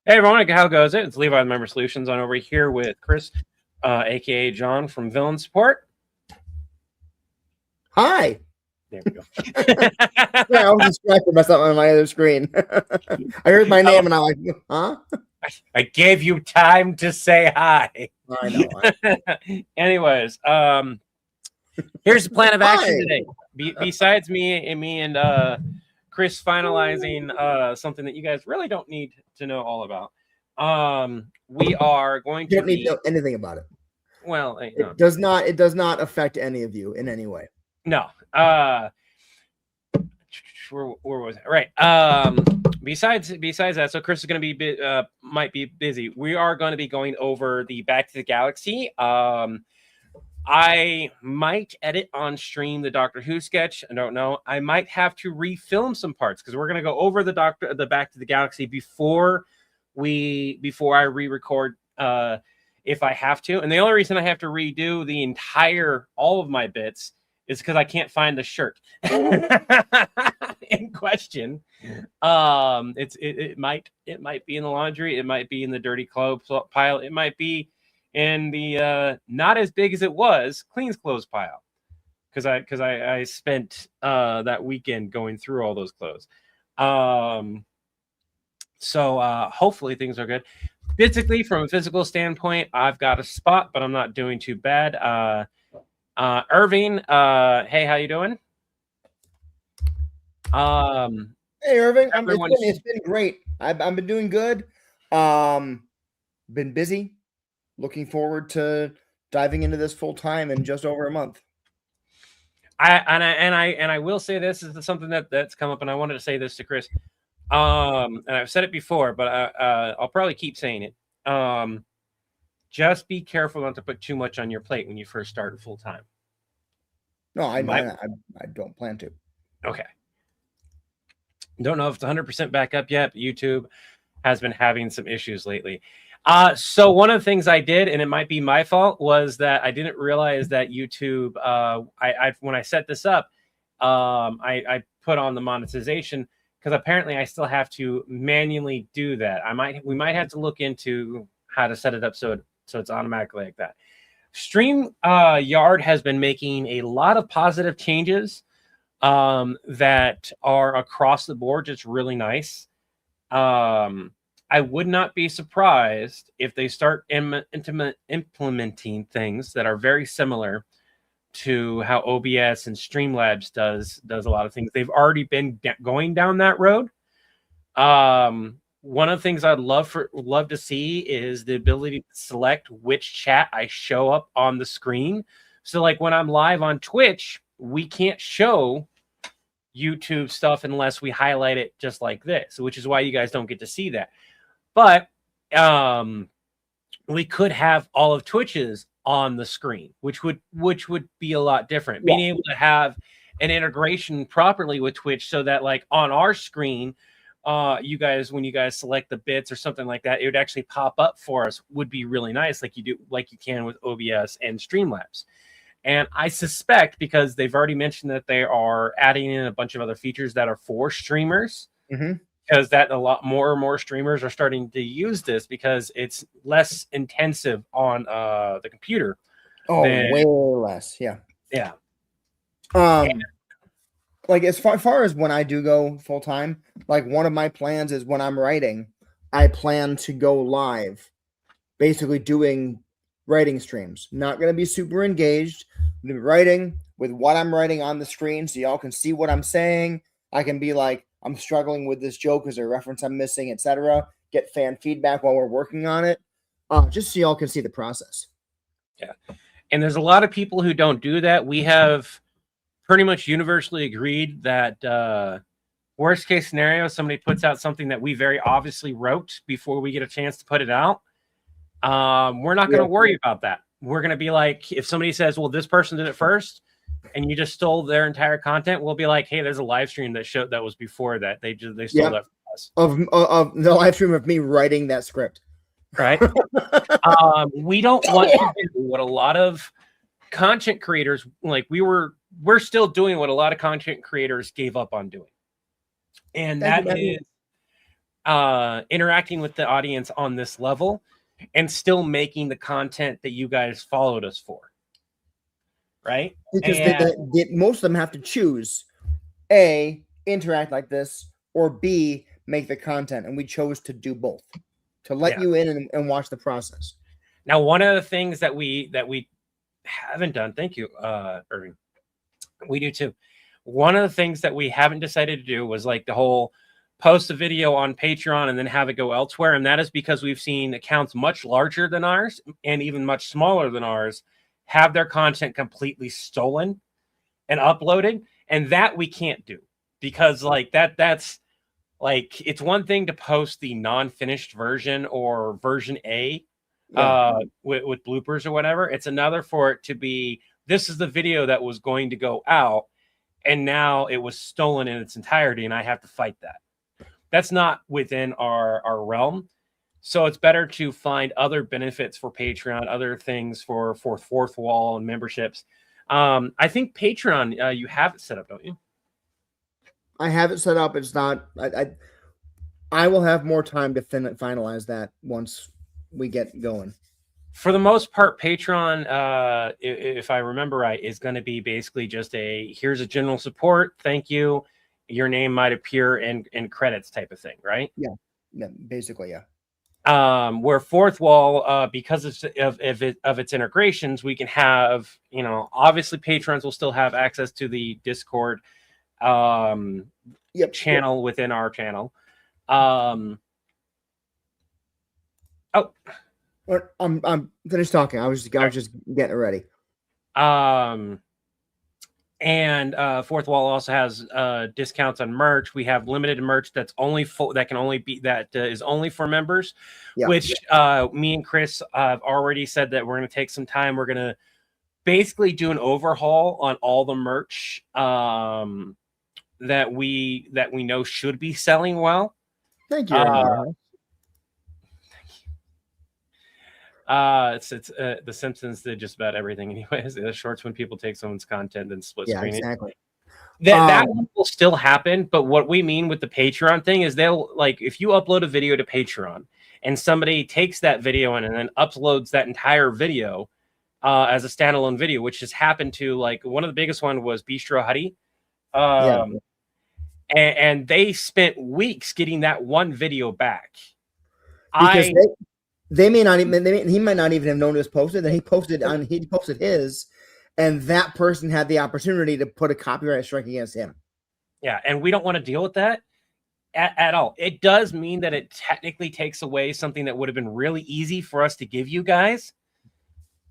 Hey everyone, how goes it? It's Levi with Member Solutions. I'm over here with Chris, aka John from Villain Support. Hi. There we go. Yeah, I was distracted by something on my other screen. I heard my name and I'm like, huh? I gave you time to say hi. I know. Anyways, here's the plan of action Hi. today. Besides me and Chris finalizing something that you guys really don't need to know all about. We are going You to don't need to know anything about it. Well, It does not affect any of you in any way. No. Where was it? Right. Besides that, so Chris is going to be might be busy. We are going to be going over the Back to the Galaxy. I might edit on stream the Doctor Who sketch. I don't know. I might have to refilm some parts because we're going to go over the Back to the Galaxy before I re-record if I have to. And the only reason I have to redo all of my bits is because I can't find the shirt in question. It might be in the laundry, it might be in the dirty clothes pile, it might be in the not as big as it was cleans clothes pile. Because I spent that weekend going through all those clothes. So hopefully things are good. Physically, from a physical standpoint, I've got a spot, but I'm not doing too bad. Irving, hey, how you doing? Hey, Irving, it's been great. I've been doing good. Been busy. Looking forward to diving into this full time in just over a month. I will say this is something that's come up, and I wanted to say this to Chris. And I've said it before, but I'll probably keep saying it. Just be careful not to put too much on your plate when you first start full time. No, I don't plan to. Okay. Don't know if it's 100% back up yet, but YouTube has been having some issues lately. So one of the things I did, and it might be my fault, was that I didn't realize that YouTube, when I set this up, I put on the monetization because apparently I still have to manually do that. We might have to look into how to set it up so it's automatically like that. StreamYard has been making a lot of positive changes that are across the board, just really nice. I would not be surprised if they start implementing things that are very similar to how OBS and Streamlabs does a lot of things. They've already been going down that road. One of the things I'd love to see is the ability to select which chat I show up on the screen. So like when I'm live on Twitch, we can't show YouTube stuff unless we highlight it just like this, which is why you guys don't get to see that. But we could have all of Twitch's on the screen, which would be a lot different. Yeah. Being able to have an integration properly with Twitch so that like on our screen, when you guys select the bits or something like that, it would actually pop up for us, would be really nice, like you can with OBS and Streamlabs. And I suspect, because they've already mentioned that they are adding in a bunch of other features that are for streamers, because that a lot more streamers are starting to use this because it's less intensive on the computer. Oh, way less. Yeah. Yeah. Like as far as when I do go full time, like one of my plans is when I'm writing, I plan to go live, basically doing writing streams. Not going to be super engaged. I'm going to be writing with what I'm writing on the screen so y'all can see what I'm saying. I can be like, I'm struggling with this joke. Is there a reference I'm missing, etc. Get fan feedback while we're working on it. Just so y'all can see the process. Yeah. And there's a lot of people who don't do that. We have pretty much universally agreed that worst case scenario, somebody puts out something that we very obviously wrote before we get a chance to put it out. We're not going to worry about that. We're going to be like, if somebody says, well, this person did it first and you just stole their entire content, we'll be like, hey, there's a live stream that was before that. They stole that from us. Of the live stream of me writing that script. Right. We don't want to do what a lot of content creators, like we're still doing what a lot of content creators gave up on doing. And that is interacting with the audience on this level and still making the content that you guys followed us for. Right? Because most of them have to choose A, interact like this, or B, make the content. And we chose to do both, to let you in and watch the process. Now, one of the things that we haven't done, thank you, Irving, we do too. One of the things that we haven't decided to do was like the whole post a video on Patreon and then have it go elsewhere. And that is because we've seen accounts much larger than ours and even much smaller than ours have their content completely stolen and uploaded. And that we can't do because like that's like, it's one thing to post the non-finished version or version A with bloopers or whatever. It's another for it to be, this is the video that was going to go out and now it was stolen in its entirety and I have to fight that. That's not within our realm. So it's better to find other benefits for Patreon, other things for Fourth Wall and memberships. I think Patreon, you have it set up, don't you? I have it set up. It's not. I will have more time to finalize that once we get going. For the most part, Patreon, if I remember right, is going to be basically just here's a general support. Thank you. Your name might appear in credits type of thing, right? Yeah, basically, yeah. Where Fourth Wall, because of its integrations, we can have, obviously patrons will still have access to the Discord channel within our channel. I'm finished talking. I was just getting it ready. And Fourth Wall also has discounts on merch. We have limited merch that's only is only for members, which me and Chris have already said that we're going to take some time. We're going to basically do an overhaul on all the merch that we know should be selling well. Thank you. It's The Simpsons did just about everything anyways. The shorts when people take someone's content and split screen exactly. it. That will still happen, but what we mean with the Patreon thing is they'll, like, if you upload a video to Patreon and somebody takes that video and then uploads that entire video as a standalone video, which has happened to, like, one of the biggest one was Bistro Huddy. And they spent weeks getting that one video back. Because they may not even, he might not even have known it was posted. Then he posted his, and that person had the opportunity to put a copyright strike against him. Yeah, and we don't want to deal with that at all. It does mean that it technically takes away something that would have been really easy for us to give you guys,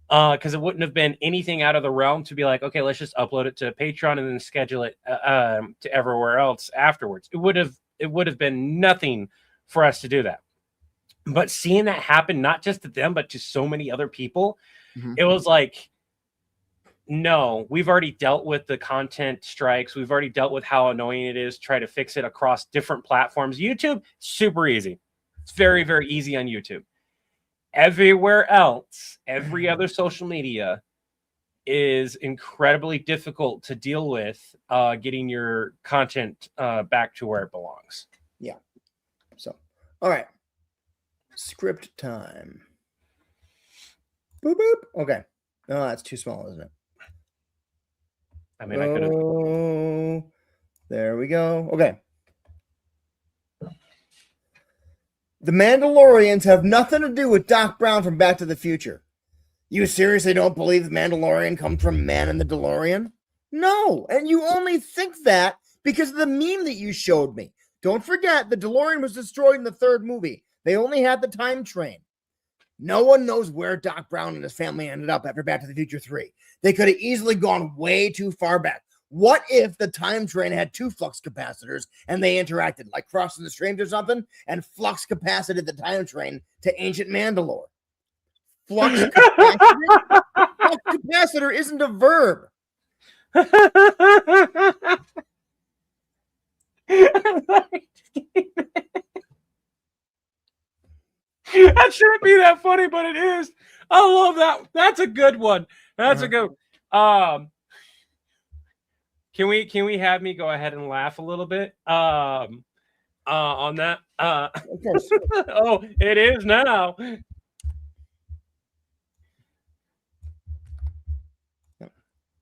because it wouldn't have been anything out of the realm to be like, okay, let's just upload it to Patreon and then schedule it to everywhere else afterwards. It would have been nothing for us to do that. But seeing that happen, not just to them, but to so many other people, it was like, no, we've already dealt with the content strikes. We've already dealt with how annoying it is to try to fix it across different platforms. YouTube, super easy. It's very, very easy on YouTube. Everywhere else, every other social media is incredibly difficult to deal with getting your content back to where it belongs. Yeah. So, all right. Script time. Boop, boop. Okay. Oh, that's too small, isn't it? I mean, I could have. There we go. Okay. The Mandalorians have nothing to do with Doc Brown from Back to the Future. You seriously don't believe the Mandalorian comes from Man in the DeLorean? No. And you only think that because of the meme that you showed me. Don't forget, the DeLorean was destroyed in the third movie. They only had the time train. No one knows where Doc Brown and his family ended up after Back to the Future 3. They could have easily gone way too far back. What if the time train had two flux capacitors and they interacted, like crossing the streams or something, and flux capacited the time train to ancient Mandalore? Flux capacitor? Flux capacitor isn't a verb. That shouldn't be that funny, but it is. I love that. That's a good one. That's a good. Can we have me go ahead and laugh a little bit? on that. Of course. Oh, it is now.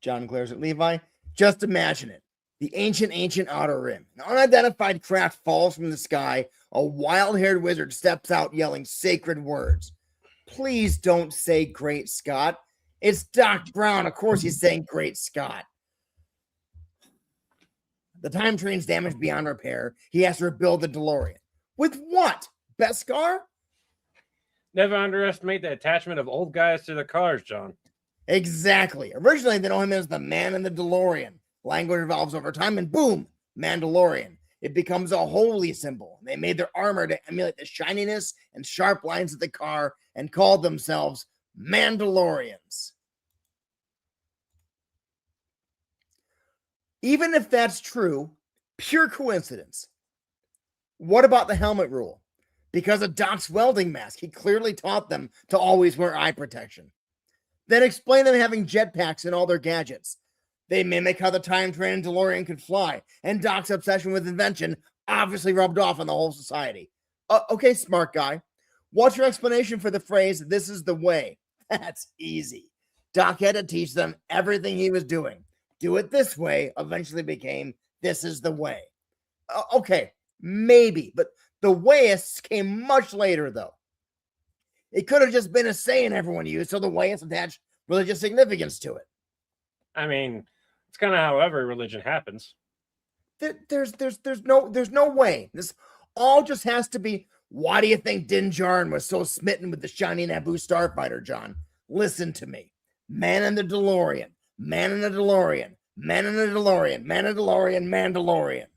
John glares at Levi. Just imagine it. The ancient outer rim. An unidentified craft falls from the sky. A wild-haired wizard steps out yelling sacred words. Please don't say Great Scott. It's Doc Brown. Of course he's saying Great Scott. The time train's damaged beyond repair. He has to rebuild the DeLorean. With what? Beskar? Never underestimate the attachment of old guys to their cars, John. Exactly. Originally, they know him as the man in the DeLorean. Language evolves over time, and boom, Mandalorian. It becomes a holy symbol. They made their armor to emulate the shininess and sharp lines of the car and called themselves Mandalorians. Even if that's true, pure coincidence. What about the helmet rule? Because of Doc's welding mask, he clearly taught them to always wear eye protection. Then explain them having jetpacks in all their gadgets. They mimic how the time train and DeLorean could fly, and Doc's obsession with invention obviously rubbed off on the whole society. Okay, smart guy. What's your explanation for the phrase, "this is the way"? That's easy. Doc had to teach them everything he was doing. Do it this way eventually became, "this is the way." Okay, maybe, but the wayists came much later, though. It could have just been a saying everyone used, so the wayists attached religious significance to it. I mean, it's kind of how every religion happens. There's no way. This all just has to be. Why do you think Din Djarin was so smitten with the shiny Naboo starfighter, John? Listen to me. Man in the DeLorean. Man in the DeLorean. Man in the DeLorean. Man in the DeLorean. Mandalorian.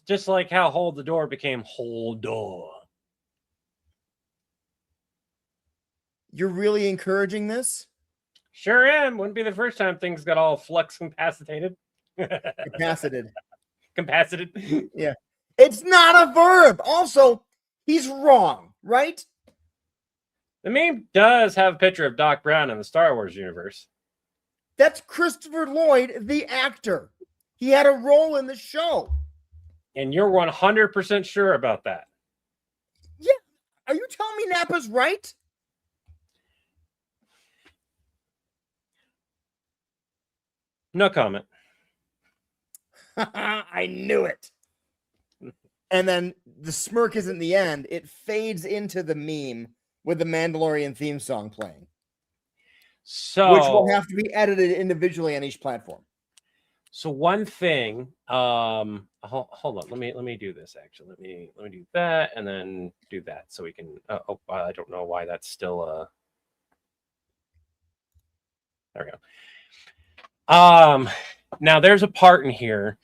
Just like how Hold the Door became Hold Door. You're really encouraging this? Sure am. Wouldn't be the first time things got all flux capacitated. Capacited. Yeah. It's not a verb. Also, he's wrong, right? The meme does have a picture of Doc Brown in the Star Wars universe. That's Christopher Lloyd, the actor. He had a role in the show. And you're 100% sure about that. Yeah. Are you telling me Nappa's right? No comment. I knew it. And then the smirk isn't the end. It fades into the meme with the Mandalorian theme song playing. So, which will have to be edited individually on each platform. So one thing, hold on, let me do this actually. Let me do that and then do that so we can. I don't know why that's still. There we go. Now there's a part in here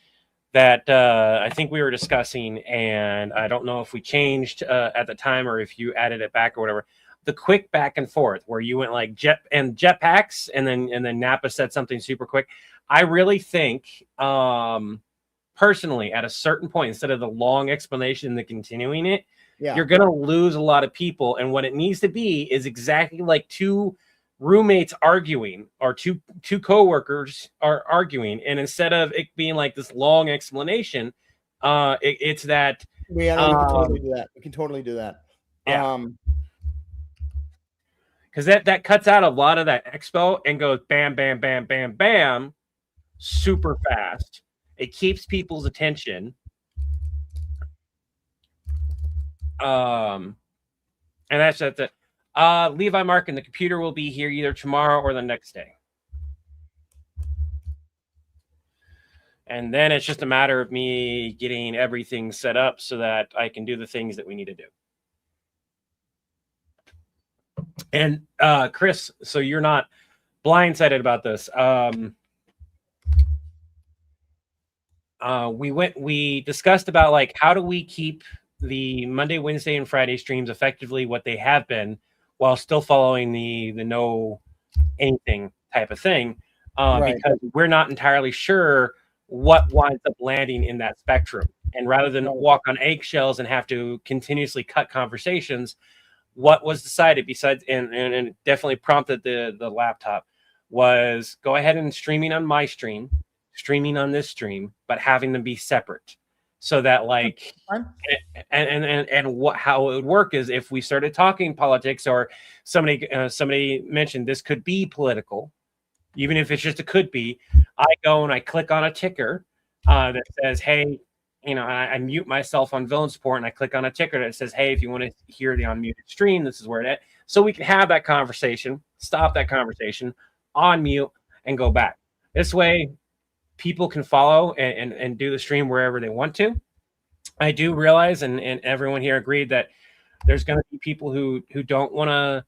that I think we were discussing, and I don't know if we changed at the time or if you added it back or whatever. The quick back and forth where you went like jetpacks, and then Nappa said something super quick. I really think, personally, at a certain point, instead of the long explanation and the continuing it, you're gonna lose a lot of people. And what it needs to be is exactly like two roommates arguing or two coworkers are arguing, and instead of it being like this long explanation, it's that we can totally do that. We can totally do that. Yeah. Because that cuts out a lot of that expo and goes bam, bam, bam, bam, bam, super fast. It keeps people's attention. And that's it. Levi, Mark, and the computer will be here either tomorrow or the next day. And then it's just a matter of me getting everything set up so that I can do the things that we need to do. And Chris, so you're not blindsided about this. We discussed about like how do we keep the Monday, Wednesday, and Friday streams effectively what they have been while still following the no anything type of thing, right. Because we're not entirely sure what winds up landing in that spectrum. And rather than walk on eggshells and have to continuously cut conversations, what was decided besides and definitely prompted the laptop was go ahead and streaming on my stream, streaming on this stream, but having them be separate. so that like Fine. and what how it would work is if we started talking politics or somebody mentioned this could be political, even if it's just a could be, I go and I click on a ticker that says, hey, I mute myself on villain support and I click on a ticker that says, hey, if you want to hear the unmuted stream, this is where it is. So we can have that conversation, stop that conversation, on mute, and go back. This way, people can follow and do the stream wherever they want to. I do realize, and everyone here agreed, that there's going to be people who don't want to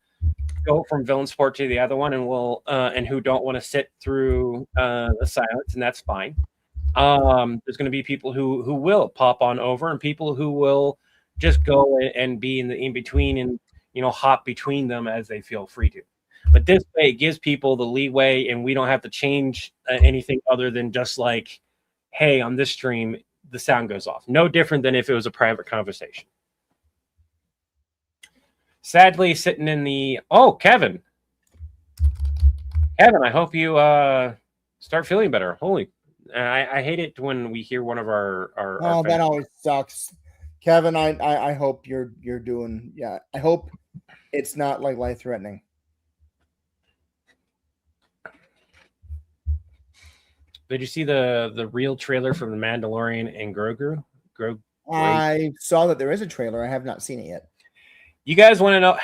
go from villain support to the other one and who don't want to sit through the silence, and that's fine. There's going to be people who will pop on over and people who will just go and be in between and hop between them as they feel free to. But this way it gives people the leeway and we don't have to change anything other than just like, hey, on this stream the sound goes off. No different than if it was a private conversation. Sadly, sitting in the Kevin, I hope you start feeling better. Holy, I hate it when we hear one of our that always sucks. Kevin, I hope you're doing. Yeah, I hope it's not like life threatening. Did you see the real trailer from the Mandalorian and Grogu? I saw that there is a trailer. I have not seen it yet. You guys want to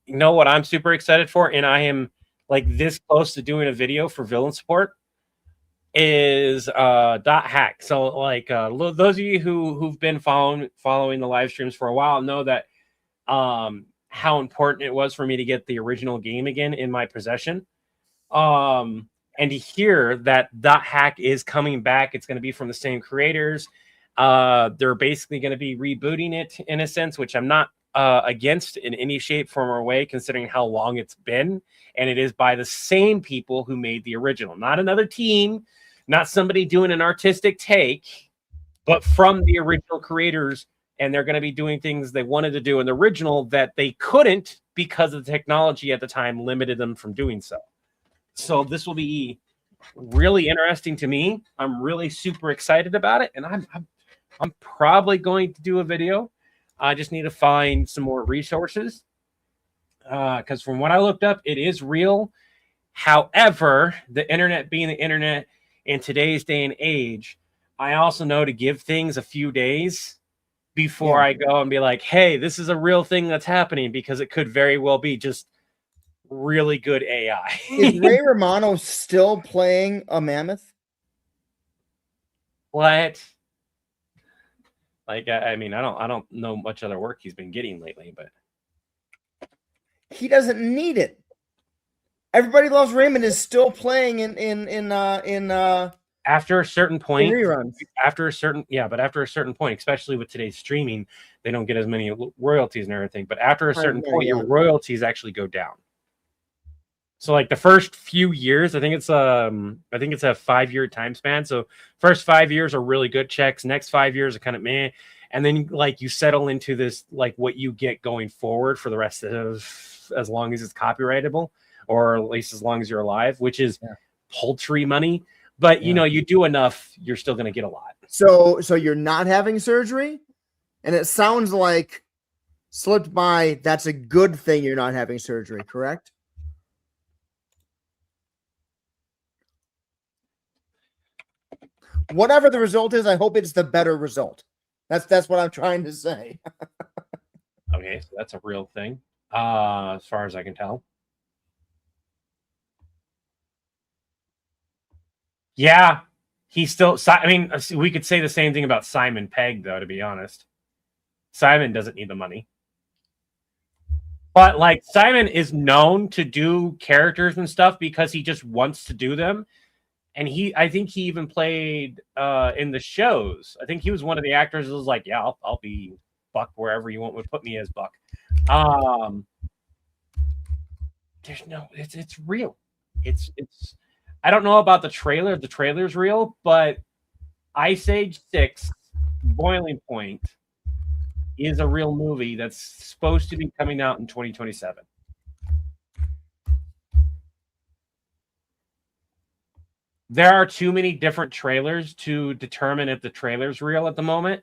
know what I'm super excited for, and I am like this close to doing a video for villain support, is .hack. So like those of you who've been following the live streams for a while know that how important it was for me to get the original game again in my possession. And to hear that .hack is coming back, it's going to be from the same creators. They're basically going to be rebooting it in a sense, which I'm not against in any shape, form, or way, considering how long it's been. And it is by the same people who made the original, not another team, not somebody doing an artistic take, but from the original creators. And they're going to be doing things they wanted to do in the original that they couldn't because of the technology at the time limited them from doing so. So this will be really interesting to me. I'm really super excited about it, and I'm probably going to do a video. I just need to find some more resources because from what I looked up, it is real. However, the internet being the internet in today's day and age, I also know to give things a few days before I go and be like, hey, this is a real thing that's happening, because it could very well be just really good AI. Is Ray Romano still playing a mammoth? What? Like, I mean, I don't know much other work he's been getting lately, but he doesn't need it. Everybody Loves Raymond is still playing in after a certain point, reruns. After a certain point, especially with today's streaming, they don't get as many royalties and everything. But after a certain point, your royalties actually go down. So like the first few years, I think it's a 5-year time span. So first 5 years are really good checks. Next 5 years are kind of meh. And then like you settle into this, like what you get going forward for the rest of, as long as it's copyrightable, or at least as long as you're alive, which is paltry money. But you do enough, you're still going to get a lot. So you're not having surgery, and it sounds like slipped by. That's a good thing. You're not having surgery, correct? Whatever the result is, I hope it's the better result. That's what I'm trying to say. Okay, so that's a real thing, as far as I can tell. Yeah, he's still. I mean, we could say the same thing about Simon Pegg, though. To be honest, Simon doesn't need the money, but like Simon is known to do characters and stuff because he just wants to do them. And I think he even played in the shows. I think he was one of the actors who was like, yeah, I'll be Buck wherever you want to put me as Buck. There's no, it's real. It's I don't know about the trailer. The trailer's real, but Ice Age 6 Boiling Point is a real movie that's supposed to be coming out in 2027. There are too many different trailers to determine if the trailer's real at the moment.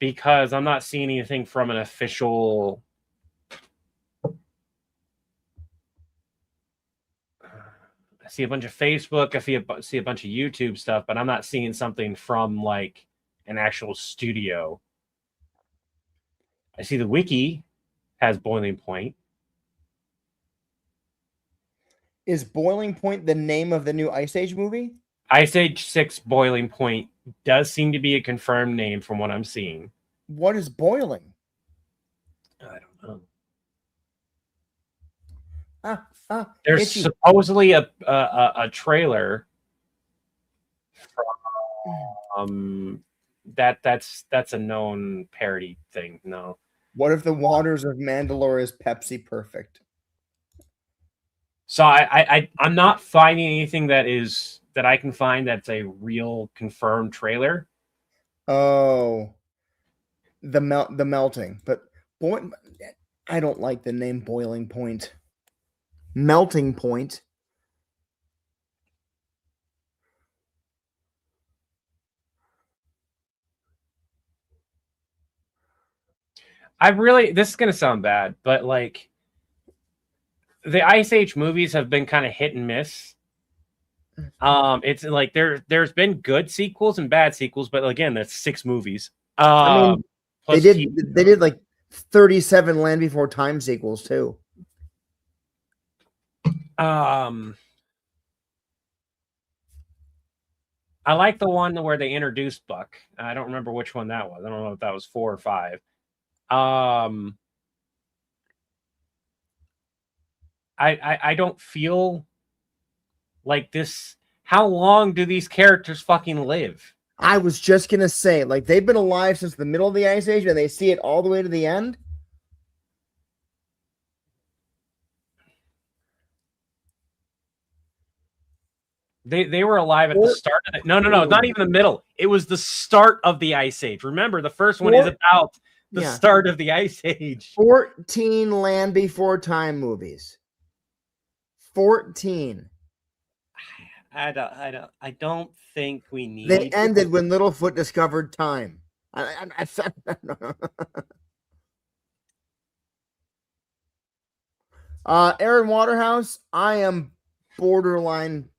because I'm not seeing anything from an official. I see a bunch of Facebook. I see a bunch of YouTube stuff, but I'm not seeing something from like an actual studio. I see the wiki has Boiling Point. Is Boiling Point the name of the new Ice Age movie? Ice Age 6 Boiling Point does seem to be a confirmed name from what I'm seeing. What is boiling? I don't know. There's itchy. supposedly a trailer from that's a known parody thing. No. What if the waters of Mandalore is Pepsi perfect? So I'm not finding anything that I can find that's a real confirmed trailer. Oh, the melting, but I don't like the name Boiling Point. Melting Point. This is gonna sound bad, but like the Ice Age movies have been kind of hit and miss. It's like there's been good sequels and bad sequels, but again, that's 6 movies. I mean, they did like 37 Land Before Time sequels too. I like the one where they introduced Buck. I don't remember which one that was. I don't know if that was 4 or 5. I don't feel like this. How long do these characters fucking live? I was just gonna say, like, they've been alive since the middle of the Ice Age, and they see it all the way to the end. They were alive at the start of it. No, not even the middle. It was the start of the Ice Age. Remember, the first one is about the start of the Ice Age. 14 Land Before Time movies. 14. I don't think we need. They ended when Littlefoot discovered time. Aaron Waterhouse, I am borderline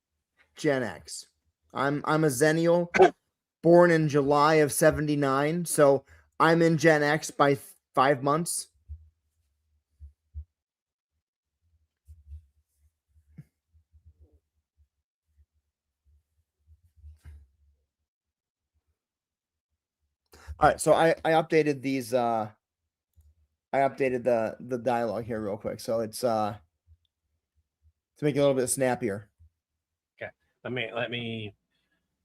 Gen X. I'm a Zennial, born in July of 79, so I'm in Gen X by 5 months. All right, so I updated these. I updated the dialogue here real quick, so it's to make it a little bit snappier. Okay, let me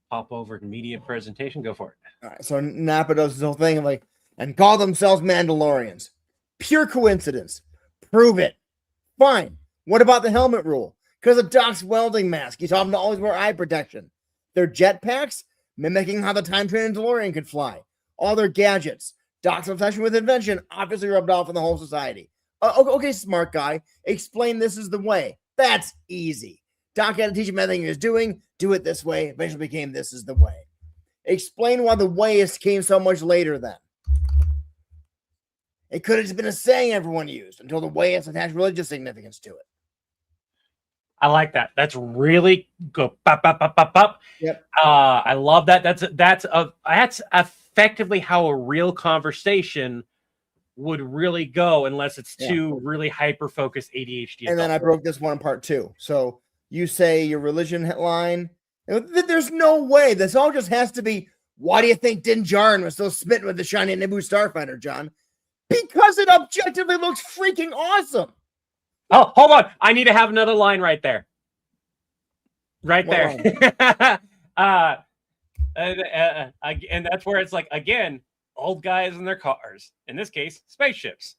pop over to media presentation. Go for it. All right, so Napa does this whole thing like and call themselves Mandalorians. Pure coincidence. Prove it. Fine. What about the helmet rule? Because of Doc's welding mask, you taught him to always wear eye protection. Their jetpacks, mimicking how the time-trained DeLorean could fly. All their gadgets. Doc's obsession with invention obviously rubbed off on the whole society. Okay, smart guy. Explain this is the way. That's easy. Doc had to teach him everything he was doing. Do it this way. Eventually became this is the way. Explain why the way came so much later then. It could have just been a saying everyone used until the way attached religious significance to it. I like that. That's really good. Pop, pop, pop, pop, pop. Yep. I love that. That's effectively how a real conversation would really go, unless it's too really hyper focused ADHD. And then I broke this one in part 2. So you say your religion line. There's no way. This all just has to be. Why do you think Din Djarin was so smitten with the shiny Naboo starfighter, John? Because it objectively looks freaking awesome. Oh, hold on. I need to have another line right there. Right there. And that's where it's like, again, old guys in their cars. In this case, spaceships.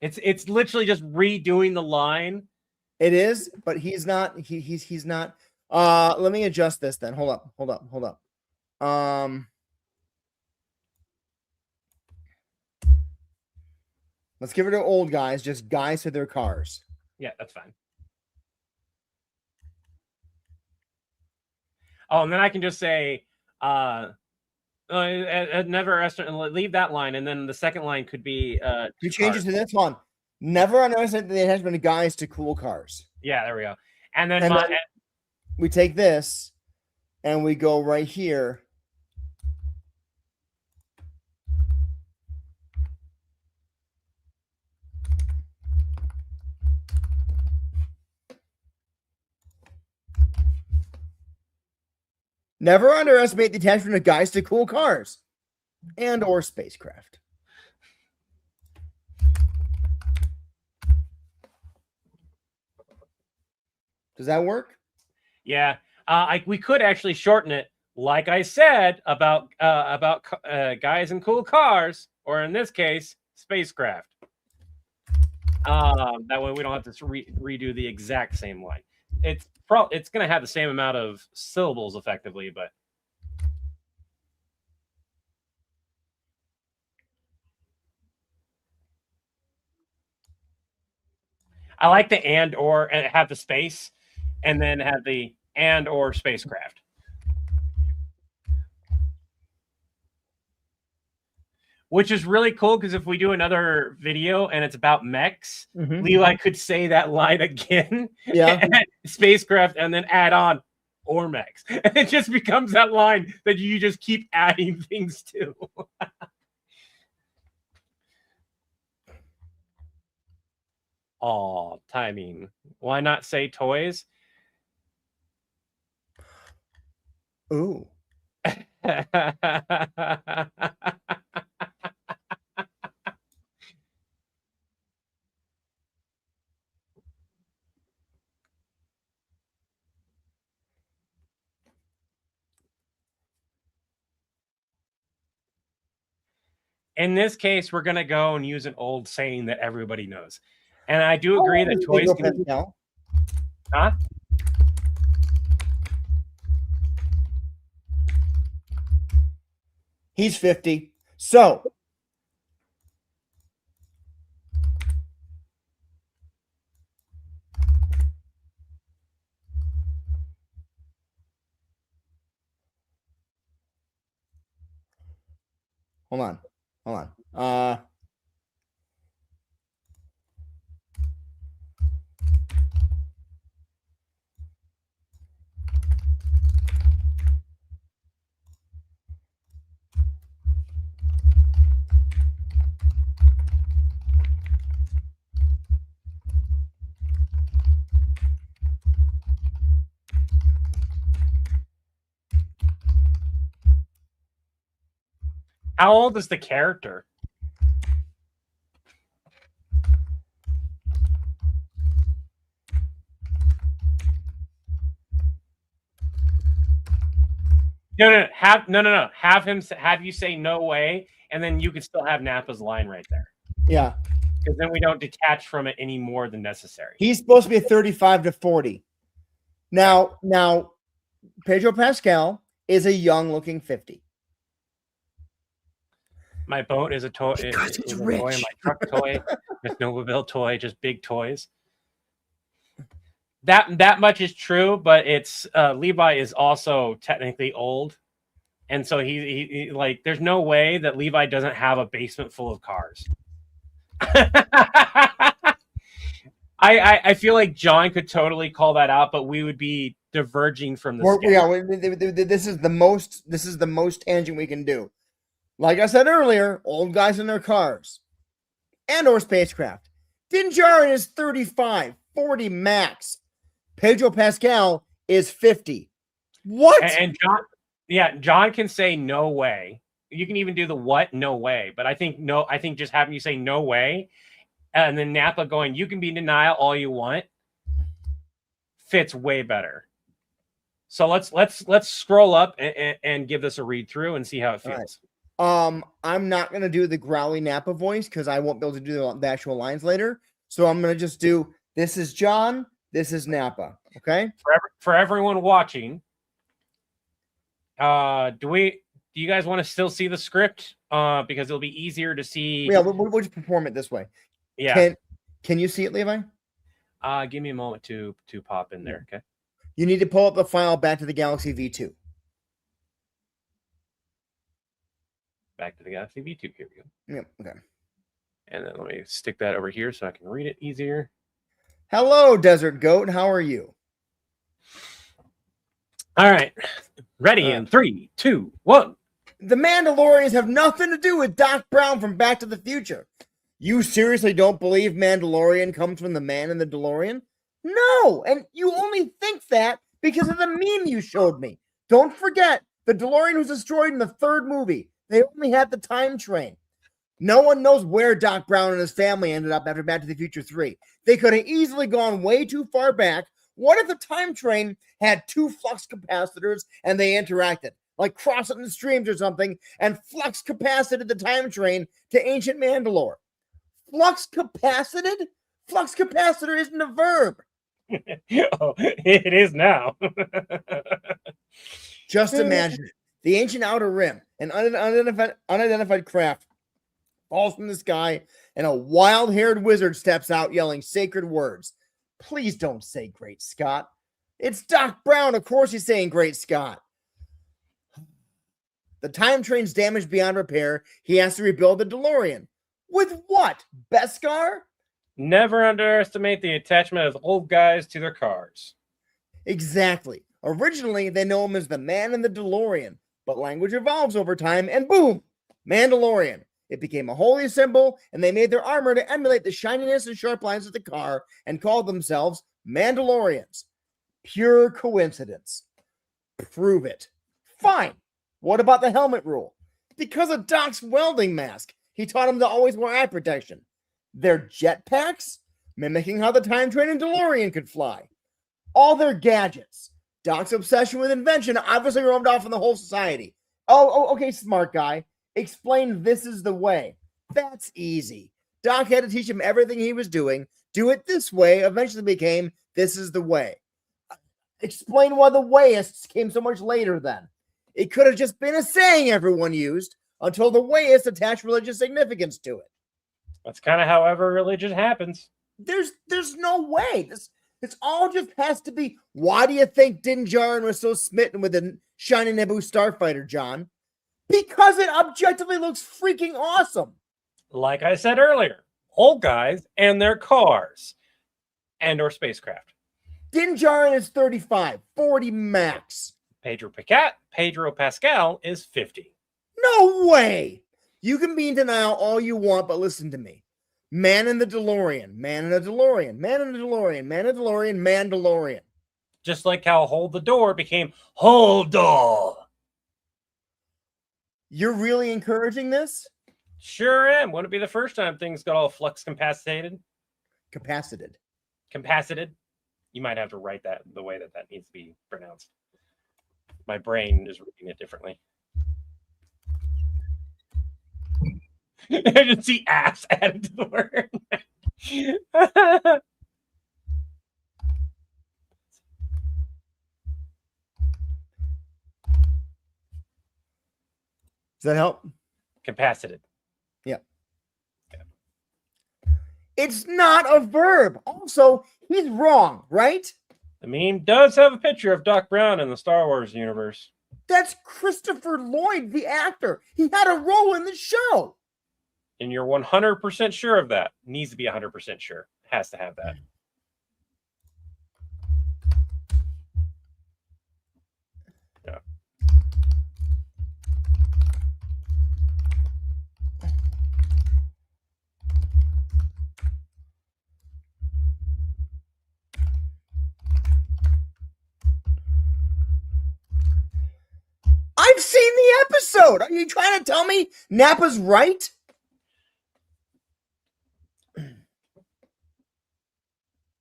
It's literally just redoing the line. It is, but he's not. He's not. Let me adjust this then. Hold up. Let's give it to old guys, just guys to their cars. Yeah, that's fine. Oh, and then I can just say, Never estimate. Leave that line, and then the second line could be. You change it to this one. Never underestimate the attachment of guys to cool cars. Yeah, there we go. And then, And then we take this and we go right here. Never underestimate the attachment of guys to cool cars and or spacecraft. Does that work? Yeah, we could actually shorten it, like I said about guys in cool cars, or in this case, spacecraft. That way we don't have to redo the exact same line. It's going to have the same amount of syllables effectively, but I like the and or and have the space, and then have the and or spacecraft. Which is really cool because if we do another video and it's about mechs, Levi could say that line again. Yeah. Spacecraft, and then add on or mechs. And it just becomes that line that you just keep adding things to. Oh, timing. Why not say toys? Ooh. In this case, we're going to go and use an old saying that everybody knows. And I do agree that toys can... Huh? He's 50. So hold on. How old is the character? No. Have you say no way, and then you can still have Nappa's line right there. Yeah. Because then we don't detach from it any more than necessary. He's supposed to be a 35 to 40. Now, Pedro Pascal is a young-looking 50. My boat is a toy. It's a toy. My truck toy. My snowmobile toy. Just big toys. That much is true, but it's Levi is also technically old, and so he like there's no way that Levi doesn't have a basement full of cars. I feel like John could totally call that out, but we would be diverging from the schedule. Yeah, this is the most tangent we can do. Like I said earlier, old guys in their cars and or spacecraft. Din Djarin is 35, 40 max. Pedro Pascal is 50. What? And John can say no way. You can even do the what, no way. But I think just having you say no way, and then Nappa going, you can be in denial all you want, fits way better. So let's scroll up and give this a read through and see how it feels. Right. I'm not gonna do the growly Nappa voice because I won't be able to do the actual lines later. So I'm gonna just do this is John, this is Nappa. Okay. For everyone watching, do you guys want to still see the script? Because it'll be easier to see. Yeah, we'll just perform it this way. Yeah. Can you see it, Levi? Give me a moment to pop in there. Okay. You need to pull up the file back to the Galaxy V2. Back to the Galaxy VTube. Here we go. Yep. Okay. And then let me stick that over here so I can read it easier. Hello, Desert Goat. How are you? All right. Ready in 3, 2, 1. The Mandalorians have nothing to do with Doc Brown from Back to the Future. You seriously don't believe Mandalorian comes from the man in the DeLorean? No, and you only think that because of the meme you showed me. Don't forget, the DeLorean was destroyed in the third movie. They only had the time train. No one knows where Doc Brown and his family ended up after Back to the Future 3. They could have easily gone way too far back. What if the time train had 2 flux capacitors and they interacted? Like crossing the streams or something, and flux capacited the time train to ancient Mandalore. Flux capacited? Flux capacitor isn't a verb. Oh, it is now. Just imagine it. The ancient outer rim, an unidentified craft, falls from the sky, and a wild-haired wizard steps out yelling sacred words. Please don't say Great Scott. It's Doc Brown. Of course he's saying Great Scott. The time train's damaged beyond repair. He has to rebuild the DeLorean. With what? Beskar? Never underestimate the attachment of old guys to their cars. Exactly. Originally, they know him as the man in the DeLorean, but language evolves over time, and boom, Mandalorian. It became a holy symbol, and they made their armor to emulate the shininess and sharp lines of the car and called themselves Mandalorians. Pure coincidence. Prove it. Fine. What about the helmet rule? Because of Doc's welding mask, he taught him to always wear eye protection. Their jetpacks, mimicking how the time train in DeLorean could fly. All their gadgets. Doc's obsession with invention obviously rubbed off on the whole society. Oh, okay, smart guy. Explain this is the way. That's easy. Doc had to teach him everything he was doing. Do it this way eventually became this is the way. Explain why the wayists came so much later then. It could have just been a saying everyone used until the wayists attached religious significance to it. That's kind of however religion happens. There's no way. This all just has to be. Why do you think Din Djarin was so smitten with the shiny Naboo starfighter, John? Because it objectively looks freaking awesome. Like I said earlier, old guys and their cars and or spacecraft. Din Djarin is 35, 40 max. Pedro Pascal is 50. No way. You can be in denial all you want, but listen to me. Man in the DeLorean, man in a DeLorean, man in a DeLorean, man in a DeLorean, Mandalorian. Just like how Hold the Door became Hold Door. You're really encouraging this? Sure am. Wouldn't it be the first time things got all flux capacited? Capacited. You might have to write that the way that needs to be pronounced. My brain is reading it differently. I just see ass added to the word. Does that help? Capacited. Yeah. It's not a verb. Also, he's wrong, right? The meme does have a picture of Doc Brown in the Star Wars universe. That's Christopher Lloyd, the actor. He had a role in the show. And you're 100% sure of that. Needs to be 100% sure. Has to have that. Yeah. I've seen the episode. Are you trying to tell me Nappa's right?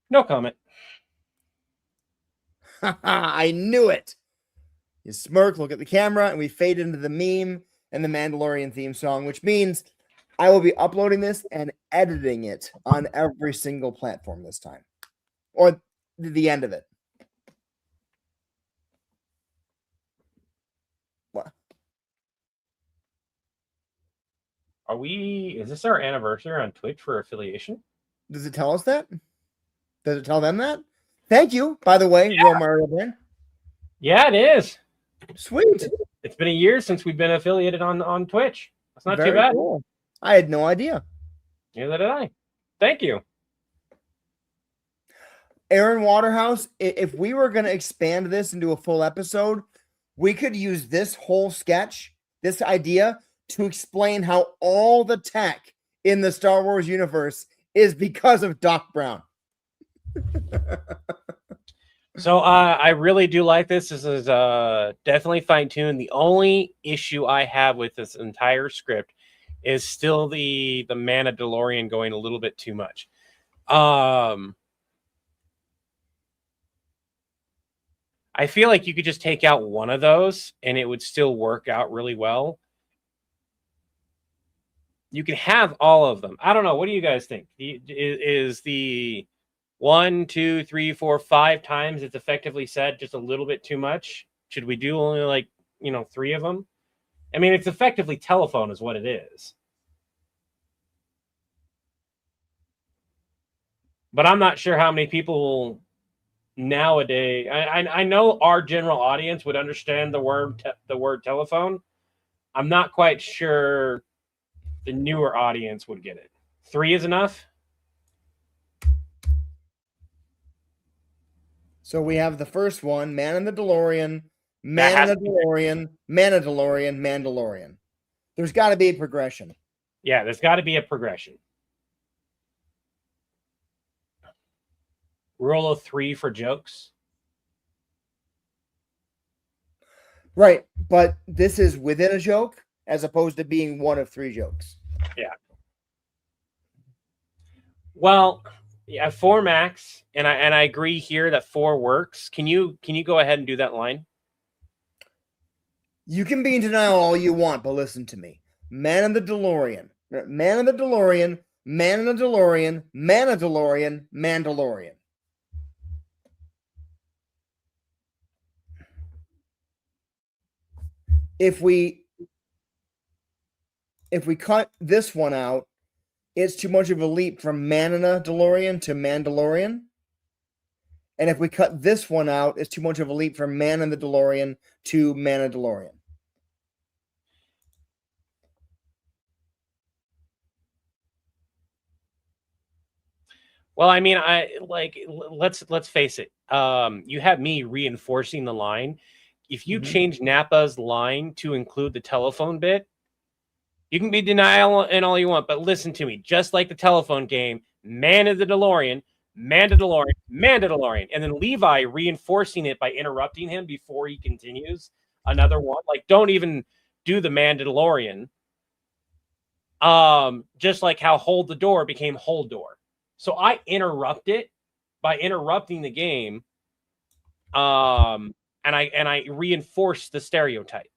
No comment. I knew it. You smirk, look at the camera, and we fade into the meme and the Mandalorian theme song, which means I will be uploading this and editing it on every single platform this time. Or the end of it. What? Is this our anniversary on Twitch for affiliation? Does it tell us that? Does it tell them that? Thank you, by the way, Yeah. Real Mario Man. Yeah, it is. Sweet. It's been a year since we've been affiliated on Twitch. That's not too Very bad. cool. I had no idea. Neither did I. Thank you. Aaron Waterhouse, if we were going to expand this into a full episode, we could use this whole sketch, this idea, to explain how all the tech in the Star Wars universe is because of Doc Brown. So I really do like this. This is definitely fine-tuned. The only issue I have with this entire script is still the Mandalorian going a little bit too much. I feel like you could just take out one of those and it would still work out really well. You can have all of them. I don't know. What do you guys think? Is the 1, 2, 3, 4, 5 times it's effectively said just a little bit too much? Should we do only like, 3 of them? I mean, it's effectively telephone is what it is. But I'm not sure how many people nowadays. I know our general audience would understand the word telephone. I'm not quite sure the newer audience would get it. 3 is enough. So we have the first one, Man in the DeLorean, Man in the DeLorean, Mandalorian, Mandalorian. There's got to be a progression. Yeah, there's got to be a progression. Rule of 3 for jokes. Right, but this is within a joke as opposed to being one of 3 jokes. Yeah. Well, yeah, 4 max, and I agree here that 4 works. Can you go ahead and do that line? You can be in denial all you want, but listen to me. Man in the DeLorean, Man in the DeLorean, Man in the DeLorean, Mandalorian, Mandalorian. If we cut this one out, it's too much of a leap from Man in a DeLorean to Mandalorian. And if we cut this one out, it's too much of a leap from Man in the DeLorean to Mandalorian. Well, I mean, let's face it. You have me reinforcing the line. If you change Nappa's line to include the telephone bit, you can be denial and all you want, but listen to me. Just like the telephone game, Man of the DeLorean, Mandalorian, Mandalorian, and then Levi reinforcing it by interrupting him before he continues another one. Like, don't even do the Mandalorian. Just like how Hold the Door became Hold Door. So I interrupt it by interrupting the game. And I reinforce the stereotype.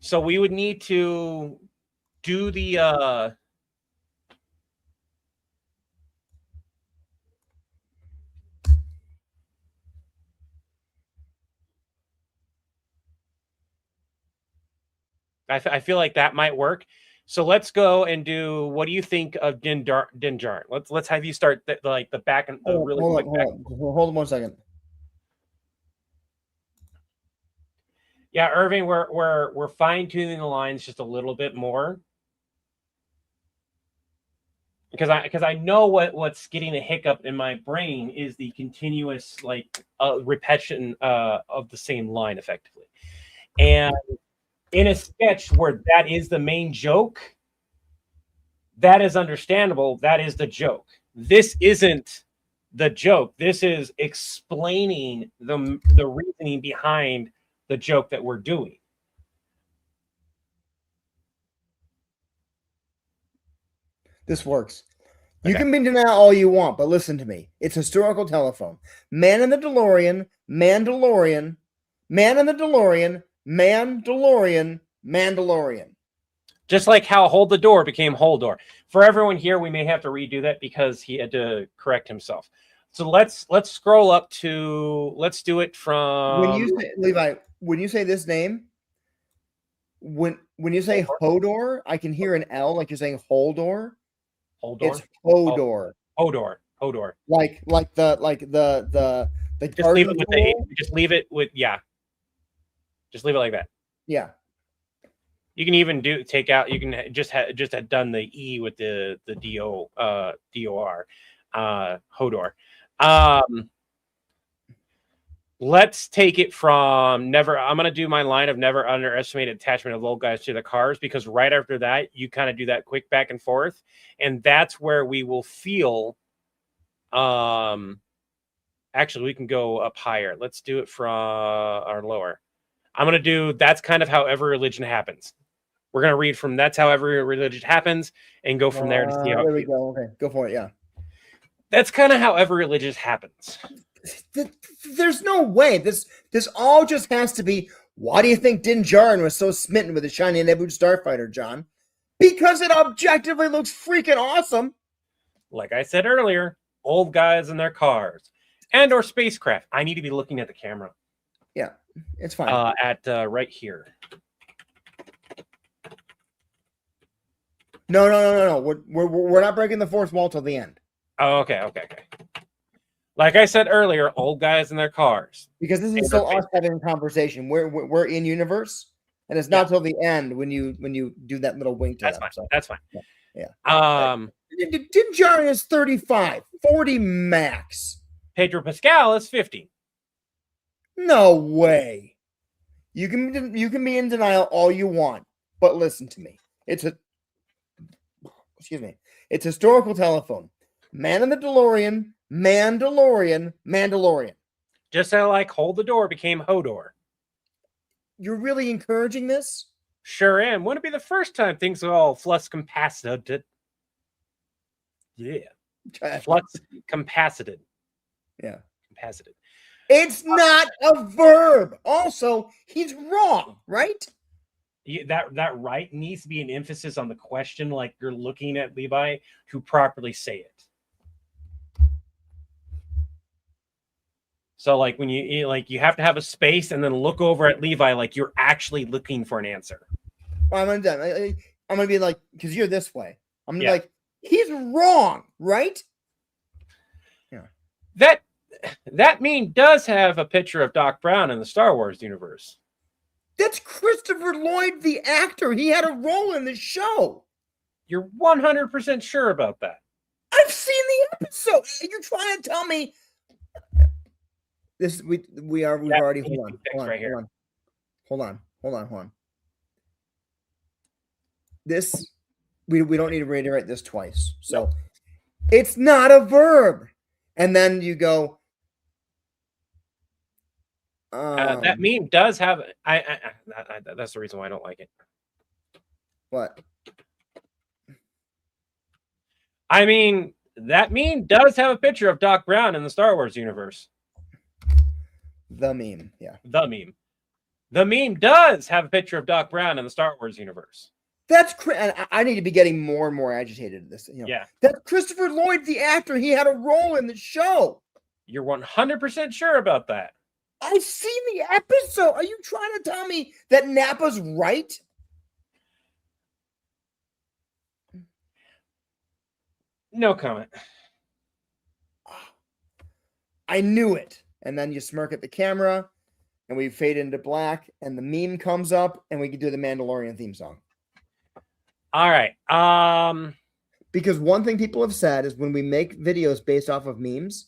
So we would need to do the I feel like that might work. So let's go and do. What do you think of Din Djarin? Let's have you start the back and the really quick. Hold on 1 second. Yeah, Irving, we're fine tuning the lines just a little bit more because I know what's getting a hiccup in my brain is the continuous repetition of the same line effectively, and in a sketch where that is the main joke, that is understandable. That is the joke. This isn't the joke. This is explaining the reasoning behind the joke that we're doing. This works. You can be in denial all you want, but listen to me. It's historical telephone. Man in the DeLorean, Mandalorian, Man in the DeLorean, Mandalorian, Mandalorian. Just like how Hold the Door became Hold Door. For everyone here, we may have to redo that because he had to correct himself. So let's scroll up to. Let's do it from. When you say, Levi, when you say this name, when you say Hodor, I can hear an L like you're saying Holdor. Holdor. It's Hodor. Hodor. Like the. Just leave it with the. Just leave it with Just leave it like that. Yeah. You can even take out. You can just have done the E with the DOR, Hodor. Let's take it from never. I'm going to do my line of never underestimate attachment of old guys to the cars, because right after that, you kind of do that quick back and forth. And that's where we will feel. Actually, we can go up higher. Let's do it from our lower. I'm going to do that's kind of how every religion happens. We're going to read from that's how every religion happens and go from there to see how there we go. Okay, go for it. Yeah. That's kind of how every religion happens. There's no way. This all just has to be. Why do you think Din Djarin was so smitten with the shiny Naboo starfighter, John? Because it objectively looks freaking awesome. Like I said earlier, old guys in their cars and or spacecraft. I need to be looking at the camera. Yeah, it's fine. At right here. No. We're not breaking the fourth wall till the end. Oh, okay. Like I said earlier, old guys in their cars. Because this is still us having a conversation. We're in universe, and it's not till the end when you do that little wink to That's them. fine. So. That's fine. Yeah. Din Djarin is 35, 40 max. Pedro Pascal is 50. No way. You can be in denial all you want, but listen to me. It's historical telephone. Man in the DeLorean, Mandalorian. Just how like Hold the Door became Hodor. You're really encouraging this? Sure am. Wouldn't it be the first time things are all flux capacited? Yeah. Flux capacited. Yeah. Capacited. It's not a verb. Also, he's wrong, right? That right needs to be an emphasis on the question, like you're looking at Levi to properly say it. So like when you have to have a space and then look over at Levi like you're actually looking for an answer. Well, I'm gonna be like, because you're this way. I'm gonna be like, he's wrong, right? Yeah. That meme does have a picture of Doc Brown in the Star Wars universe. That's Christopher Lloyd, the actor. He had a role in the show. You're 100% sure about that? I've seen the episode. You're trying to tell me this? We've already hold on. This we don't need to reiterate this twice. So it's not a verb. And then you go. That meme does have. That's the reason why I don't like it. What? I mean, that meme does have a picture of Doc Brown in the Star Wars universe. The meme, yeah. The meme. The meme does have a picture of Doc Brown in the Star Wars universe. That's I need to be getting more and more agitated at this. Yeah. That's Christopher Lloyd, the actor. He had a role in the show. You're 100% sure about that? I've seen the episode. Are you trying to tell me that Nappa's right? No comment. I knew it. And then you smirk at the camera, and we fade into black, and the meme comes up, and we can do the Mandalorian theme song. All right. Because one thing people have said is when we make videos based off of memes,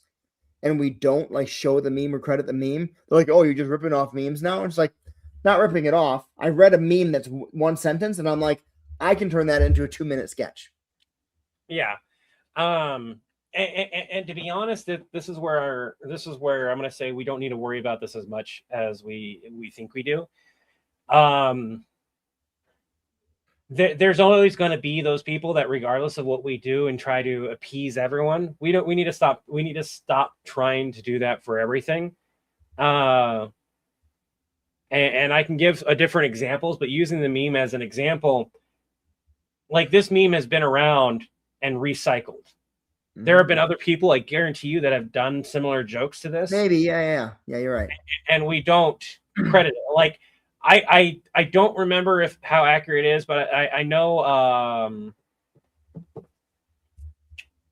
and we don't like show the meme or credit the meme, they're like, "Oh, you're just ripping off memes now." And it's like, not ripping it off. I read a meme that's one sentence, and I'm like, I can turn that into a 2-minute sketch. Yeah. And to be honest, this is where I'm going to say we don't need to worry about this as much as we think we do. There's always going to be those people that, regardless of what we do and try to appease everyone, we need to stop trying to do that for everything. And I can give different examples, but using the meme as an example, like this meme has been around and recycled. Mm-hmm. There have been other people, I guarantee you, that have done similar jokes to this. Maybe, yeah, you're right. And we don't credit it. Like, I don't remember how accurate it is, but I know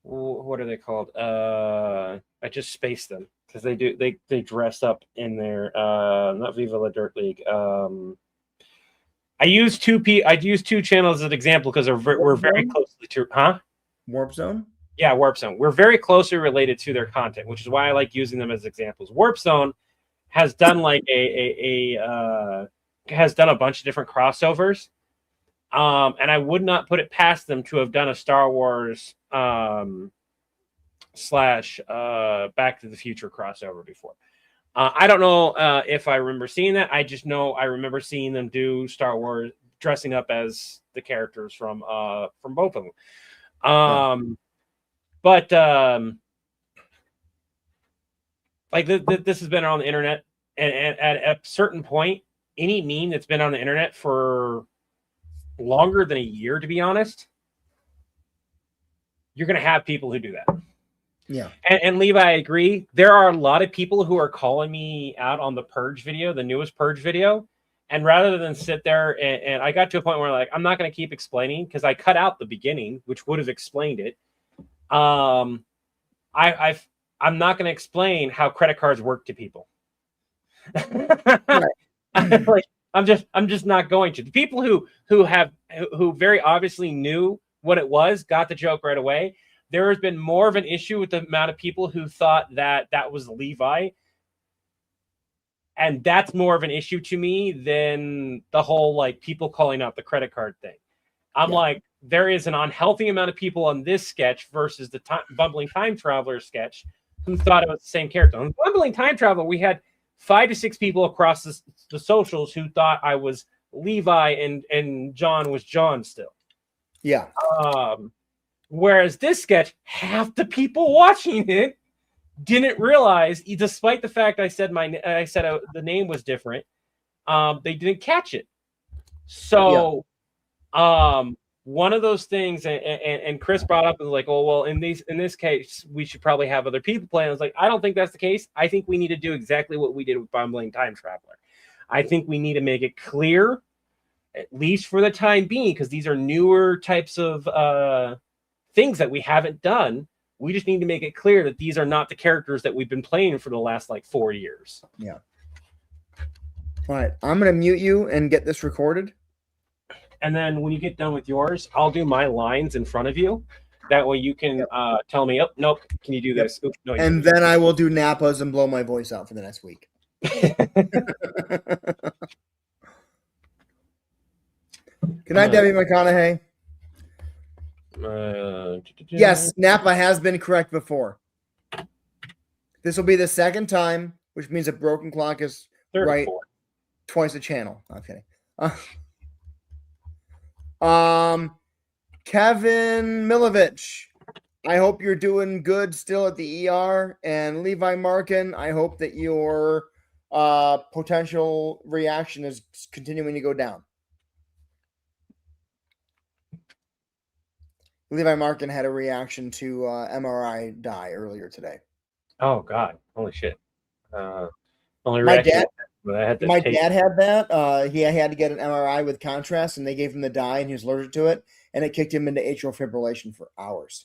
what are they called? I just spaced them because they dress up in their not Viva La Dirt League. I use two channels as an example because we're very closely to, huh? Warp Zone? Yeah, Warp Zone. We're very closely related to their content, which is why I like using them as examples. Warp Zone has done like has done a bunch of different crossovers. And I would not put it past them to have done a Star Wars slash Back to the Future crossover before. I don't know if I remember seeing that. I just know I remember seeing them do Star Wars, dressing up as the characters from both of them. But like this has been on the internet, and at a certain point, any meme that's been on the internet for longer than a year, to be honest, you're going to have people who do that. Yeah. And Levi, I agree. There are a lot of people who are calling me out on the Purge video, the newest Purge video. And rather than sit there and I got to a point where like, I'm not going to keep explaining because I cut out the beginning, which would have explained it. I'm not going to explain how credit cards work to people. Like, I'm just not going to. The people who very obviously knew what it was got the joke right away. There has been more of an issue with the amount of people who thought that was Levi. And that's more of an issue to me than the whole like people calling out the credit card thing. I'm like, there is an unhealthy amount of people on this sketch versus the Bumbling Time Traveler sketch who thought it was the same character. On Bumbling Time Traveler, we had 5 to 6 people across the socials who thought I was Levi and John was John still. Yeah. Whereas this sketch, half the people watching it didn't realize, despite the fact I said the name was different, they didn't catch it. So, one of those things, and Chris brought up, and like, oh well, in this case, we should probably have other people play. I was like, I don't think that's the case. I think we need to do exactly what we did with Bumbling Time Traveler. I think we need to make it clear, at least for the time being, because these are newer types of things that we haven't done. We just need to make it clear that these are not the characters that we've been playing for the last like 4 years. Yeah. All right. I'm going to mute you and get this recorded. And then when you get done with yours, I'll do my lines in front of you. That way you can tell me, oh, nope, can you do this? Oops, no, and then I will do Nappas and blow my voice out for the next week. Good night, Debbie McConaughey. Yes, Napa has been correct before. This will be the second time, which means a broken clock is right twice the channel. I'm kidding. Kevin Milovich, I hope you're doing good still at the ER. And Levi Markin, I hope that your potential reaction is continuing to go down. Levi Markin had a reaction to MRI dye earlier today. Oh God! Holy shit! My dad had that. He had to get an MRI with contrast, and they gave him the dye, and he was allergic to it, and it kicked him into atrial fibrillation for hours.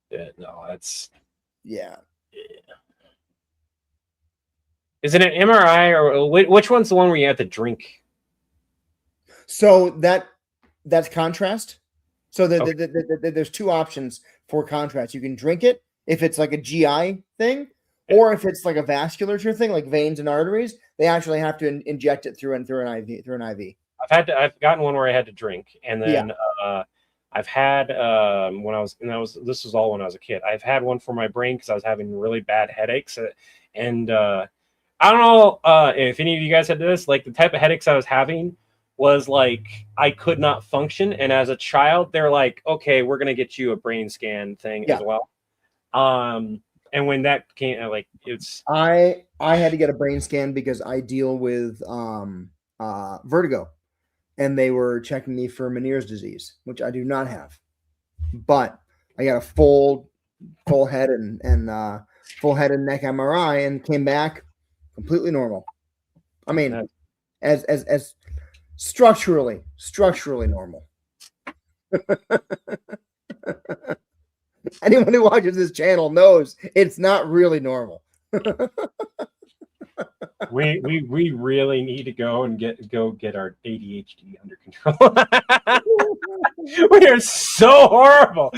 Yeah, no, that's yeah. Is it an MRI or which one's the one where you have to drink? So that's contrast. So there's 2 options for contrast. You can drink it if it's like a GI thing, or if it's like a vasculature thing, like veins and arteries. They actually have to inject it through an IV. I've gotten one where I had to drink, and then I've had this was all when I was a kid. I've had one for my brain because I was having really bad headaches, and I don't know if any of you guys had this. Like the type of headaches I was having was like I could not function, and as a child, they're like, okay, we're gonna get you a brain scan thing as well. And when that came, like it's I had to get a brain scan because I deal with vertigo, and they were checking me for Meniere's disease, which I do not have, but I got a full head and full head and neck MRI and came back completely normal. I mean, as structurally normal. Anyone who watches this channel knows it's not really normal. We really need to go and get our ADHD under control. We are so horrible.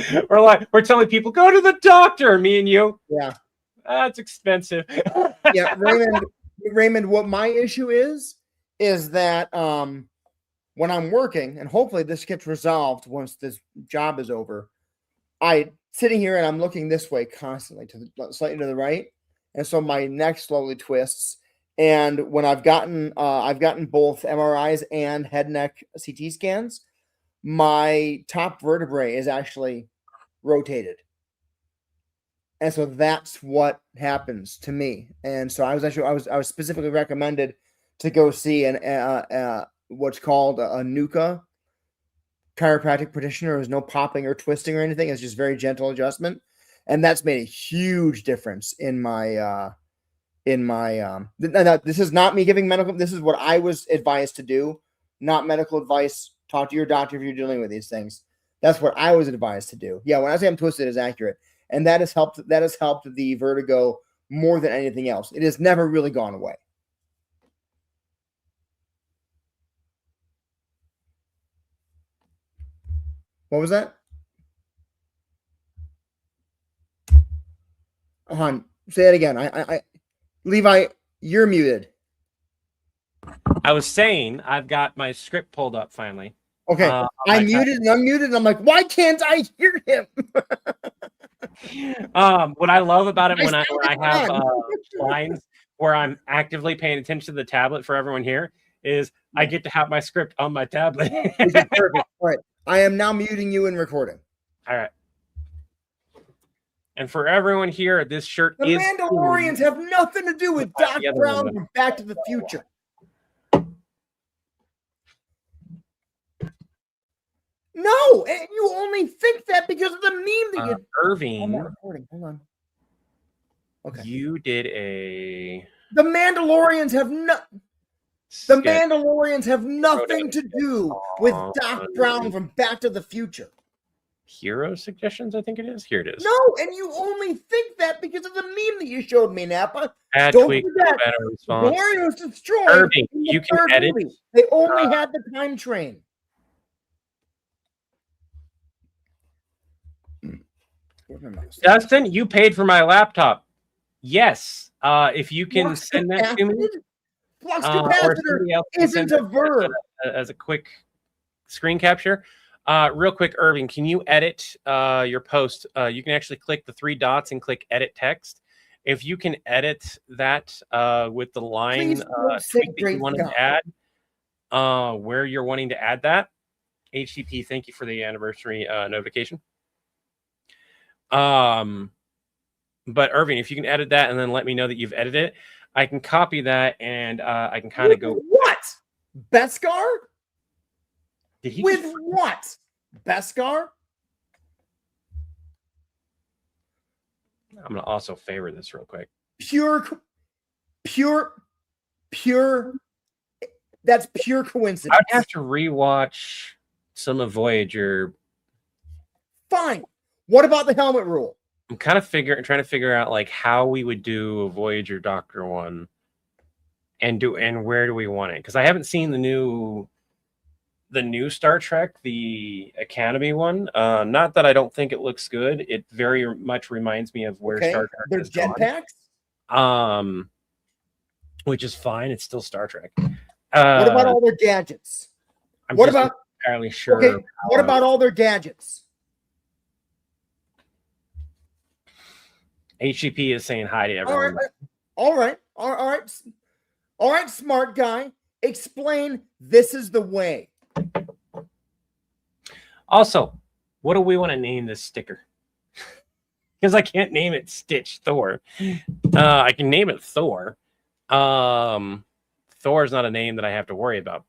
We're telling people go to the doctor. Me and you. Yeah. That's expensive. Yeah, Raymond, what my issue is that when I'm working, and hopefully this gets resolved once this job is over, I sitting here and I'm looking this way constantly slightly to the right, and so my neck slowly twists. And when I've gotten both MRIs and head neck CT scans, my top vertebrae is actually rotated. And so that's what happens to me. And so I was specifically recommended to go see an what's called a NUCA chiropractic practitioner. There's no popping or twisting or anything. It's just very gentle adjustment, and that's made a huge difference in my this is not me giving medical. This is what I was advised to do, not medical advice. Talk to your doctor if you're dealing with these things. That's what I was advised to do. Yeah, when I say I'm twisted, is accurate. And that has helped the vertigo more than anything else. It has never really gone away. What was that? Han, say it again. I Levi, you're muted. I was saying I've got my script pulled up finally. Okay. I muted and unmuted, and I'm like, why can't I hear him? What I love about it when I have lines where I'm actively paying attention to the tablet for everyone here is I get to have my script on my tablet. Perfect. All right. I am now muting you and recording. All right. And for everyone here, this shirt the Mandalorians have nothing to do with Doc Brown from Back to the Future. No, and you only think that because of the meme that you. Irving, I'm not recording. Hold on. Okay. You did a. The Mandalorians have The Mandalorians have nothing to do with Doc Brown from Back to the Future. Hero suggestions, I think it is. Here it is. No, and you only think that because of the meme that you showed me, Napa. Add Don't tweak, forget, better response. Warriors destroyed. Irving, you can edit. Movie. They only had the time train. Dustin, you paid for my laptop. Yes. If you can Flux send that to me. Flux capacitor isn't a verb. As a quick screen capture. Real quick, Irving, can you edit your post? You can actually click the three dots and click edit text. If you can edit that with the line tweak that you want to add, where you're wanting to add that. HTTP, thank you for the anniversary notification. But Irving, if you can edit that and then let me know that you've edited it, I can copy that and I can kind of go. What? Beskar? Did he with what? Beskar? I'm gonna also favor this real quick. Pure. That's pure coincidence. I'd have to rewatch some of Voyager. Fine. What about the helmet rule? I'm kind of trying to figure out like how we would do a Voyager Doctor one, and where do we want it? Because I haven't seen the new Star Trek, the Academy one. Not that I don't think it looks good. It very much reminds me of where Star Trek There's jetpacks. Which is fine. It's still Star Trek. What about all their gadgets? I'm not entirely sure. Okay. What about all their gadgets? HGP is saying hi to everyone. All right, smart guy. Explain this is the way. Also, what do we want to name this sticker? Because I can't name it Stitch Thor. I can name it Thor. Thor is not a name that I have to worry about.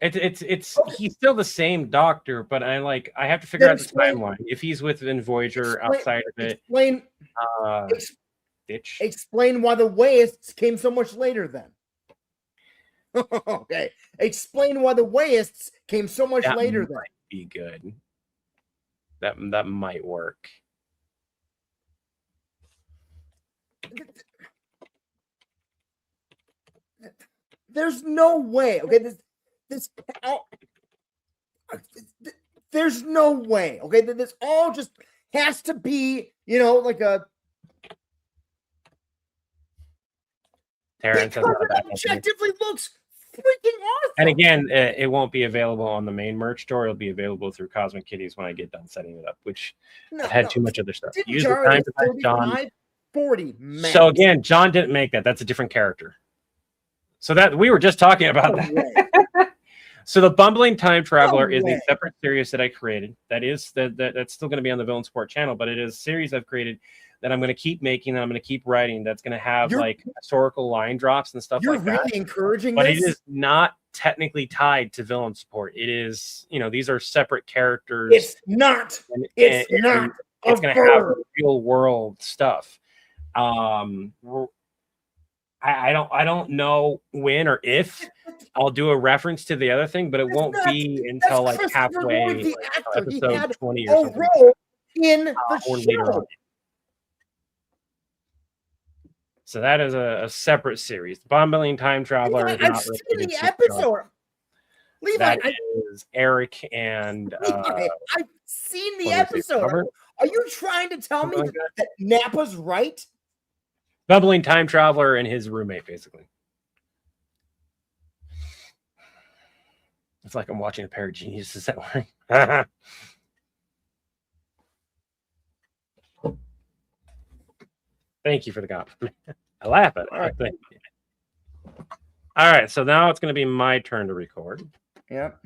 It's he's still the same doctor, but I have to figure out the timeline. If he's within Voyager, outside of it, explain why the Waists came so much later then. Okay. Explain why the Waists came so much later then. Be good. That might work. there's no way. Okay, there's no way. Okay, this all just has to be, like a. Terrence because it objectively looks freaking awesome. And again, it won't be available on the main merch store. It'll be available through Cosmic Kitties when I get done setting it up, which I've had too much other stuff. Use the time to that, John. 40 max. So again, John didn't make that. That's a different character. So that we were just talking about that. So the Bumbling Time Traveler is a separate series that I created. That's still going to be on the Villain Support channel, but it is a series I've created that I'm going to keep making and I'm going to keep writing. That's going to have like historical line drops and stuff like that. You're really encouraging but this? It is not technically tied to Villain Support. It is, these are separate characters. It's not. It's not. It's going to have real world stuff. I don't know when or if I'll do a reference to the other thing, but it won't be until like halfway, episode 20 or something. In the show. So that is a separate series. The Bumbling Time Traveler is not I've seen the episode. Levi, that is Eric and Levi, I've seen the episode. Are you trying to tell me that Nappa's right? Bumbling Time Traveler and his roommate, basically. It's like I'm watching a pair of geniuses that way. Thank you for the compliment. I laugh at it. All right, thank you. All right, so now it's going to be my turn to record. Yep.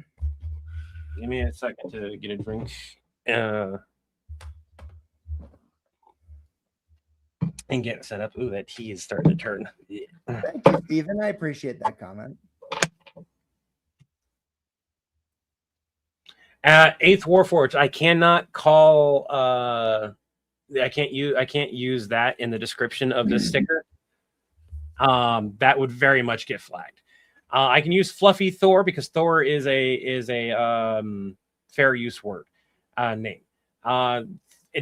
Give me a second to get a drink. And get set up. Ooh, that tea is starting to turn. Yeah. Thank you, Steven. I appreciate that comment. 8th Warforged. I cannot call. I can't use that in the description of this sticker. That would very much get flagged. I can use Fluffy Thor because Thor is a fair use word name.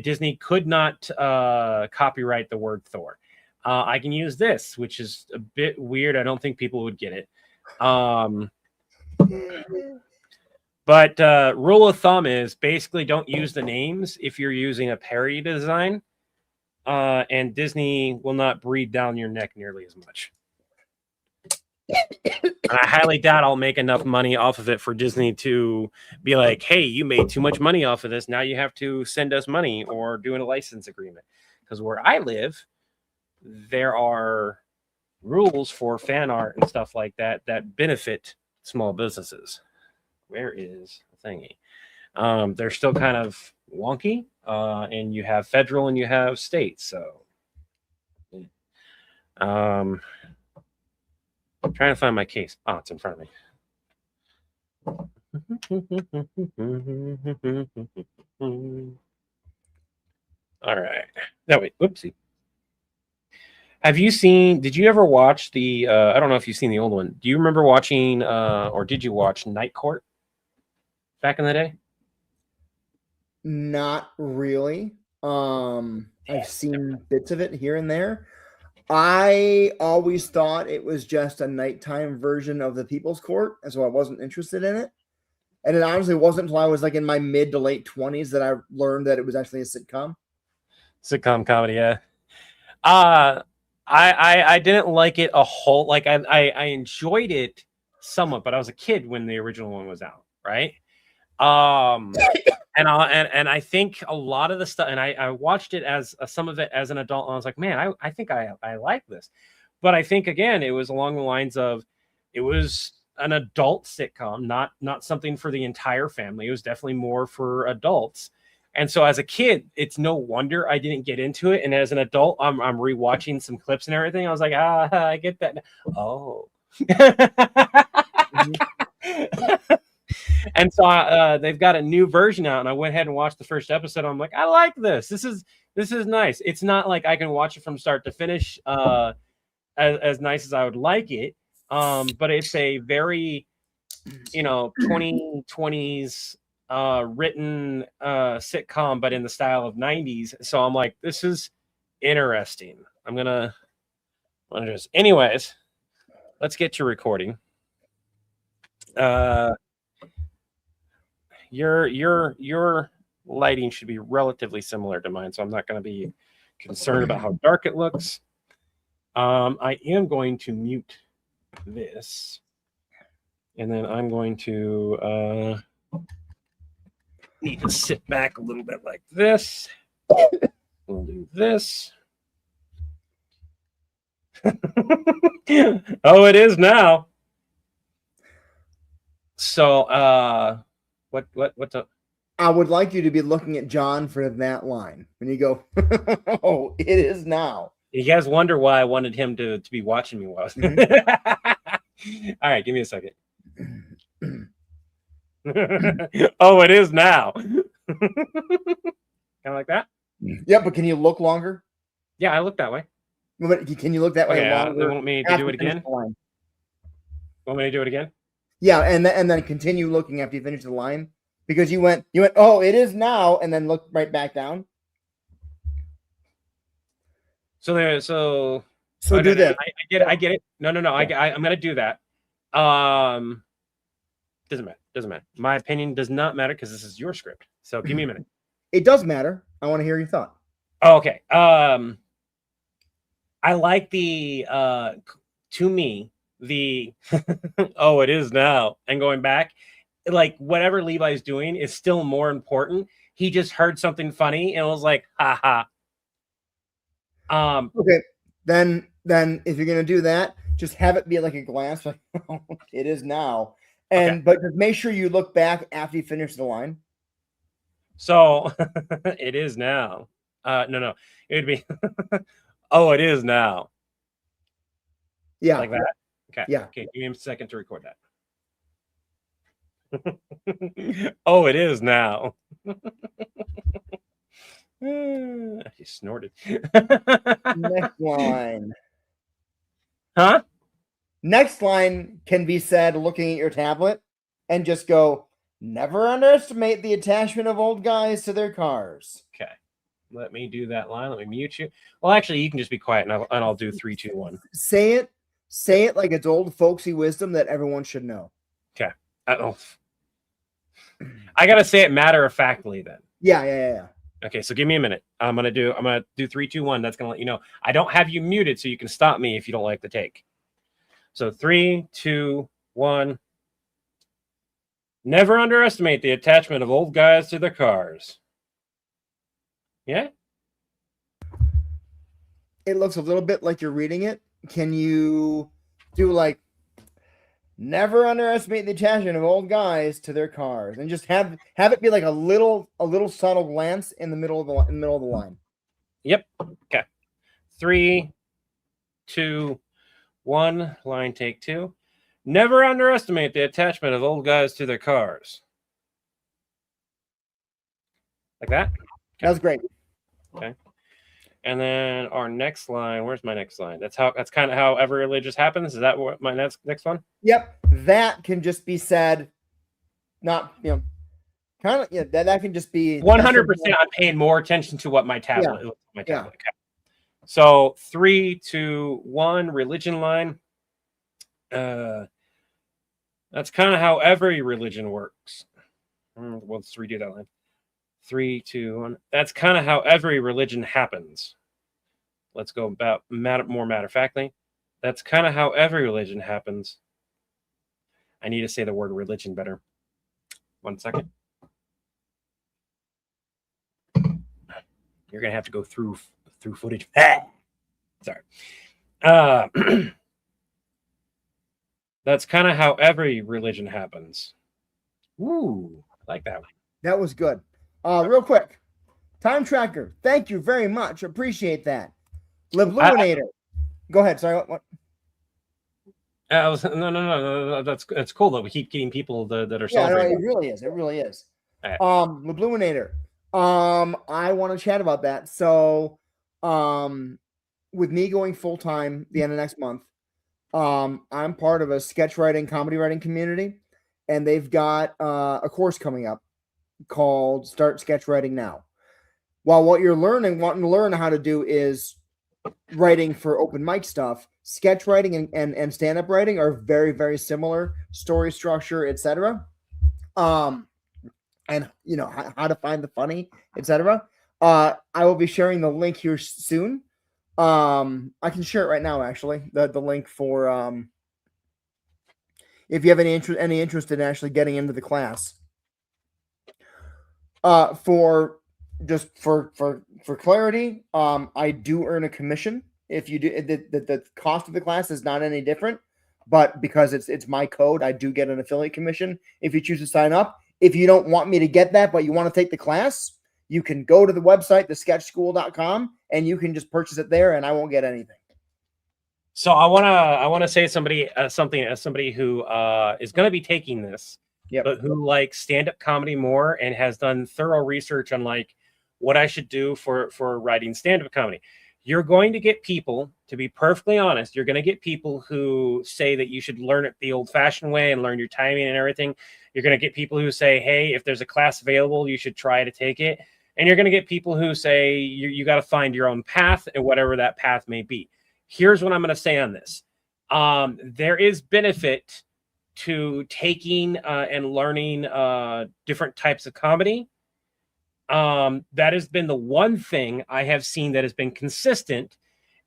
Disney could not copyright the word Thor. I can use this, which is a bit weird. I don't think people would get it. But rule of thumb is basically don't use the names if you're using a parody design. And Disney will not breathe down your neck nearly as much. And I highly doubt I'll make enough money off of it for Disney to be like, hey, you made too much money off of this. Now you have to send us money or do a license agreement. Because where I live, there are rules for fan art and stuff like that that benefit small businesses. Where is the thingy? They're still kind of wonky. And you have federal and you have state. So I'm trying to find my case. Oh, it's in front of me. All right. No, wait. Whoopsie. Did you ever watch the, I don't know if you've seen the old one. Do you remember watching, or did you watch Night Court back in the day? Not really. I've seen bits of it here and there. I always thought it was just a nighttime version of the People's Court, and so I wasn't interested in it. And it honestly wasn't until I was like in my mid to late 20s that I learned that it was actually a sitcom. Sitcom comedy, yeah. I didn't like it a whole. Like I enjoyed it somewhat, but I was a kid when the original one was out, right? And I think a lot of the stuff, and I watched it as some of it as an adult, and I was like, man, I think I like this. But I think again, it was along the lines of it was an adult sitcom, not something for the entire family. It was definitely more for adults. And so as a kid, it's no wonder I didn't get into it. And as an adult, I'm rewatching some clips and everything. I was like, I get that. Oh. And so they've got a new version out, and I went ahead and watched the first episode. I'm like, I like this. This is nice. It's not like I can watch it from start to finish as nice as I would like it. But it's a very, 2020s written sitcom, but in the style of 90s. So I'm like, this is interesting. I'm gonna just. Anyways, let's get to recording. Your lighting should be relatively similar to mine, so I'm not going to be concerned about how dark it looks. I am going to mute this, and then I'm going to need to sit back a little bit like this. We'll do this. Oh, it is now. So, what's up? I would like you to be looking at John for that line when you go, oh, it is now. You guys wonder why I wanted him to be watching me while I was... All right, give me a second. Oh, it is now. Kind of like that? Yeah, but can you look longer? Yeah, I look that way. Can you look that way longer? You want me to do it again? Want me to do it again? Yeah, and then continue looking after you finish the line, because you went, oh, it is now, and then look right back down. So do this. I get it. No. I'm gonna do that. Doesn't matter. My opinion does not matter because this is your script. So give me a minute. It does matter. I want to hear your thought. Oh, okay. I like the to me the oh, it is now, and going back, like whatever Levi's doing is still more important. He just heard something funny and was like, ha ha. Okay, then if you're gonna do that, just have it be like a glance, like, oh, it is now, and but just make sure you look back after you finish the line. So it is now. No, it would be oh, it is now. Yeah, like that. Okay. Yeah. Okay. Give me a second to record that. Oh, it is now. He snorted. Next line. Huh? Next line can be said looking at your tablet and just go, never underestimate the attachment of old guys to their cars. Okay. Let me do that line. Let me mute you. Well, actually, you can just be quiet and I'll do 3, 2, 1. Say it like it's old folksy wisdom that everyone should know. Okay. I gotta say it matter of factly then. Yeah. Okay, so give me a minute. I'm gonna do 3, 2, 1. That's gonna let you know. I don't have you muted, so you can stop me if you don't like the take. So 3, 2, 1. Never underestimate the attachment of old guys to their cars. Yeah? It looks a little bit like you're reading it. Can you do like, never underestimate the attachment of old guys to their cars, and just have it be like a little subtle glance in the middle of the line. Yep. Okay. 3, 2, 1. Line take 2. Never underestimate the attachment of old guys to their cars. Like that? Okay. That's great. Okay. And then our next line, where's my next line? That's kind of how every religious happens. Is that what my next one? Yep. That can just be said, not, kind of, that can just be 100%. I'm paying more attention to what my tablet is. Yeah. Okay. So 3, 2, 1, religion line. That's kind of how every religion works. Well, let's redo that line. 3, 2, 1. That's kind of how every religion happens. Let's go about more matter-of-factly. That's kind of how every religion happens. I need to say the word religion better. 1 second. You're gonna have to go through footage. Sorry. That's kind of how every religion happens. Ooh, I like that one. That was good. Real quick, time tracker. Thank you very much. Appreciate that. Libluminator. Go ahead. Sorry. What? No. That's cool though. We keep getting people that are celebrating. No, it really is. It really is. Right. Libluminator. I want to chat about that. So, with me going full time the end of next month, I'm part of a sketch writing, comedy writing community, and they've got a course coming up called Start Sketch Writing Now. While what you're wanting to learn how to do is writing for open mic stuff, sketch writing and stand-up writing are very, very similar, story structure, etc. And how to find the funny, etc. I will be sharing the link here soon. I can share it right now, actually. The link for if you have any interest in actually getting into the class. For clarity, I do earn a commission if you do. The cost of the class is not any different, but because it's my code, I do get an affiliate commission if you choose to sign up. If you don't want me to get that, but you want to take the class, you can go to the website, thesketchschool.com, and you can just purchase it there, and I won't get anything. So I wanna say something as somebody who is going to be taking this, Yep. but who likes stand-up comedy more and has done thorough research on like what I should do for writing stand-up comedy. You're going to get people, to be perfectly honest, you're going to get people who say that you should learn it the old-fashioned way and learn your timing and everything. You're going to get people who say, hey, if there's a class available, you should try to take it. And you're going to get people who say you got to find your own path, and whatever that path may be. Here's what I'm going to say on this. There is benefit to taking and learning different types of comedy. That has been the one thing I have seen that has been consistent,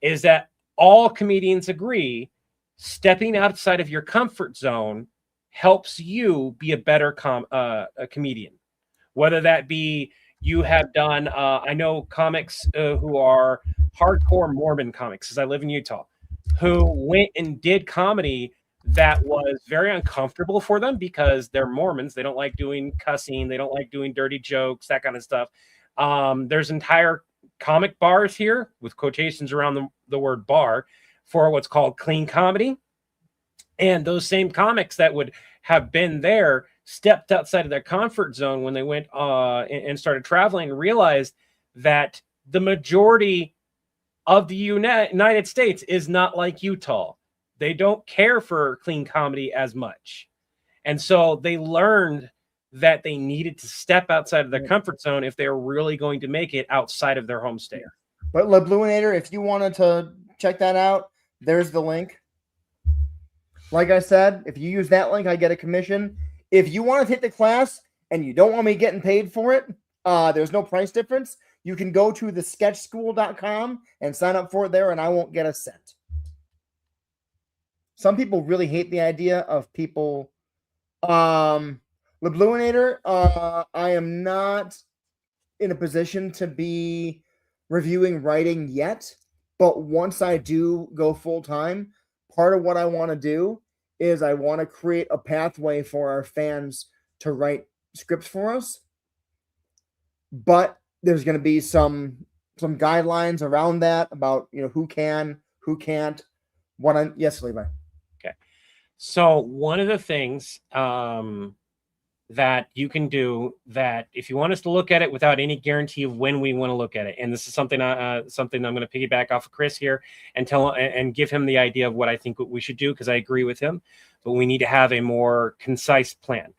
is that all comedians agree stepping outside of your comfort zone helps you be a better a comedian. Whether that be you have done, I know comics who are hardcore Mormon comics, because I live in Utah, who went and did comedy that was very uncomfortable for them because they're Mormons. They don't like doing cussing. They don't like doing dirty jokes, that kind of stuff. There's entire comic bars here with quotations around the word bar for what's called clean comedy. And those same comics that would have been there stepped outside of their comfort zone when they went and started traveling and realized that the majority of the United States is not like Utah. They don't care for clean comedy as much. And so they learned that they needed to step outside of their comfort zone if they were really going to make it outside of their home state. But LeBluinator, if you wanted to check that out, there's the link. Like I said, if you use that link, I get a commission. If you want to take the class and you don't want me getting paid for it, there's no price difference. You can go to thesketchschool.com and sign up for it there, and I won't get a cent. Some people really hate the idea of people. LeBluinator, I am not in a position to be reviewing writing yet, but once I do go full time, part of what I want to do is I want to create a pathway for our fans to write scripts for us. But there's going to be some guidelines around that about who can, who can't. Yes, Levi. Okay. So one of the things that you can do, that if you want us to look at it without any guarantee of when we want to look at it, and this is something I'm going to piggyback off of Chris here and give him the idea of what I think we should do, because I agree with him, but we need to have a more concise plan,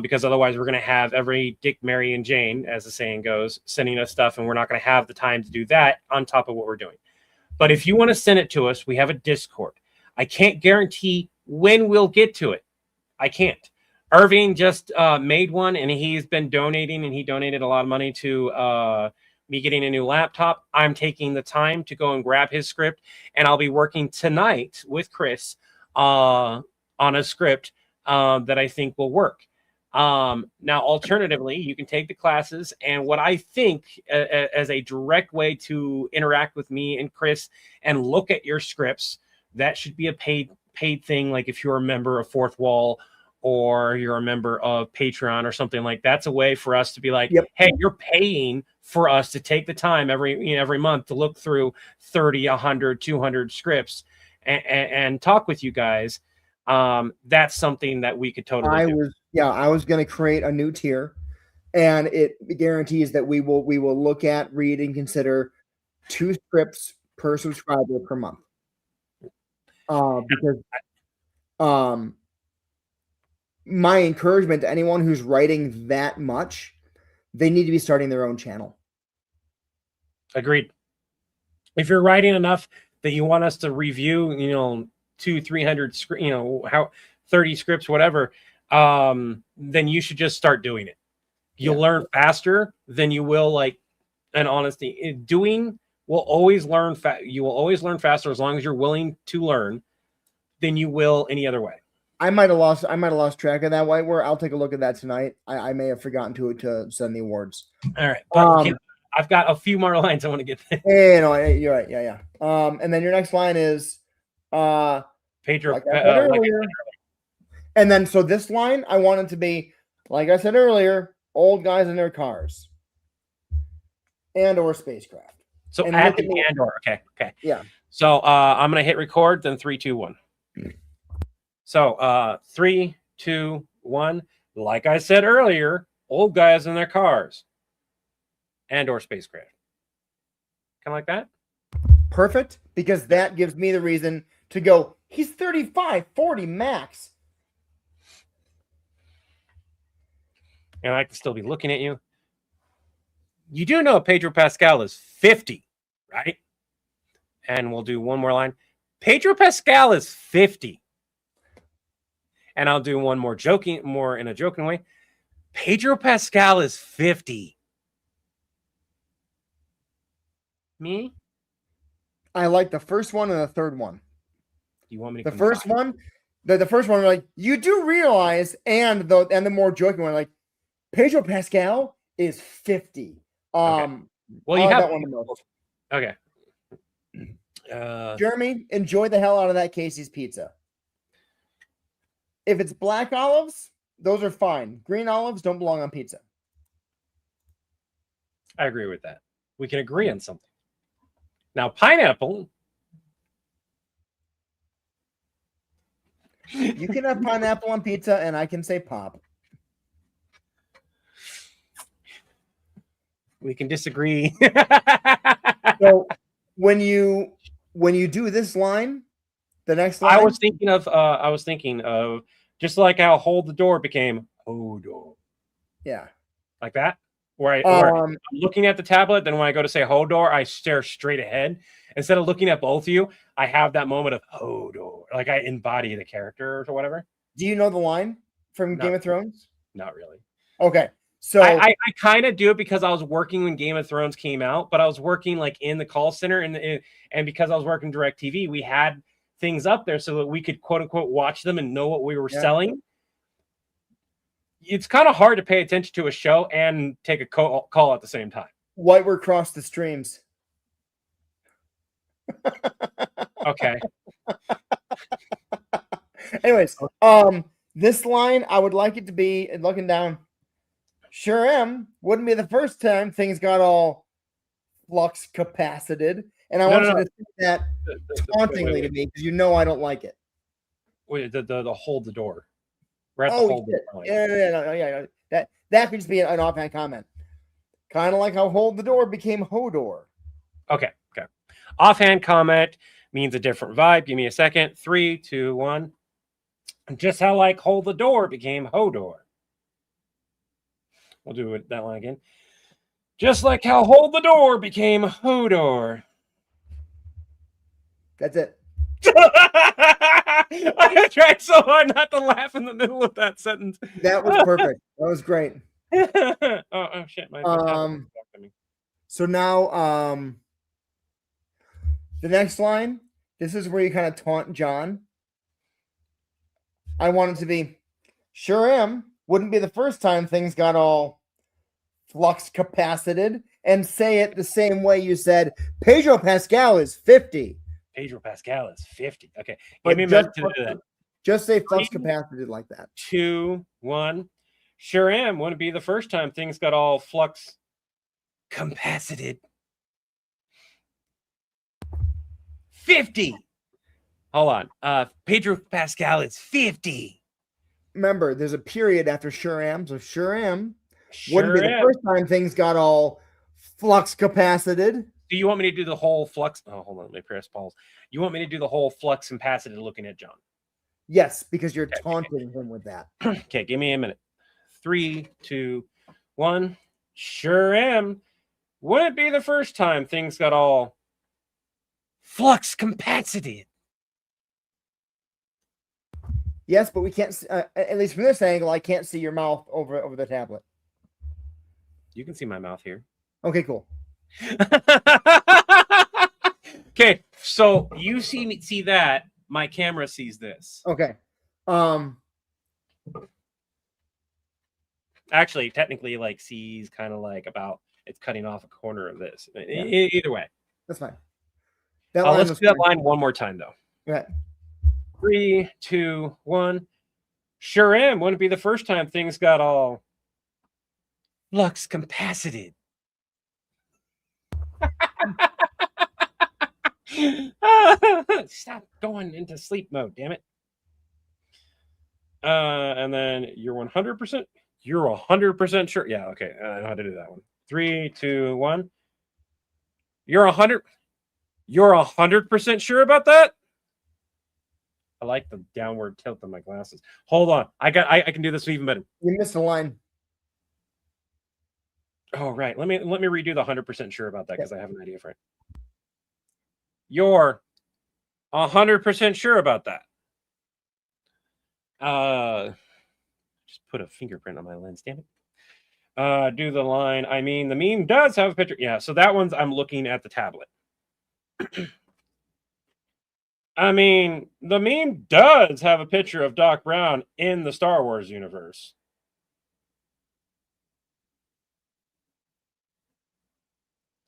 because otherwise we're going to have every Dick, Mary, and Jane, as the saying goes, sending us stuff, and we're not going to have the time to do that on top of what we're doing. But if you want to send it to us, we have a Discord. I can't guarantee when we'll get to it. I can't. Irving just made one, and he's been donating, and he donated a lot of money to me getting a new laptop. I'm taking the time to go and grab his script, and I'll be working tonight with Chris on a script that I think will work. Now, alternatively, you can take the classes, and what I think as a direct way to interact with me and Chris and look at your scripts, that should be a paid thing. Like if you're a member of Fourth Wall, or you're a member of Patreon or something like that's a way for us to be like, yep, hey, you're paying for us to take the time every month to look through 30, 100, 200 scripts and talk with you guys. That's something that we could totally do. I was going to create a new tier, and it guarantees that we will look at, read, and consider 2 scripts per subscriber per month. Because my encouragement to anyone who's writing that much, they need to be starting their own channel. Agreed. if you're writing enough that you want us to review, 200-300 how 30 scripts, whatever, then you should just start doing it. You'll learn faster than you will and honesty. Doing will always learn you will always learn faster as long as you're willing to learn than you will any other way. I might have lost track of that whiteware. I'll take a look at that tonight. I may have forgotten to send the awards. All right, but I've got a few more lines I want to get there. Yeah, no, you're right. Yeah. And then your next line is Pedro. And then so this line I want it to be, like I said earlier, old guys in their cars and or spacecraft. So add the and or. Okay. Yeah. So I'm gonna hit record. Then 3, 2, 1. So 3, 2, 1. Like I said earlier, old guys in their cars and or spacecraft. Kind of like that. Perfect, because that gives me the reason to go. He's 35, 40 max. And I can still be looking at you. You do know Pedro Pascal is 50, right? And we'll do one more line. Pedro Pascal is 50. And I'll do one more in a joking way. Pedro Pascal is 50. Me? I like the first one and the third one. Do you want me to? The first one, like, you do realize, and the more joking one, like, Pedro Pascal is 50. Okay. Well, you have that one the most. Okay. Jeremy, enjoy the hell out of that Casey's pizza. If it's black olives, those are fine. Green olives don't belong on pizza. I agree with that. We can agree on something. Now, pineapple. You can have pineapple on pizza, and I can say pop. We can disagree. So when you do this line, the next line, I was thinking of just like how hold the door became Hodor. Yeah. Like that. Where I'm looking at the tablet, then when I go to say Hodor, I stare straight ahead. Instead of looking at both of you, I have that moment of Hodor. Like I embody the character or whatever. Do you know the line from Game of Thrones? Not really. Okay. So I kind of do it because I was working when Game of Thrones came out, but I was working like in the call center and because I was working DirecTV, we had things up there so that we could quote unquote watch them and know what we were selling. It's kind of hard to pay attention to a show and take a call at the same time. Whiteware crossed the streams. Okay. Anyways, this line I would like it to be, looking down. Sure am. Wouldn't be the first time things got all flux capacited. And I want you to say that tauntingly to me because you know I don't like it. Wait, the hold the door. We're at the hold the door. Yeah. That could just be an offhand comment. Kind of like how hold the door became Hodor. Okay. Offhand comment means a different vibe. Give me a second. 3, 2, 1. Just how like hold the door became Hodor. We'll do that line again. Just like how hold the door became Hodor. That's it. I tried so hard not to laugh in the middle of that sentence. That was perfect. That was great. oh shit! So now, the next line. This is where you kind of taunt John. I want it to be, sure am. Wouldn't be the first time things got all flux capacited, and say it the same way you said. Pedro Pascal is 50. Pedro Pascal is 50. Okay. Give me a minute to do that. Just say flux capacited like that. 2, 1. Sure am. Wouldn't be the first time things got all flux capacited. 50. Hold on. Pedro Pascal is 50. Remember, there's a period after sure am. So sure am. Wouldn't be the first time things got all flux capacited. Do you want me to do the whole flux? Oh, hold on. Let me press pause. You want me to do the whole flux capacited looking at John? Yes, because you're taunting him with that. Okay, give me a minute. 3, 2, 1. Sure am. Wouldn't be the first time things got all Flux capacited. Yes, but we can't. At least from this angle, I can't see your mouth over the tablet. You can see my mouth here. Okay, cool. Okay, so you see that. My camera sees this. Okay. Actually, technically, like sees kind of like about it's cutting off a corner of this. Yeah. Either way, that's fine. That let's do that line one more time, though. Okay. 3, 2, 1. Sure am. Wouldn't be the first time things got all flux capacited. Stop going into sleep mode, damn it. And then you're 100%. You're 100% sure. Yeah, okay. I know how to do that one. 3, 2, 1. You're 100. You're 100% sure about that? I like the downward tilt on my glasses. Hold on. I can do this even better. You missed a line. Oh, right. Let me redo the 100% sure about that because I have an idea for it. You're 100% sure about that. Just put a fingerprint on my lens, damn it. Do the line. I mean, the meme does have a picture. Yeah, so that one's I'm looking at the tablet. I mean, the meme does have a picture of Doc Brown in the Star Wars universe.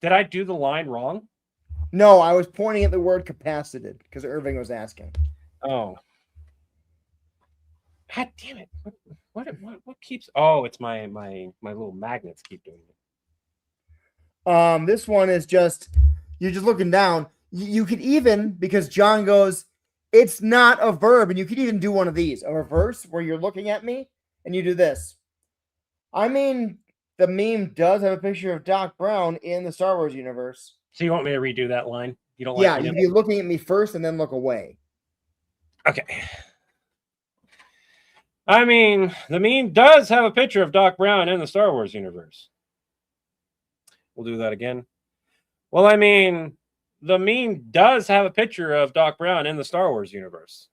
Did I do the line wrong? No, I was pointing at the word capacited because Irving was asking. Oh. God damn it. What keeps it's my little magnets keep doing it. This one is just you're just looking down. You could even, because John goes, it's not a verb, and you could even do one of these, a reverse where you're looking at me and you do this. I mean, the meme does have a picture of Doc Brown in the Star Wars universe. So you want me to redo that line? You don't? Yeah, you'd be looking at me first and then look away. Okay. I mean, the meme does have a picture of Doc Brown in the Star Wars universe. We'll do that again. Well, I mean, the meme does have a picture of Doc Brown in the Star Wars universe.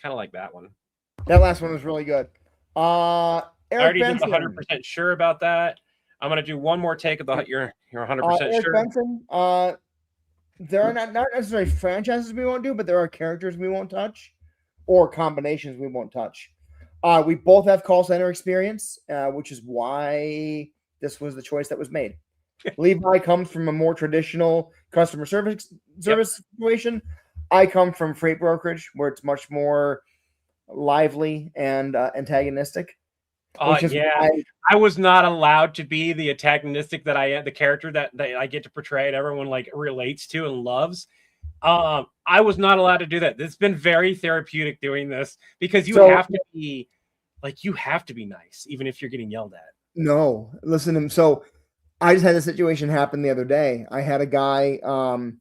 Kind of like that one. That last one was really good. I already did the 100% sure about that. I'm gonna do one more take of the you're 100% sure. Benson, there are not necessarily franchises we won't do, but there are characters we won't touch, or combinations we won't touch. We both have call center experience, which is why this was the choice that was made. Levi comes from a more traditional customer service situation. I come from freight brokerage, where it's much more lively and antagonistic. I was not allowed to be the antagonistic the character that I get to portray and everyone like relates to and loves. I was not allowed to do that. It's been very therapeutic doing this because you have to be nice even if you're getting yelled at. No, listen. So I just had a situation happen the other day. I had a guy. So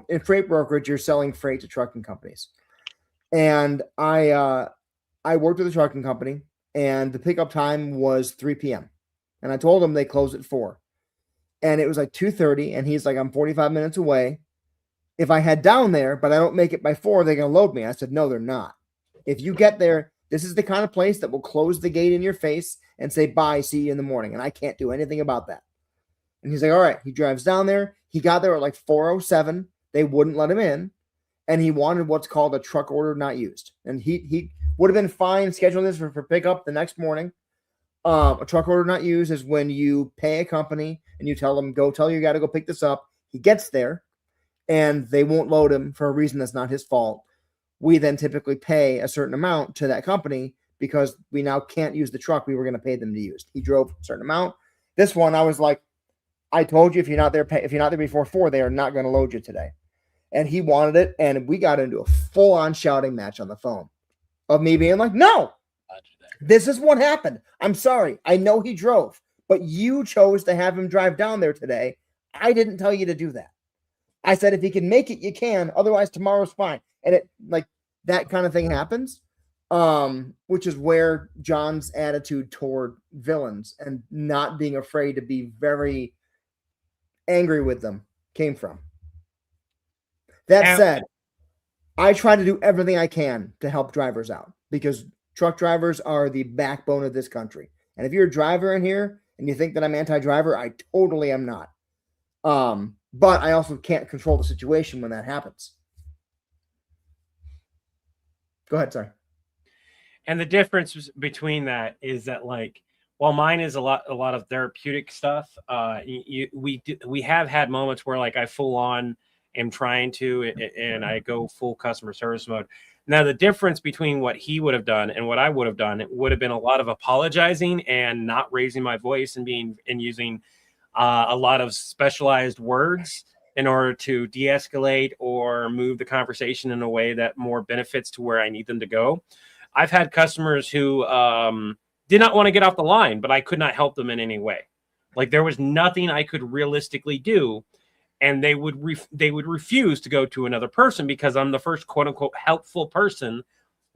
in freight brokerage, you're selling freight to trucking companies, and I worked with a trucking company, and the pickup time was 3 p.m. And I told him they close at 4. And it was like 2:30, and he's like, I'm 45 minutes away. If I head down there, but I don't make it by 4, they're going to load me. I said, no, they're not. If you get there, this is the kind of place that will close the gate in your face and say, bye, see you in the morning. And I can't do anything about that. And he's like, all right. He drives down there. He got there at like 4:07. They wouldn't let him in. And he wanted what's called a truck order not used. And he would have been fine scheduling this for pickup the next morning. A truck order not used is when you pay a company and you tell them, go tell you got to go pick this up. He gets there and they won't load him for a reason that's not his fault. We then typically pay a certain amount to that company because we now can't use the truck we were going to pay them to use. He drove a certain amount. This one, I was like, I told you if you're not there before 4, they are not going to load you today. And he wanted it, and we got into a full-on shouting match on the phone of me being like, no, this is what happened. I'm sorry. I know he drove, but you chose to have him drive down there today. I didn't tell you to do that. I said, if he can make it, you can. Otherwise, tomorrow's fine. And it like that kind of thing happens, which is where John's attitude toward villains and not being afraid to be very angry with them came from. That And- said, I try to do everything I can to help drivers out because truck drivers are the backbone of this country. And if you're a driver in here and you think that I'm anti-driver, I totally am not. But I also can't control the situation when that happens. Go ahead, sorry. And the difference between that is that, like, while mine is a lot of therapeutic stuff, we have had moments where, like, I full on am trying to, and I go full customer service mode. Now, the difference between what he would have done and what I would have done, it would have been a lot of apologizing and not raising my voice and using a lot of specialized words in order to de-escalate or move the conversation in a way that more benefits to where I need them to go. I've had customers who did not want to get off the line, but I could not help them in any way. Like, there was nothing I could realistically do, and they would refuse to go to another person because I'm the first quote unquote helpful person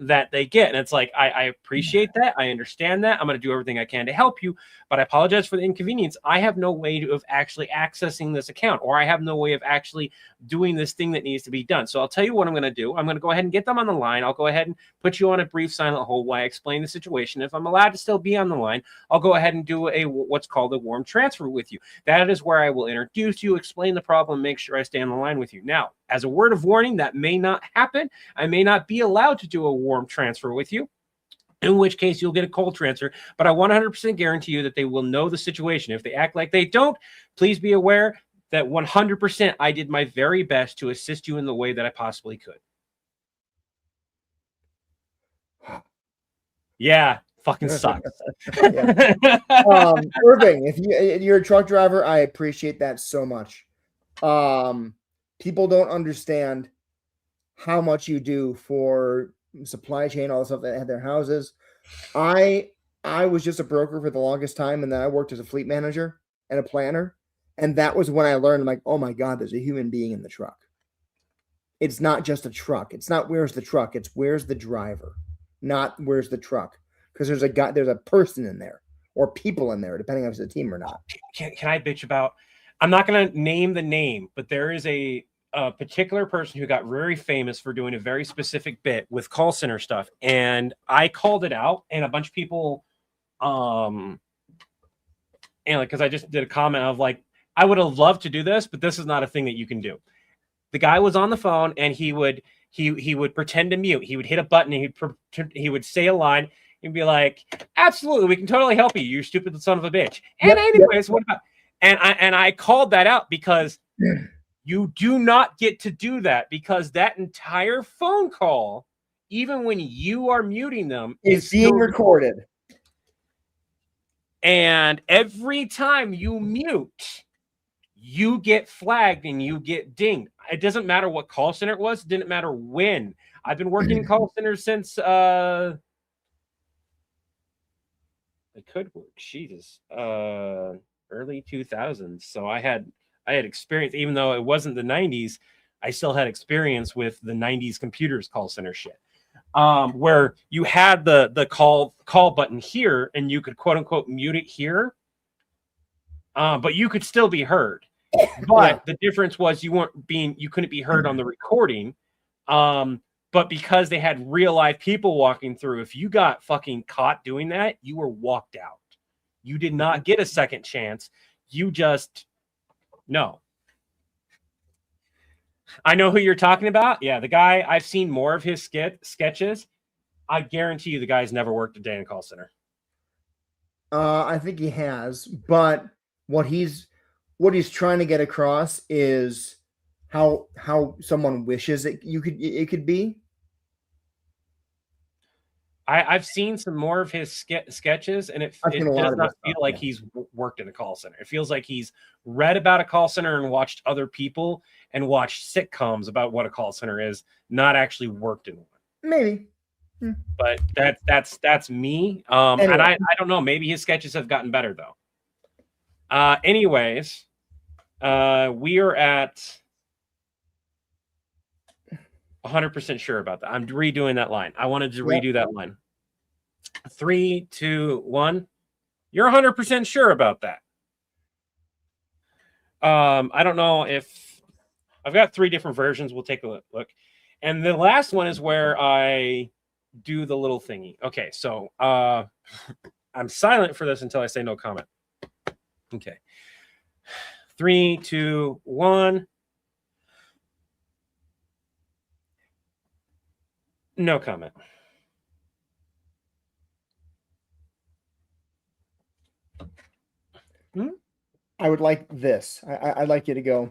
that they get. And it's like, I appreciate that. I understand that. I'm going to do everything I can to help you, but I apologize for the inconvenience. I have no way of actually accessing this account, or I have no way of actually doing this thing that needs to be done. So I'll tell you what I'm going to do. I'm going to go ahead and get them on the line. I'll go ahead and put you on a brief silent hold while I explain the situation. If I'm allowed to still be on the line, I'll go ahead and do what's called a warm transfer with you. That is where I will introduce you, explain the problem, make sure I stay on the line with you. Now, as a word of warning, that may not happen. I may not be allowed to do a warm transfer with you, in which case you'll get a cold transfer, but I 100% guarantee you that they will know the situation. If they act like they don't, please be aware that 100% I did my very best to assist you in the way that I possibly could. Yeah, fucking sucks. Yeah. Irving, if you're a truck driver, I appreciate that so much. People don't understand how much you do for supply chain, all the stuff that had their houses. I was just a broker for the longest time, and then I worked as a fleet manager and a planner. And that was when I learned, like, oh my God, there's a human being in the truck. It's not just a truck. It's not where's the truck. It's where's the driver, not where's the truck. Because there's a person in there or people in there, depending on if it's a team or not. Can I bitch about? I'm not going to name the name, but there is a particular person who got very famous for doing a very specific bit with call center stuff, and I called it out, and a bunch of people, and like, because I just did a comment of like, I would have loved to do this, but this is not a thing that you can do. The guy was on the phone, and he would pretend to mute. He would hit a button, and he would say a line. He'd be like, "Absolutely, we can totally help you, you stupid son of a bitch." And anyways, what about? And I called that out because you do not get to do that, because that entire phone call, even when you are muting them, is being recorded. And every time you mute, you get flagged and you get dinged. It doesn't matter what call center it was. It didn't matter when. I've been working in call centers since it could work. Jesus, early 2000s. So I had experience, even though it wasn't the 90s. I still had experience with the 90s computers call center shit, where you had the call button here, and you could quote unquote mute it here, but you could still be heard. But the difference was you couldn't be heard on the recording. But because they had real live people walking through, if you got fucking caught doing that, you were walked out. You did not get a second chance. You just, no. I know who you're talking about. Yeah, the guy, I've seen more of his sketches. I guarantee you the guy's never worked a day in a call center. I think he has, but what he's trying to get across is how someone wishes it could be. I've seen some more of his sketches, and it does not feel like he's worked in a call center. It feels like he's read about a call center and watched other people and watched sitcoms about what a call center is, not actually worked in one. Maybe. But that's me. Anyway. And I don't know. Maybe his sketches have gotten better though. Anyways, we are at 100% sure about that. I'm redoing that line. I wanted to redo that line. 3, 2, 1. You're 100% sure about that. I don't know if I've got 3 different versions. We'll take a look. And the last one is where I do the little thingy. Okay, so I'm silent for this until I say no comment. Okay. 3, 2, 1. No comment. I would like this. I'd like you to go.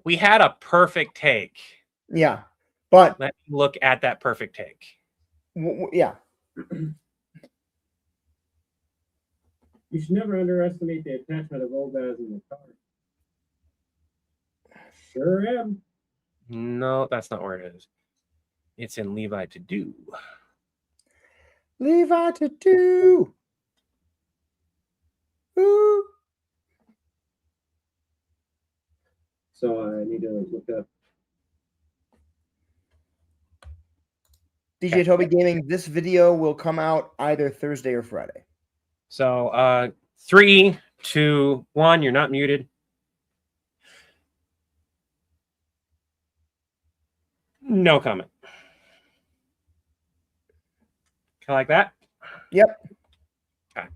We had a perfect take. Yeah, but Let me look at that perfect take. Yeah. You should never underestimate the attachment of old guys in the car. Sure am. No, that's not where it is. It's in Levi to do. Levi to do. Ooh. So I need to look up. DJ Toby Gaming, this video will come out either Thursday or Friday. So 3, 2, 1, you're not muted. No comment. Kind of like that? Yep. Okay.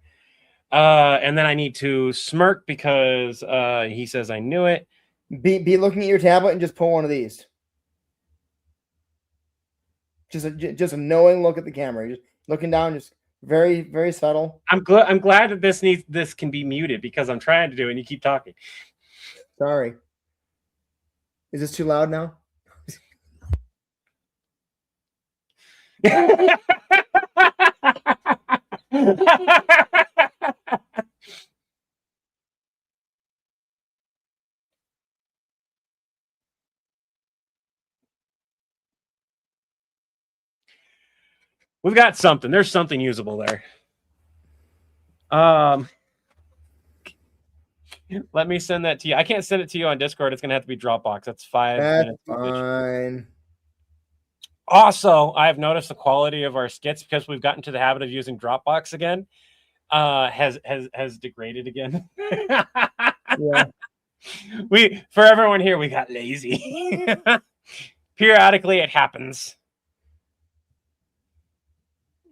And then I need to smirk because he says I knew it. Be looking at your tablet and just pull one of these. Just a knowing look at the camera. Just looking down, just very, very subtle. I'm glad that this can be muted because I'm trying to do it and you keep talking. Sorry. Is this too loud now? We've got something. There's something usable there. Let me send that to you. I can't send it to you on Discord. It's gonna have to be Dropbox. That's 5 minutes. Fine. Also, I've noticed the quality of our skits because we've gotten to the habit of using Dropbox again. Has degraded again. Yeah. For everyone here, we got lazy. Periodically, it happens.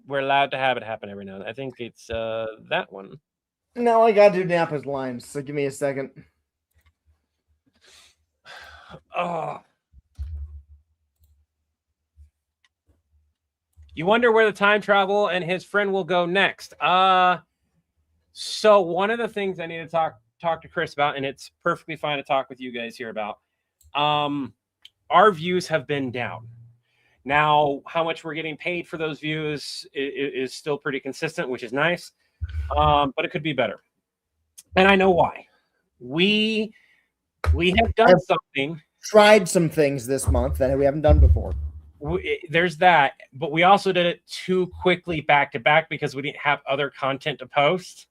We're allowed to have it happen every now and then. I think it's that one. Now I gotta do Napa's lines, so give me a second. Oh. You wonder where the time travel and his friend will go next. So one of the things I need to talk to Chris about, and it's perfectly fine to talk with you guys here about, our views have been down. Now, how much we're getting paid for those views is still pretty consistent, which is nice, but it could be better. And I know why. We have done something. Tried some things this month that we haven't done before. There's that, but we also did it too quickly back to back because we didn't have other content to post,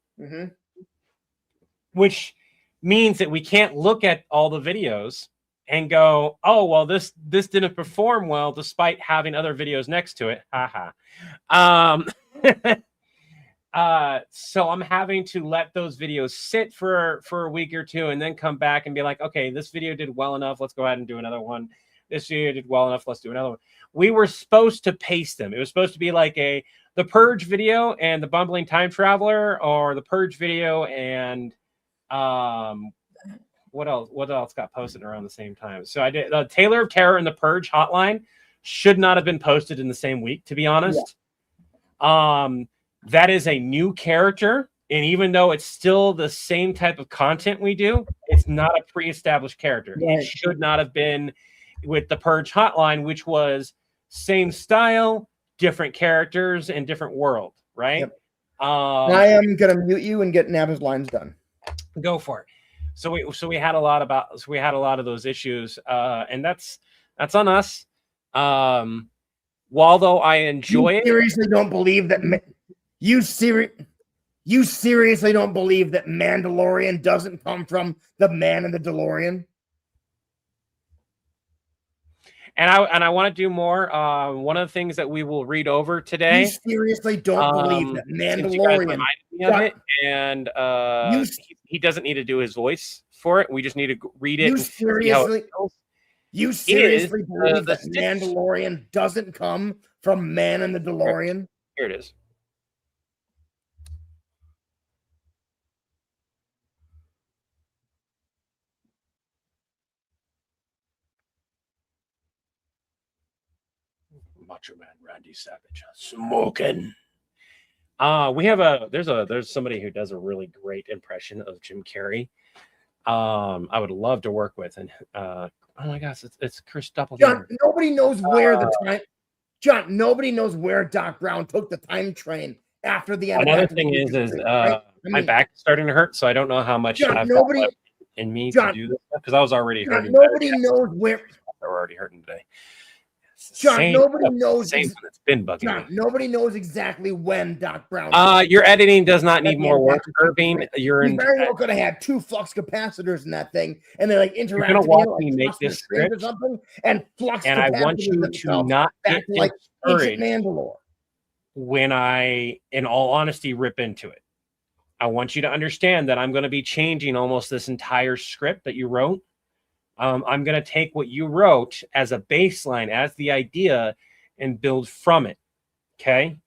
which means that we can't look at all the videos and go, oh, well, this didn't perform well despite having other videos next to it. Haha. So I'm having to let those videos sit for a week or two and then come back and be like, okay, this video did well enough. Let's go ahead and do another one. This video did well enough. Let's do another one. We were supposed to pace them. It was supposed to be like the Purge video and the Bumbling Time Traveler, or the Purge video and what else got posted around the same time? So I did the Taylor of Terror and the Purge Hotline should not have been posted in the same week, to be honest. Yeah. That is a new character, and even though it's still the same type of content we do, it's not a pre-established character. Right. It should not have been with the Purge Hotline, which was same style, different characters, and different world, right? Yep. I am gonna mute you and get Napa's lines done. Go for it. So we had a lot of those issues, and that's on us. Although I enjoy it, seriously don't believe that you seriously don't believe that Mandalorian doesn't come from the man in the DeLorean? And I want to do more. One of the things that we will read over You today. seriously don't believe that Since you guys Mandalorian? reminded me of it, and You he doesn't need to do his voice for it. We just need to read it you and see how it seriously feels. you Is seriously believe the that Mandalorian doesn't come from Man in the DeLorean? Here it is. Macho Man Randy Savage smoking. We have there's somebody who does a really great impression of Jim Carrey. I would love to work with, and oh my gosh, it's Chris Doppelganger. John, nobody knows where the time. John, nobody knows where Doc Brown took the time train after the end. Another thing is right? My back's starting to hurt, so I don't know how much John, I've got left in me to do this because I was already hurting. Nobody knows where. They're already hurting today. John, nobody knows. It's been bugging John, me. Nobody knows exactly when Doc Brown. Your editing does not need more work, Irving. You're you very well could have had 2 flux capacitors in that thing, and they like interact. You're gonna watch me make this script or something, and flux. And I want you to not get like discouraged Mandalore when I, in all honesty, rip into it. I want you to understand that I'm going to be changing almost this entire script that you wrote. I'm going to take what you wrote as a baseline, as the idea, and build from it. Okay?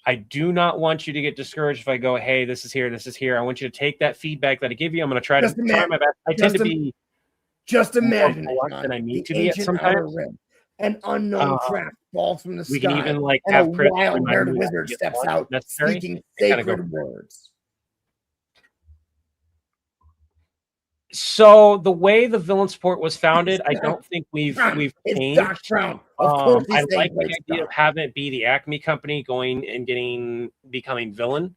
I do not want you to get discouraged if I go, hey, this is here, this is here. I want you to take that feedback that I give you. I'm going to try my best. I tend to be just imagine than I need to be at sometimes. An unknown craft falls from the sky. We can even like and have a Chris wild-haired wizard steps out, speaking sacred words. So the way the villain support was founded, I don't think we've changed. Doc Brown. Of course, I like the idea of having it be the Acme company going and becoming villain.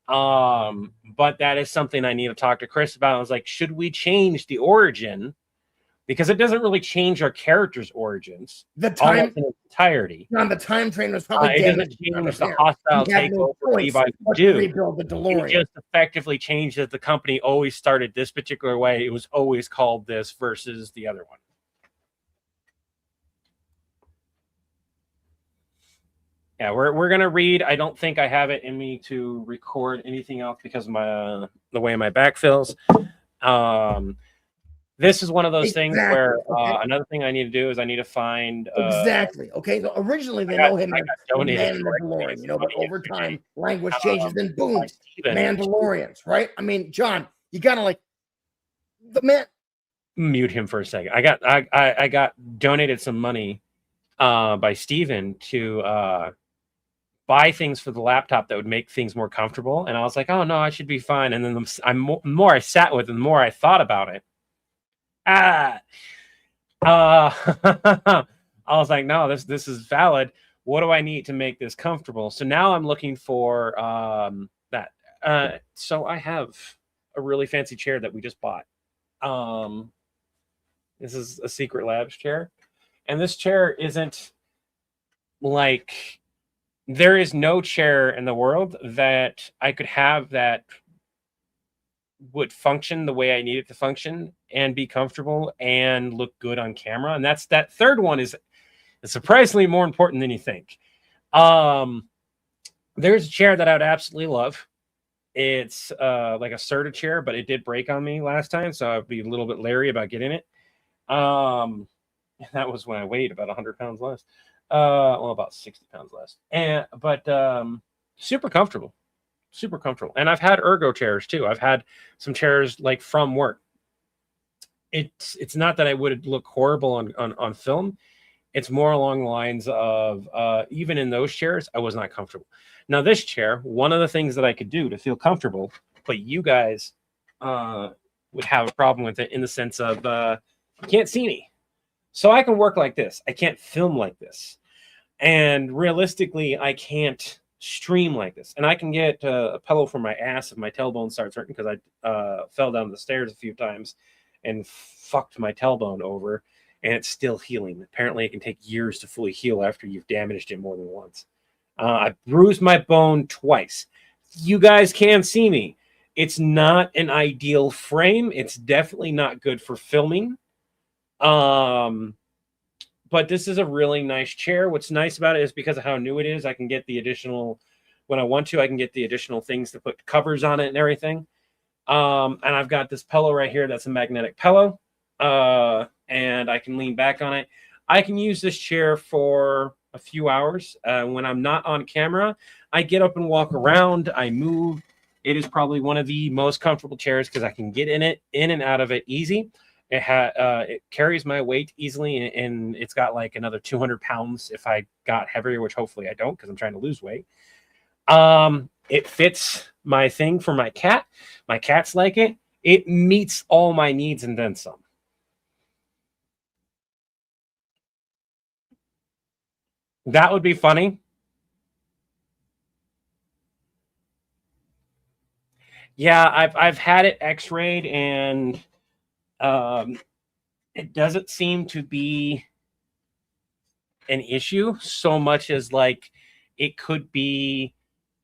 But that is something I need to talk to Chris about. I was like, should we change the origin? Because it doesn't really change our characters' origins. The time in entirety. On the time train was probably it doesn't change the hostile takeover Levi could do. Rebuild the DeLorean. It just effectively changed that the company always started this particular way. It was always called this versus the other one. Yeah, we're gonna read. I don't think I have it in me to record anything else because of my the way my back feels. This is one of those things where another thing I need to do is I need to find exactly. Okay, so originally they know him as Man in the DeLorean, you know, but over time language changes. Then boom, Mandalorians, right? I mean, John, you gotta like the man. Mute him for a second. I got donated some money by Steven to buy things for the laptop that would make things more comfortable, and I was like, oh no, I should be fine. And then the more I sat with it, the more I thought about it. I was like, no, this is valid. What do I need to make this comfortable? So now I'm looking for that. So I have a really fancy chair that we just bought. This is a Secret Labs chair, and this chair isn't like, there is no chair in the world that I could have that would function the way I need it to function and be comfortable and look good on camera. And that third one is surprisingly more important than you think. There's a chair that I would absolutely love. It's like a Serta chair, but it did break on me last time, so I'd be a little bit leery about getting it. That was when I weighed about 100 pounds less. Well, about 60 pounds less. But super comfortable. Super comfortable. And I've had ergo chairs too. I've had some chairs like from work. It's not that I would look horrible on film. It's more along the lines of even in those chairs, I was not comfortable. Now this chair, one of the things that I could do to feel comfortable, but you guys would have a problem with it in the sense of you can't see me. So I can work like this. I can't film like this. And realistically, I can't stream like this. And I can get a pillow for my ass if my tailbone starts hurting, because I fell down the stairs a few times and fucked my tailbone over, and it's still healing. Apparently it can take years to fully heal after you've damaged it more than once. I bruised my bone twice. You guys can see me. It's not an ideal frame. It's definitely not good for filming. but this is a really nice chair. What's nice about it is because of how new it is, I can get the additional, when I want to, I can get the additional things to put covers on it and everything. And I've got this pillow right here that's a magnetic pillow, and I can lean back on it. I can use this chair for a few hours. When I'm not on camera, I get up and walk around. I move. It is probably one of the most comfortable chairs because I can get in and out of it easy. It carries my weight easily, and it's got like another 200 pounds if I got heavier, which hopefully I don't because I'm trying to lose weight. It fits my thing for my cat. My cats like it. It meets all my needs and then some. That would be funny. Yeah, I've had it x-rayed, and it doesn't seem to be an issue so much as like it could be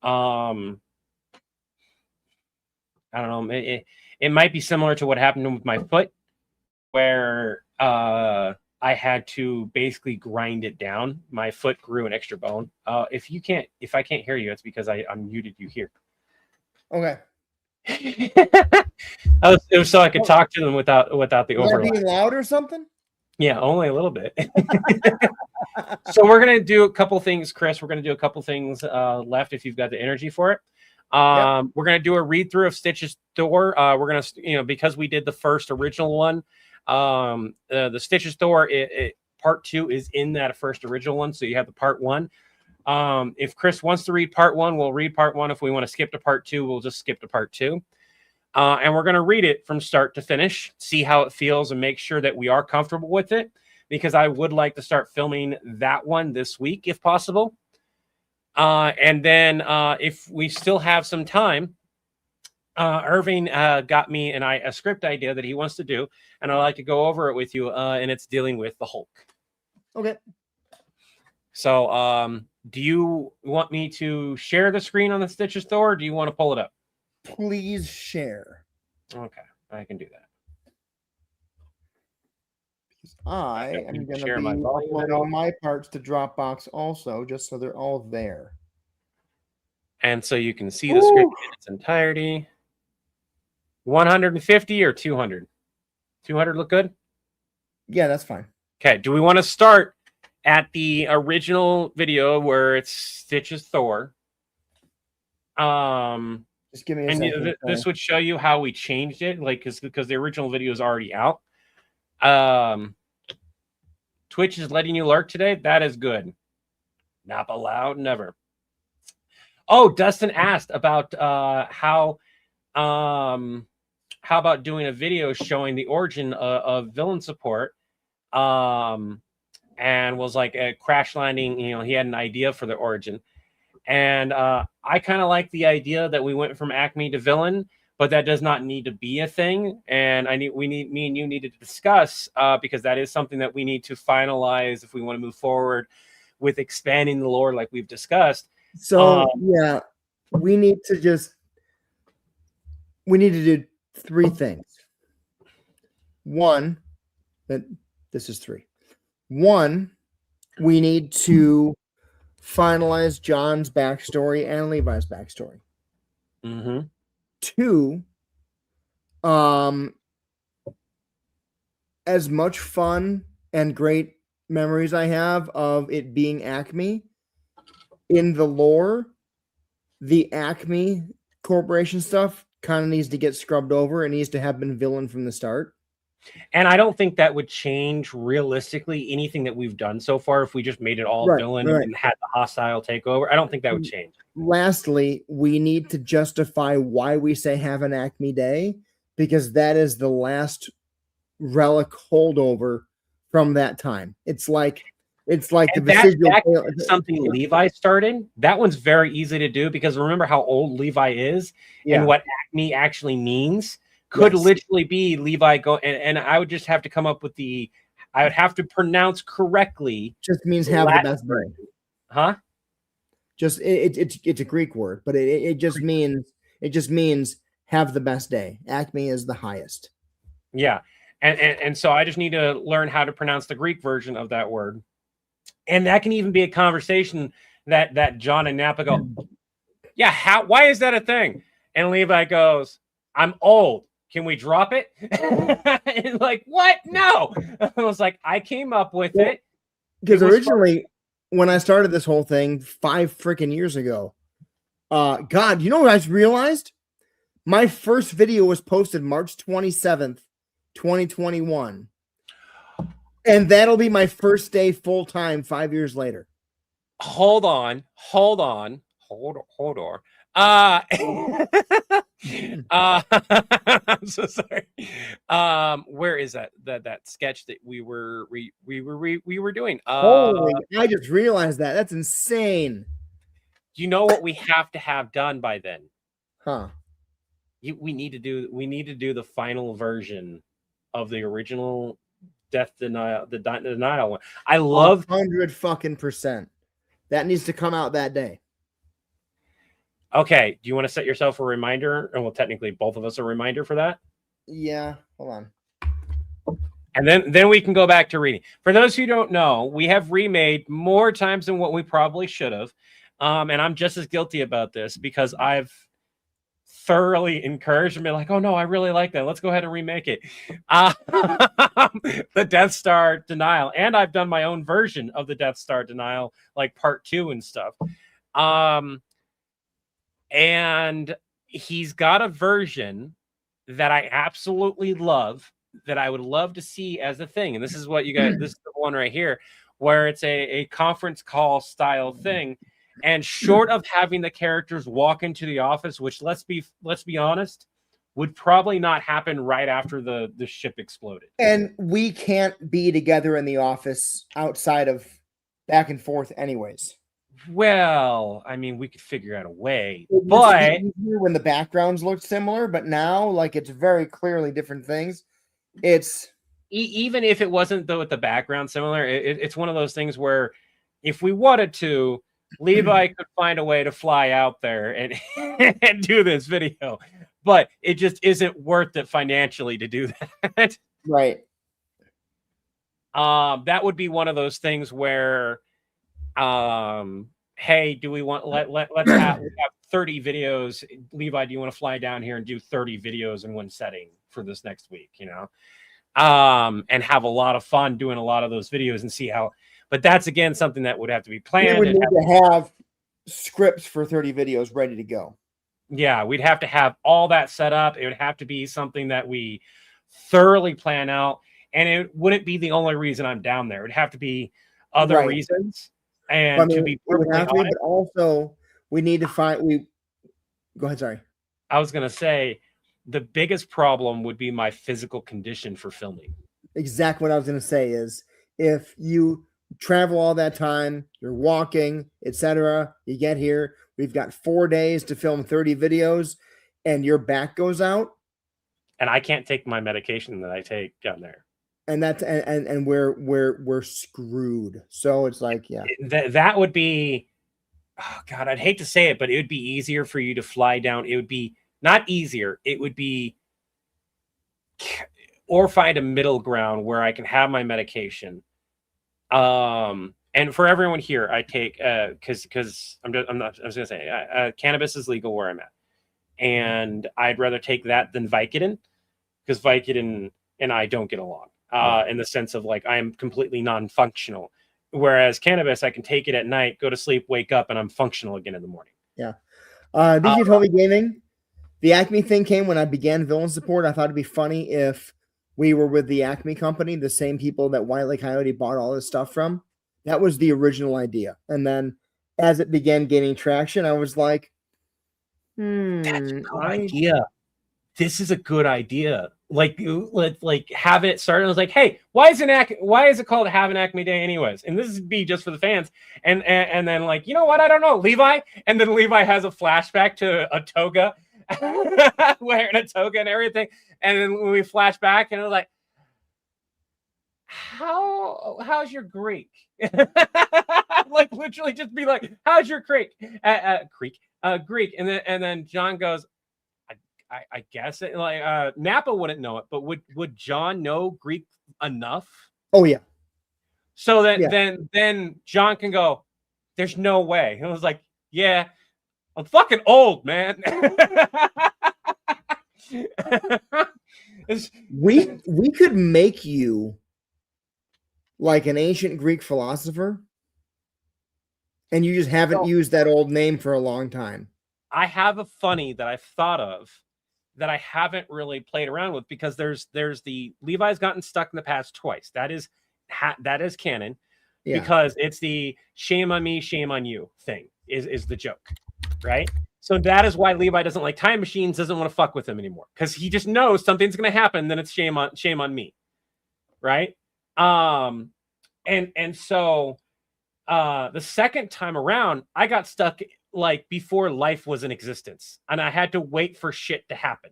I don't know, it might be similar to what happened with my foot, where I had to basically grind it down. My foot grew an extra bone. If I can't hear you, it's because I unmuted you here. Okay. It was so I could talk to them without the overlap. Being loud or something? Yeah, only a little bit. So we're gonna do a couple things, Chris. We're gonna do a couple things left if you've got the energy for it. Yep. We're gonna do a read through of Stitch's Thor. We're gonna, because we did the first original one. The Stitch's Thor, part 2 is in that first original one, so you have the part 1. If Chris wants to read part 1, we'll read part 1. If we want to skip to part 2, we'll just skip to part 2. And we're going to read it from start to finish, see how it feels, and make sure that we are comfortable with it, because I would like to start filming that one this week if possible. And then if we still have some time, Irving got me and I a script idea that he wants to do, and I'd like to go over it with you, and it's dealing with the Hulk. Okay. So do you want me to share the screen on the Stitch's Thor, or do you want to pull it up? Please share. Okay, I can do that. I am going to share be my volume. uploading all my parts to Dropbox also, just so they're all there. And so you can see the script in its entirety. 150 or 200? 200 look good? Yeah, that's fine. Okay, do we want to start at the original video where it's Stitch's Thor? Just give me a second. This would show you how we changed it, like because the original video is already out. Twitch is letting you lurk today. That is good. Not allowed, never. Oh, Dustin asked about how about doing a video showing the origin of villain support, and was like a crash landing. He had an idea for the origin. And I kind of like the idea that we went from Acme to villain, but that does not need to be a thing. And me and you needed to discuss, because that is something that we need to finalize if we want to move forward with expanding the lore like we've discussed. So yeah, we need to do 3 things. One, this is 3. 1, we need to finalize John's backstory and Levi's backstory. 2, as much fun and great memories I have of it being Acme, in the lore, the Acme Corporation stuff kind of needs to get scrubbed over. It needs to have been villain from the start. And I don't think that would change realistically anything that we've done so far if we just made it all villain and had the hostile takeover. I don't think that would change. Lastly, we need to justify why we say have an Acme Day, because that is the last relic holdover from that time. It's like the something Levi started. That one's very easy to do, because remember how old Levi is and what Acme actually means. Could literally be Levi and I would just have to come up with I would have to pronounce correctly. Just means have the best day. Huh? Just it's a Greek word, but it just means have the best day. Acme is the highest. Yeah. And so I just need to learn how to pronounce the Greek version of that word. And that can even be a conversation that John and Napa go, yeah, why is that a thing? And Levi goes, I'm old. Can we drop it? And like, what? No. I was like, I came up with it. Because originally, when I started this whole thing 5 freaking years ago, God, you know what I just realized? My first video was posted March 27th, 2021. And that'll be my first day full time 5 years later. Hold on. I'm so sorry. Where is that sketch that we were doing? Holy, I just realized that. That's insane. You know what we have to have done by then? Huh. We need to do the final version of the original death denial, the denial one. I love 100% that needs to come out that day. Okay, do you want to set yourself a reminder? And well, technically both of us a reminder for that. Yeah, hold on. And then we can go back to reading. For those who don't know, we have remade more times than what we probably should have. And I'm just as guilty about this because I've thoroughly encouraged and been like, oh no, I really like that. Let's go ahead and remake it. The Death Star denial. And I've done my own version of the Death Star denial, like part 2 and stuff. And he's got a version that I absolutely love, that I would love to see as a thing. And this is what you guys, this is the one right here, where it's a conference call style thing. And short of having the characters walk into the office, which let's be honest, would probably not happen right after the ship exploded. And we can't be together in the office outside of back and forth anyways. Well, I mean, we could figure out a way, but when the backgrounds looked similar, but now like it's very clearly different things. It's even if it wasn't though with the background similar, it's one of those things where if we wanted to, Levi could find a way to fly out there and and do this video, but it just isn't worth it financially to do that. Right. That would be one of those things where hey, do we want let's have 30 videos. Levi, do you want to fly down here and do 30 videos in one setting for this next week, you know? And have a lot of fun doing a lot of those videos and see how, but that's again something that would have to be planned. We would need to have scripts for 30 videos ready to go. Yeah, we'd have to have all that set up. It would have to be something that we thoroughly plan out, and it wouldn't be the only reason I'm down there. It would have to be other reasons. And I mean, to be perfectly honest, but also we need to find. Go ahead. Sorry, I was gonna say the biggest problem would be my physical condition for filming. Exactly what I was gonna say is if you travel all that time, you're walking, etc. You get here, we've got 4 days to film 30 videos, and your back goes out, and I can't take my medication that I take down there. And that's and we're screwed. So it's like, yeah, that would be, oh God, I'd hate to say it, but it would be easier for you to fly down. It would be not easier. It would be, or find a middle ground where I can have my medication. And for everyone here, I take because I was gonna say cannabis is legal where I'm at, and I'd rather take that than Vicodin because Vicodin and I don't get along. In the sense of like I am completely non-functional, whereas cannabis I can take it at night, go to sleep, wake up, and I'm functional again in the morning. Yeah. DJ Toby Gaming, the Acme thing came when I began Villain Support. I thought it'd be funny if we were with the Acme company, the same people that Wile E. Coyote bought all this stuff from. That was the original idea, and then as it began gaining traction, I was like, "That's a good idea. This is a good idea." Like have it start. I was like, hey, why is it called Have an Acme Day anyways? And this is be just for the fans. And then like, you know what? I don't know, Levi. And then Levi has a flashback to a toga, wearing a toga and everything. And then when we flash back, and it was like, how's your Greek? Like literally just be like, how's your Greek? Greek. And then John goes, I guess it, like Napa wouldn't know it, but would John know Greek enough? Oh yeah. So that Yeah. then John can go, there's no way. And I was like, yeah, I'm fucking old, man. We could make you like an ancient Greek philosopher, and you just haven't used that old name for a long time. I have a funny that I've thought of that I haven't really played around with, because there's the Levi's gotten stuck in the past twice. That is canon, because it's the shame on me, shame on you thing is the joke, right? So that is why Levi doesn't like time machines, doesn't want to fuck with them anymore, because he just knows something's going to happen, then it's shame on me, right? And so the second time around, I got stuck like before life was in existence, and I had to wait for shit to happen.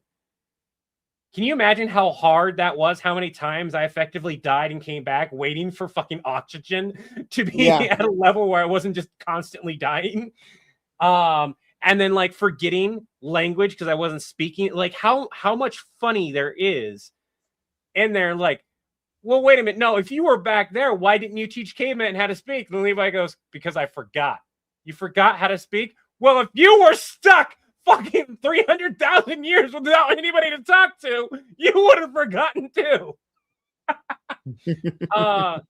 Can you imagine how hard that was? How many times I effectively died and came back waiting for fucking oxygen to be at a level where I wasn't just constantly dying. And then like forgetting language because I wasn't speaking. Like how much funny there is in there. Like, well, wait a minute. No, if you were back there, why didn't you teach cavemen how to speak? And Levi goes, because I forgot. You forgot how to speak? Well, if you were stuck fucking 300,000 years without anybody to talk to, you would have forgotten too.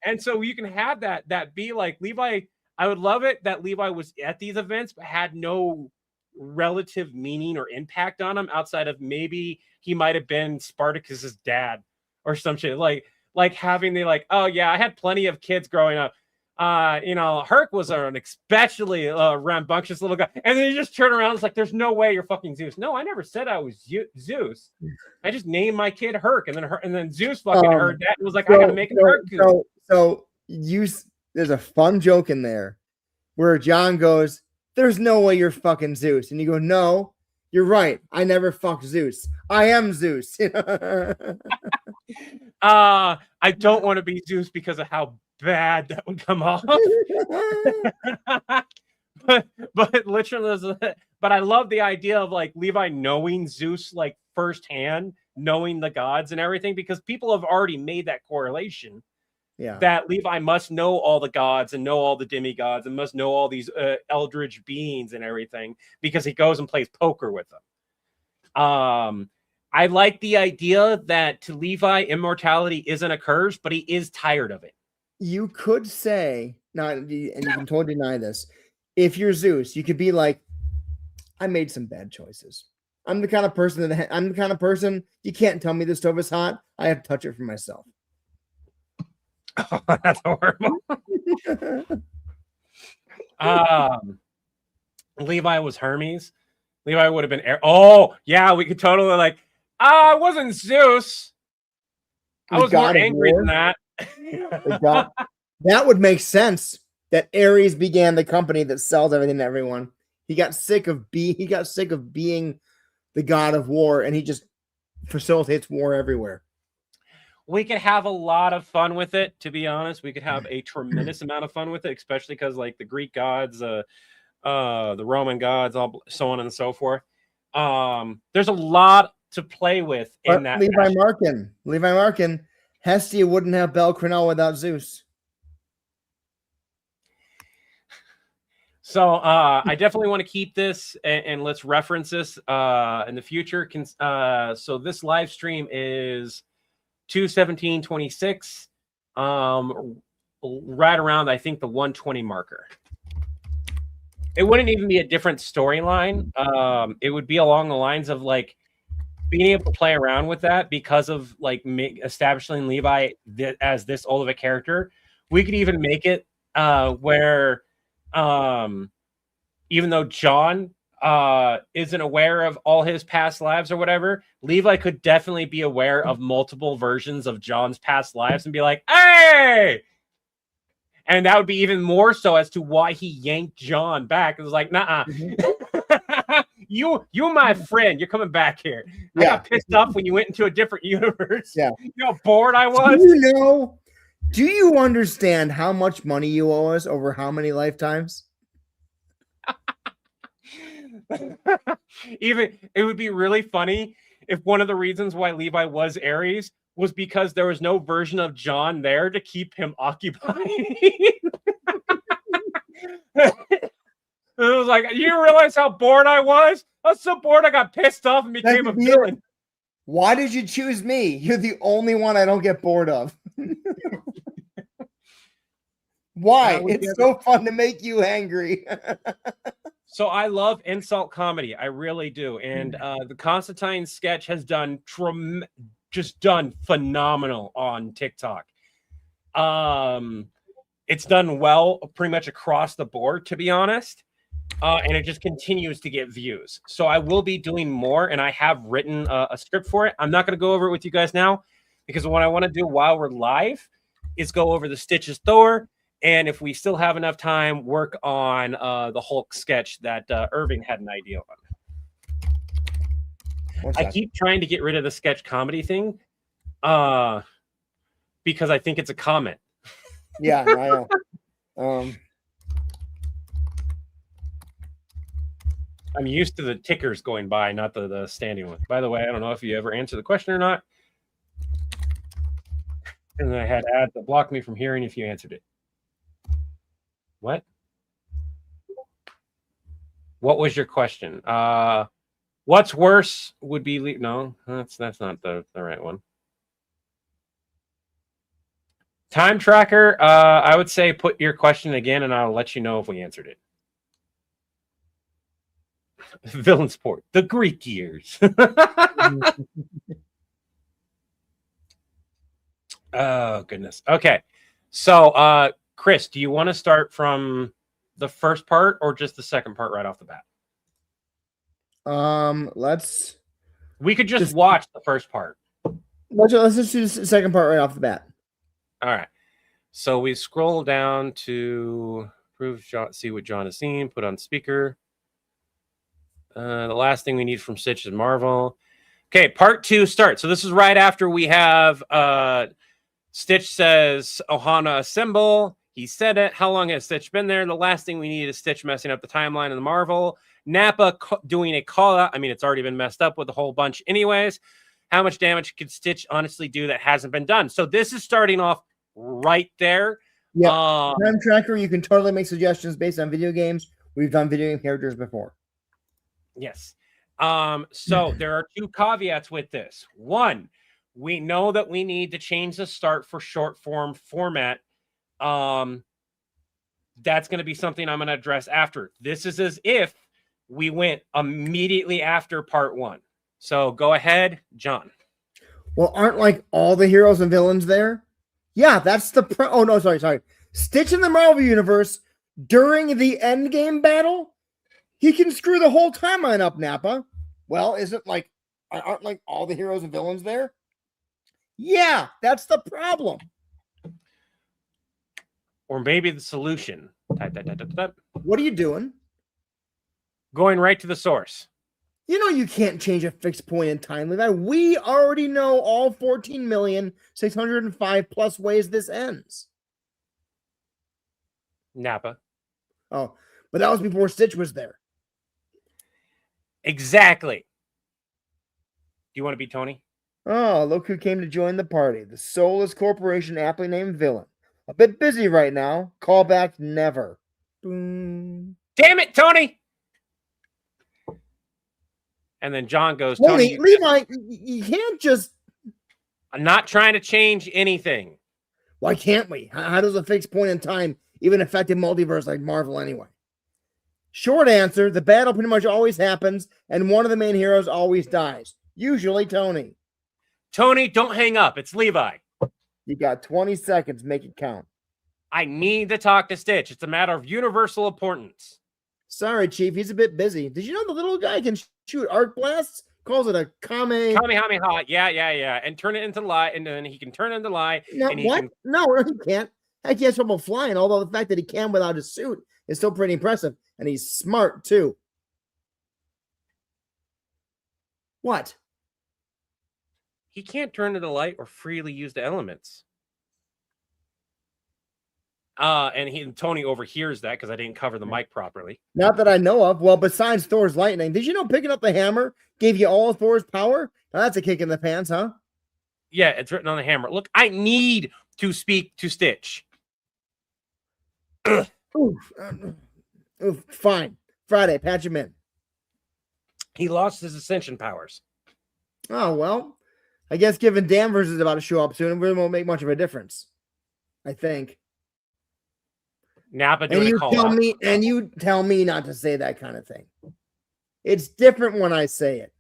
And so you can have that be like Levi. I would love it that Levi was at these events but had no relative meaning or impact on him outside of maybe he might have been Spartacus's dad or some shit. Like having the like, oh yeah, I had plenty of kids growing up. Herc was an especially rambunctious little guy, and then you just turn around. It's like, there's no way you're fucking Zeus. No, I never said I was Zeus. I just named my kid Herc, and then Zeus fucking heard that and was like, I gotta make him Herc. There's a fun joke in there where John goes, "There's no way you're fucking Zeus," and you go, "No, you're right. I never fucked Zeus. I am Zeus." I don't want to be Zeus because of how bad that would come off. but literally, but I love the idea of like Levi knowing Zeus like firsthand, knowing the gods and everything, because people have already made that correlation. Yeah, that Levi must know all the gods and know all the demigods and must know all these eldritch beings and everything, because he goes and plays poker with them. I like the idea that to Levi, immortality isn't a curse, but he is tired of it. You could say, and you can totally deny this, if you're Zeus, you could be like, I made some bad choices. I'm the kind of person you can't tell me the stove is hot. I have to touch it for myself. Oh, that's horrible. Levi was Hermes. Levi would have been oh yeah, we could totally like, I wasn't Zeus. I was more angry than that. That would make sense. That Ares began the company that sells everything to everyone. He got sick of being the god of war, and he just facilitates war everywhere. We could have a lot of fun with it, to be honest. We could have a tremendous amount of fun with it, especially because like the Greek gods, the Roman gods, all so on and so forth. There's a lot to play with in that. Levi Markin, Hestia wouldn't have Bel Crenel without Zeus. So I definitely want to keep this and let's reference this in the future. So this live stream is 2/17/26, right around, I think, the 120 marker. It wouldn't even be a different storyline. It would be along the lines of like being able to play around with that because of like establishing Levi as this old of a character. We could even make it where even though John isn't aware of all his past lives or whatever, Levi could definitely be aware of multiple versions of John's past lives and be like, hey! And that would be even more so as to why he yanked John back. It was like, nah, you my friend. You're coming back here. Yeah. I got pissed off when you went into a different universe. Yeah. You know how bored I was? Do you understand how much money you owe us over how many lifetimes? Even it would be really funny if one of the reasons why Levi was Aries was because there was no version of John there to keep him occupied. It was like, you realize how bored I was? I was so bored I got pissed off and became a villain. Why did you choose me? You're the only one I don't get bored of. Why? It's so fun to make you angry. So I love insult comedy. I really do. And the Constantine sketch has done just done phenomenal on TikTok. It's done well pretty much across the board, to be honest. And it just continues to get views. So I will be doing more, and I have written a script for it. I'm not going to go over it with you guys now, because what I want to do while we're live is go over the Stitches Thor, and if we still have enough time, work on the Hulk sketch that Irving had an idea on. I keep trying to get rid of the sketch comedy thing because I think it's a comment. Yeah, I know. I'm used to the tickers going by, not the standing one. By the way, I don't know if you ever answered the question or not. And then I had ads that blocked me from hearing if you answered it. What? What was your question? What's worse would be no, that's not the right one. Time tracker, I would say put your question again and I'll let you know if we answered it. Villain sport, the Greek years. Oh, goodness. Okay. So, Chris, do you want to start from the first part or just the second part right off the bat? We could just watch the first part. Let's just do the second part right off the bat. All right. So we scroll down to prove John, see what John has seen, put on speaker. The last thing we need from Stitch is Marvel. Okay, part 2 starts. So this is right after we have Stitch says, Ohana assemble. He said it. How long has Stitch been there? The last thing we need is Stitch messing up the timeline of the Marvel. Nappa doing a call out. I mean, it's already been messed up with a whole bunch anyways. How much damage could Stitch honestly do that hasn't been done? So this is starting off right there. Yeah. Time tracker, you can totally make suggestions based on video games. We've done video game characters before. Yes. So there are 2 caveats with this. One, we know that we need to change the start for short form format. That's going to be something I'm going to address after. This is as if we went immediately after part 1. So go ahead, John. Well, aren't like all the heroes and villains there? Yeah, that's the oh no, sorry. Stitch in the Marvel universe during the Endgame battle, he can screw the whole timeline up, Nappa. Well, aren't like all the heroes and villains there? Yeah, that's the problem. Or maybe the solution. What are you doing? Going right to the source. You know you can't change a fixed point in time, Levi. We already know all 14,605 plus ways this ends. Nappa. Oh, but that was before Stitch was there. Exactly. Do you want to be Tony? Oh, look who came to join the party. The soulless corporation aptly named villain. A bit busy right now. Call back never. Boom. Damn it, Tony! And then John goes, Tony, Levi, you can't just... I'm not trying to change anything. Why can't we? How does a fixed point in time even affect a multiverse like Marvel anyway? Short answer, the battle pretty much always happens, and one of the main heroes always dies. Usually Tony. Tony, don't hang up. It's Levi. You got 20 seconds. Make it count. I need to talk to Stitch. It's a matter of universal importance. Sorry, Chief. He's a bit busy. Did you know the little guy can shoot arc blasts? Calls it a Kamehameha. Yeah. And turn it into light. And then he can turn it into light. No, what? No, he can't. Heck, he has trouble flying, although the fact that he can without his suit is still pretty impressive. And he's smart, too. What? He can't turn into light or freely use the elements. And Tony overhears that because I didn't cover the mic properly. Not that I know of. Well, besides Thor's lightning, did you know picking up the hammer gave you all of Thor's power? Now that's a kick in the pants, huh? Yeah, it's written on the hammer. Look, I need to speak to Stitch. Oof, fine. Friday, patch him in. He lost his ascension powers. Oh, well, I guess given Danvers is about to show up soon, it really won't make much of a difference. I think. Nappa And doing a you call tell out. me, and you tell me not to say that kind of thing. It's different when I say it.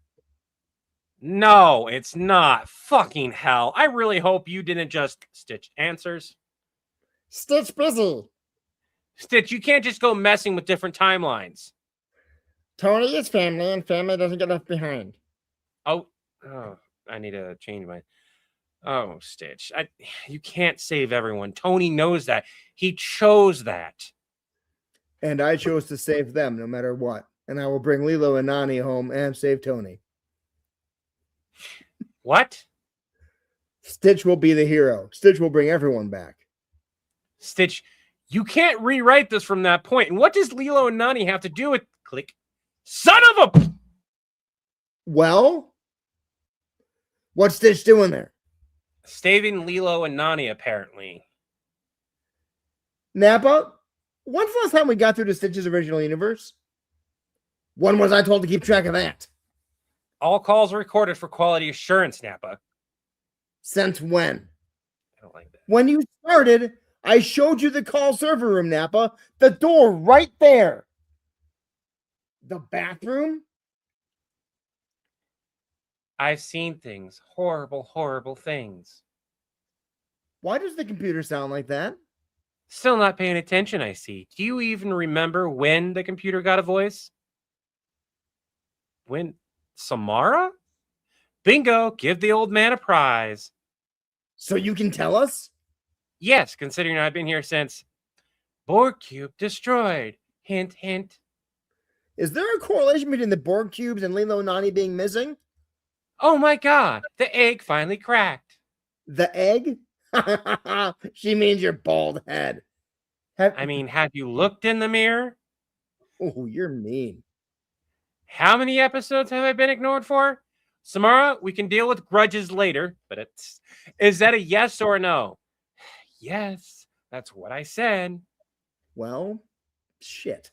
No, it's not. Fucking hell. I really hope you didn't just Stitch answers. Stitch busy. Stitch, you can't just go messing with different timelines. Tony is family, and family doesn't get left behind. Oh, I need to change my. Oh, Stitch, you can't save everyone. Tony knows that. He chose that. And I chose to save them no matter what. And I will bring Lilo and Nani home and save Tony. What? Stitch will be the hero. Stitch will bring everyone back. Stitch, you can't rewrite this from that point. And what does Lilo and Nani have to do with click? Son of a. Well, what's Stitch doing there? Saving Lilo and Nani, apparently. Nappa, when's the last time we got through to Stitch's original universe? When was I told to keep track of that? All calls are recorded for quality assurance, Nappa. Since when? I don't like that. When you started, I showed you the call server room, Nappa. The door right there. The bathroom? I've seen things. Horrible, horrible things. Why does the computer sound like that? Still not paying attention, I see. Do you even remember when the computer got a voice? When? Samara? Bingo! Give the old man a prize. So you can tell us? Yes, considering I've been here since Borg Cube destroyed. Hint, hint. Is there a correlation between the Borg cubes and Lilo and Nani being missing? Oh my god, the egg finally cracked. The egg? She means your bald head. Have you looked in the mirror? Oh, you're mean. How many episodes have I been ignored for? Samara, we can deal with grudges later, but is that a yes or a no? Yes, that's what I said. Well, shit.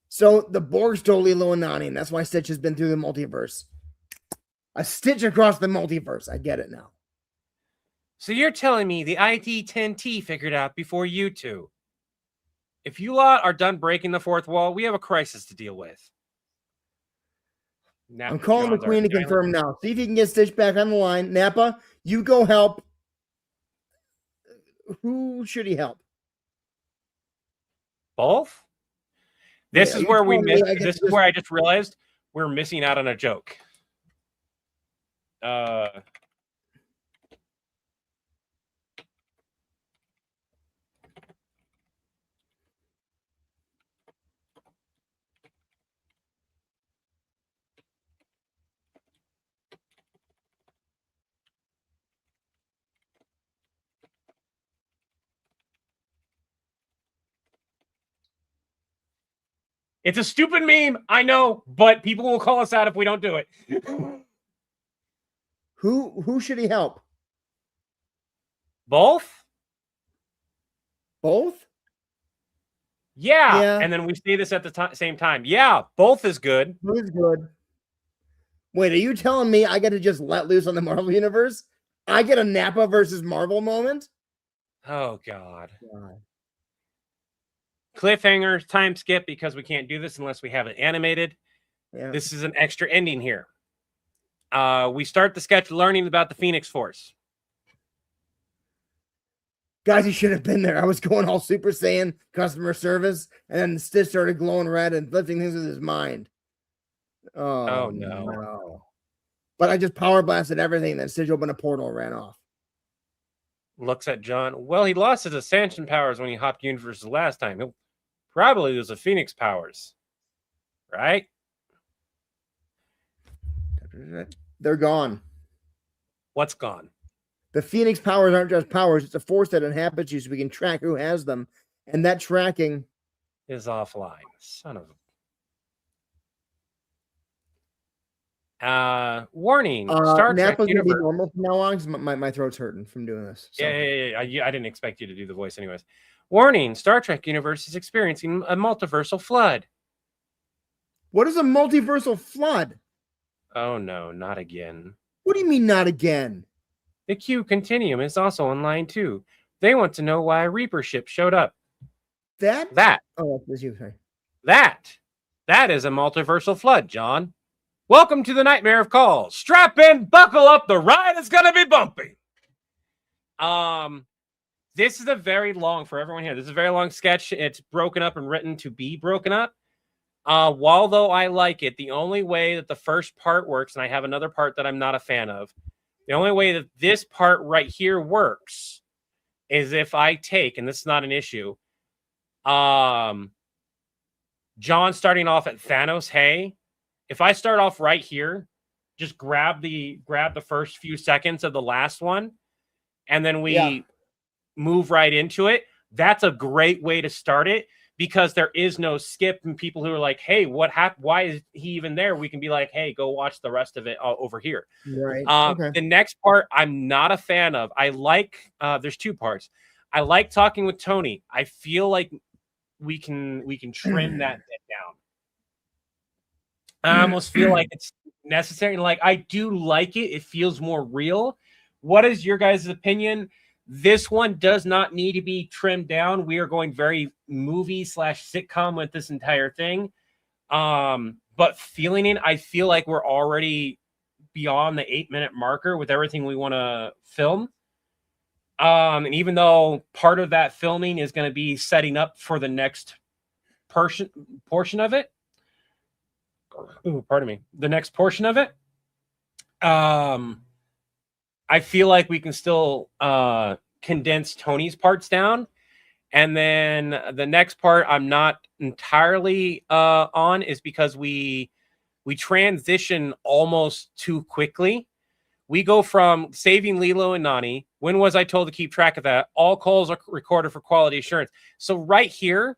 So the Borg stole Lilo and Nani, and that's why Stitch has been through the multiverse. A stitch across the multiverse. I get it now. So you're telling me the ID-10T figured out before you two. If you lot are done breaking the fourth wall, we have a crisis to deal with. Now, I'm calling the Queen to confirm now. See if you can get Stitch back on the line. Nappa, you go help. Who should he help? Both? This Wait, is where we missed. This is where I just realized we're missing out on a joke. It's a stupid meme, I know, but people will call us out if we don't do it. Who should he help? Both? Both? Yeah. And then we say this at the same time. Yeah, both is good. Both is good. Wait, are you telling me I get to just let loose on the Marvel Universe? I get a Nappa versus Marvel moment? Oh, God. Cliffhanger, time skip, because we can't do this unless we have it animated. Yeah. This is an extra ending here. We start the sketch learning about the Phoenix Force. Guys, you should have been there. I was going all Super Saiyan customer service, and then Stitch started glowing red and lifting things with his mind. Oh no. But I just power blasted everything, and then Stitch opened a portal and ran off. Looks at John. Well, he lost his ascension powers when he hopped universes the last time. He'll probably lose the Phoenix powers. Right? They're gone. What's gone? The Phoenix powers aren't just powers; it's a force that inhabits you, so we can track who has them, and that tracking is offline. Son of a warning. Star Trek Napa's gonna be universe. normal from now on because my throat's hurting from doing this. So. Yeah. I didn't expect you to do the voice anyways. Warning. Star Trek universe is experiencing a multiversal flood. What is a multiversal flood? Oh no, not again. What do you mean not again? The Q Continuum is also online too. They want to know why a Reaper ship showed up. That? Oh, that's you. Sorry. That is a multiversal flood, John. Welcome to the nightmare of calls. Strap in, buckle up. The ride is gonna be bumpy. This is a very long for everyone here. This is a very long sketch. It's broken up and written to be broken up. While though I like it, the only way that the first part works, and I have another part that I'm not a fan of. The only way that this part right here works is if I take, and this is not an issue, John starting off at Thanos, hey, if I start off right here, just grab the first few seconds of the last one, and then we move right into it. That's a great way to start it because there is no skip, and people who are like, hey, what happened? Why is he even there? We can be like, hey, go watch the rest of it over here. Right. Okay. The next part I'm not a fan of. I like there's two parts. I like talking with Tony. I feel like we can trim that bit down. I almost feel like it's necessary. Like I do like it. It feels more real. What is your guys' opinion? This one does not need to be trimmed down. We are going very movie/sitcom with this entire thing. But feeling it, I feel like we're already beyond the 8-minute marker with everything we want to film. And even though part of that filming is going to be setting up for the next portion of it. Ooh, pardon me. The next portion of it. I feel like we can still condense Tony's parts down. And then the next part I'm not entirely on is because we transition almost too quickly. We go from saving Lilo and Nani. When was I told to keep track of that? All calls are recorded for quality assurance. So right here,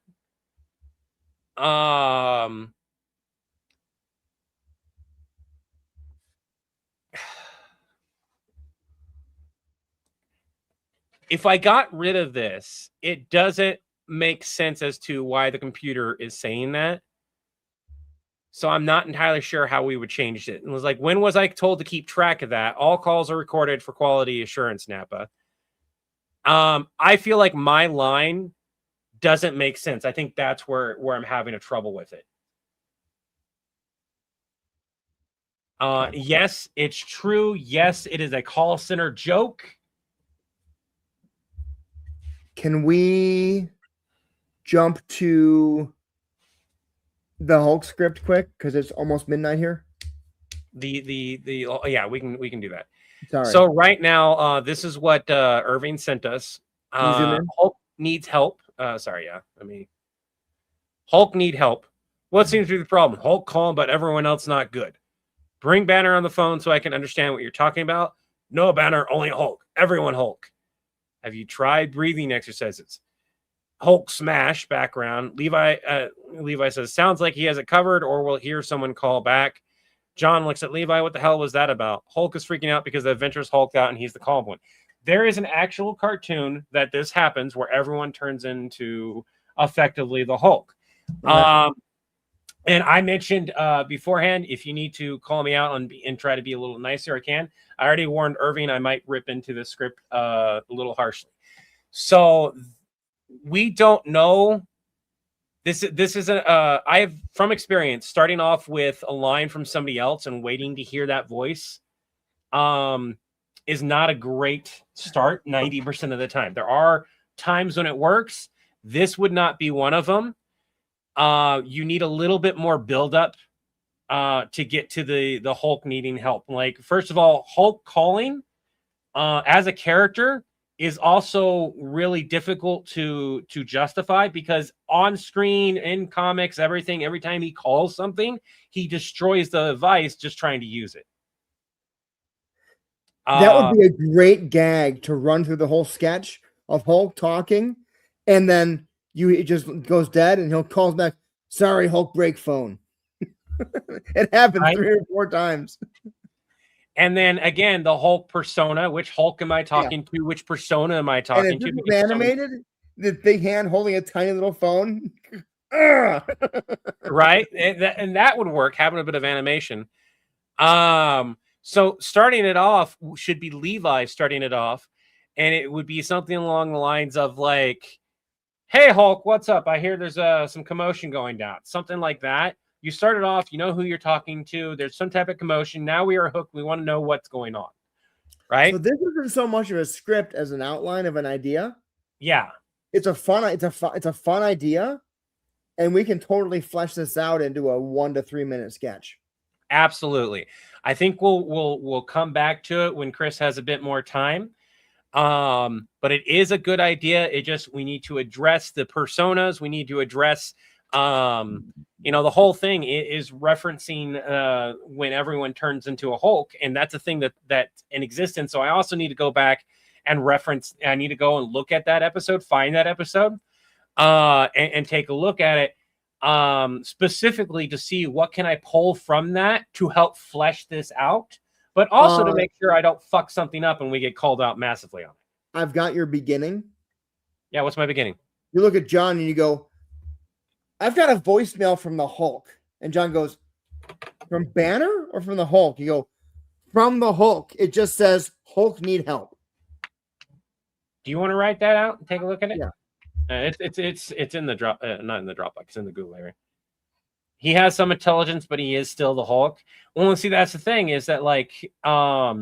if I got rid of this, it doesn't make sense as to why the computer is saying that. So I'm not entirely sure how we would change it. It was like, when was I told to keep track of that? All calls are recorded for quality assurance, Napa. I feel like my line doesn't make sense. I think that's where I'm having a trouble with it. Yes, it's true. Yes, it is a call center joke. Can we jump to the Hulk script quick because it's almost midnight here? Yeah, we can do that. Sorry. So right now, this is what Irving sent us. Hulk needs help. Hulk need help. What seems to be the problem? Hulk calm, but everyone else not good. Bring Banner on the phone so I can understand what you're talking about. No Banner, only Hulk. Everyone Hulk. Have you tried breathing exercises? Hulk smash background. Levi says, sounds like he has it covered, or we'll hear someone call back. John looks at Levi. What the hell was that about? Hulk is freaking out because the Adventures hulked out and he's the calm one. There is an actual cartoon that this happens where everyone turns into effectively the Hulk. Right. And I mentioned beforehand, if you need to call me out and try to be a little nicer, I can. I already warned Irving I might rip into the script a little harshly. So we don't know. This is I have from experience starting off with a line from somebody else and waiting to hear that voice is not a great start 90% of the time. There are times when it works. This would not be one of them. You need a little bit more buildup to get to the Hulk needing help. Like, first of all, Hulk calling as a character is also really difficult to justify because on screen, in comics, everything, every time he calls something, he destroys the device just trying to use it. That would be a great gag to run through the whole sketch of Hulk talking, and then it just goes dead, and he'll call back. Sorry, Hulk, break phone. It happens Right? 3 or 4 times. And then again, the Hulk persona. Which Hulk am I talking to? Which persona am I And talking if to? this was Because animated, the big hand holding a tiny little phone. Ugh. right? And that would work, having a bit of animation. So starting it off should be Levi starting it off, and it would be something along the lines of like, "Hey Hulk, what's up? I hear there's some commotion going down." Something like that. You start it off, you know who you're talking to. There's some type of commotion. Now we are hooked. We want to know what's going on, right? So this isn't so much of a script as an outline of an idea. Yeah, It's a fun idea, and we can totally flesh this out into a 1 to 3 minute sketch. absolutely. I think we'll come back to it when Chris has a bit more time. But it is a good idea. We need to address the personas. We need to address the whole thing is referencing when everyone turns into a Hulk, and that's a thing that's in existence. So I also need to go back and reference. I need to go and look at that episode, find that episode, and take a look at it specifically to see what can I pull from that to help flesh this out, but also to make sure I don't fuck something up and we get called out massively on it. I've got your beginning. Yeah, what's my beginning? You look at John and you go, I've got a voicemail from the Hulk. And John goes, from Banner or from the Hulk? You go, from the Hulk. It just says, Hulk need help. Do you want to write that out and take a look at it? Yeah. It's in the drop, not in the Dropbox, it's in the Google area. He has some intelligence, but he is still the Hulk. Well, see, that's the thing is that like, let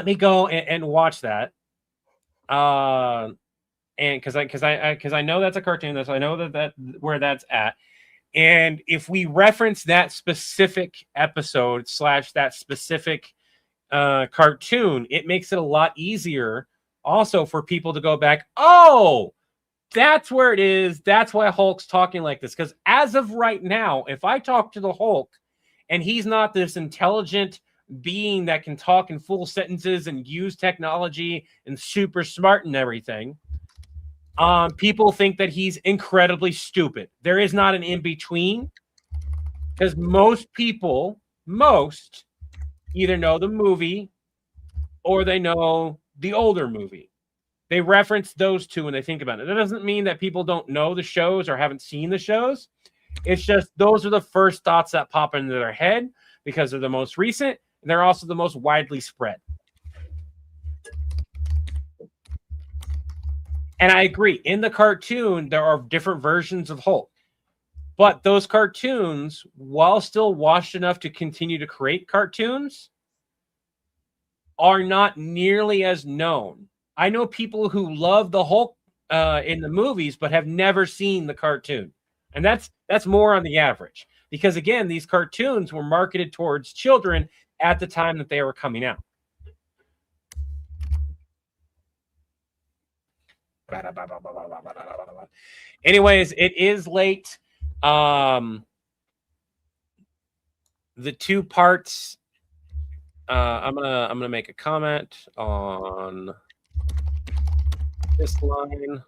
me go and watch that. And because I know that's a cartoon, so I know that where that's at. And if we reference that specific episode / that specific cartoon, it makes it a lot easier also for people to go back. Oh, that's where it is. That's why Hulk's talking like this. Because as of right now, if I talk to the Hulk and he's not this intelligent being that can talk in full sentences and use technology and super smart and everything, people think that he's incredibly stupid. There is not an in-between, because most people either know the movie or they know the older movie. They reference those two when they think about it. That doesn't mean that people don't know the shows or haven't seen the shows. It's just those are the first thoughts that pop into their head because they're the most recent, and they're also the most widely spread. And I agree. In the cartoon, there are different versions of Hulk. But those cartoons, while still washed enough to continue to create cartoons, are not nearly as known. I know people who love the Hulk in the movies, but have never seen the cartoon. And that's more on the average. Because, again, these cartoons were marketed towards children at the time that they were coming out. Anyways, it is late. The two parts. I'm gonna make a comment on this line.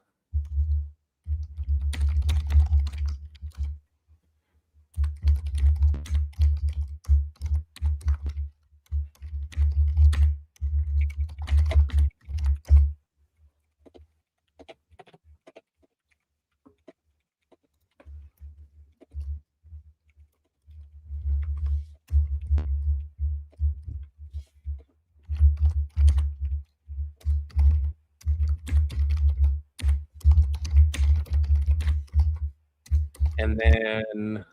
And then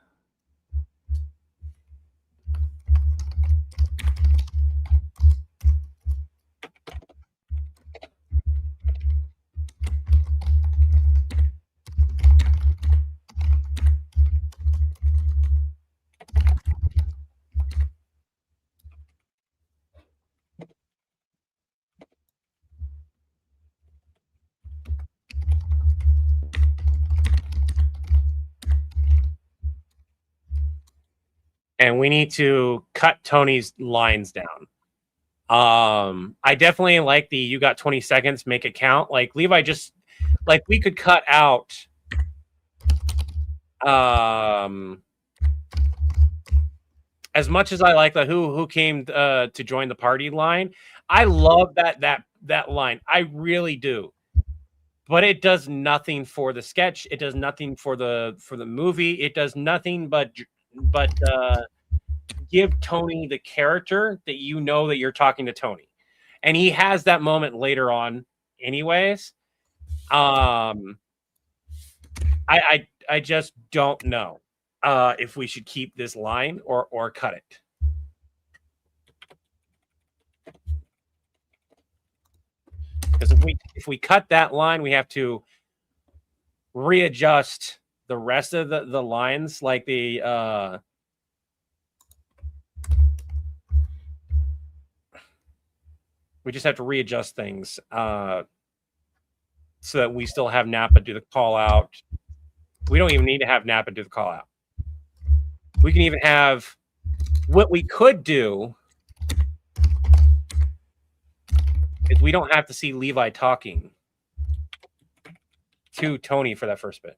we need to cut Tony's lines down. I definitely like the you got 20 seconds, make it count. Like Levi just like we could cut out as much as I like the who came to join the party line. I love that line. I really do. But it does nothing for the sketch. It does nothing for the movie. It does nothing but give Tony the character that you know that you're talking to Tony. And he has that moment later on anyways. I just don't know if we should keep this line or cut it. Because if we cut that line, we have to readjust the rest of the lines, like the we just have to readjust things so that we still have Nappa do the call out. We don't even need to have Nappa do the call out. We can even have what we could do is we don't have to see Levi talking to Tony for that first bit.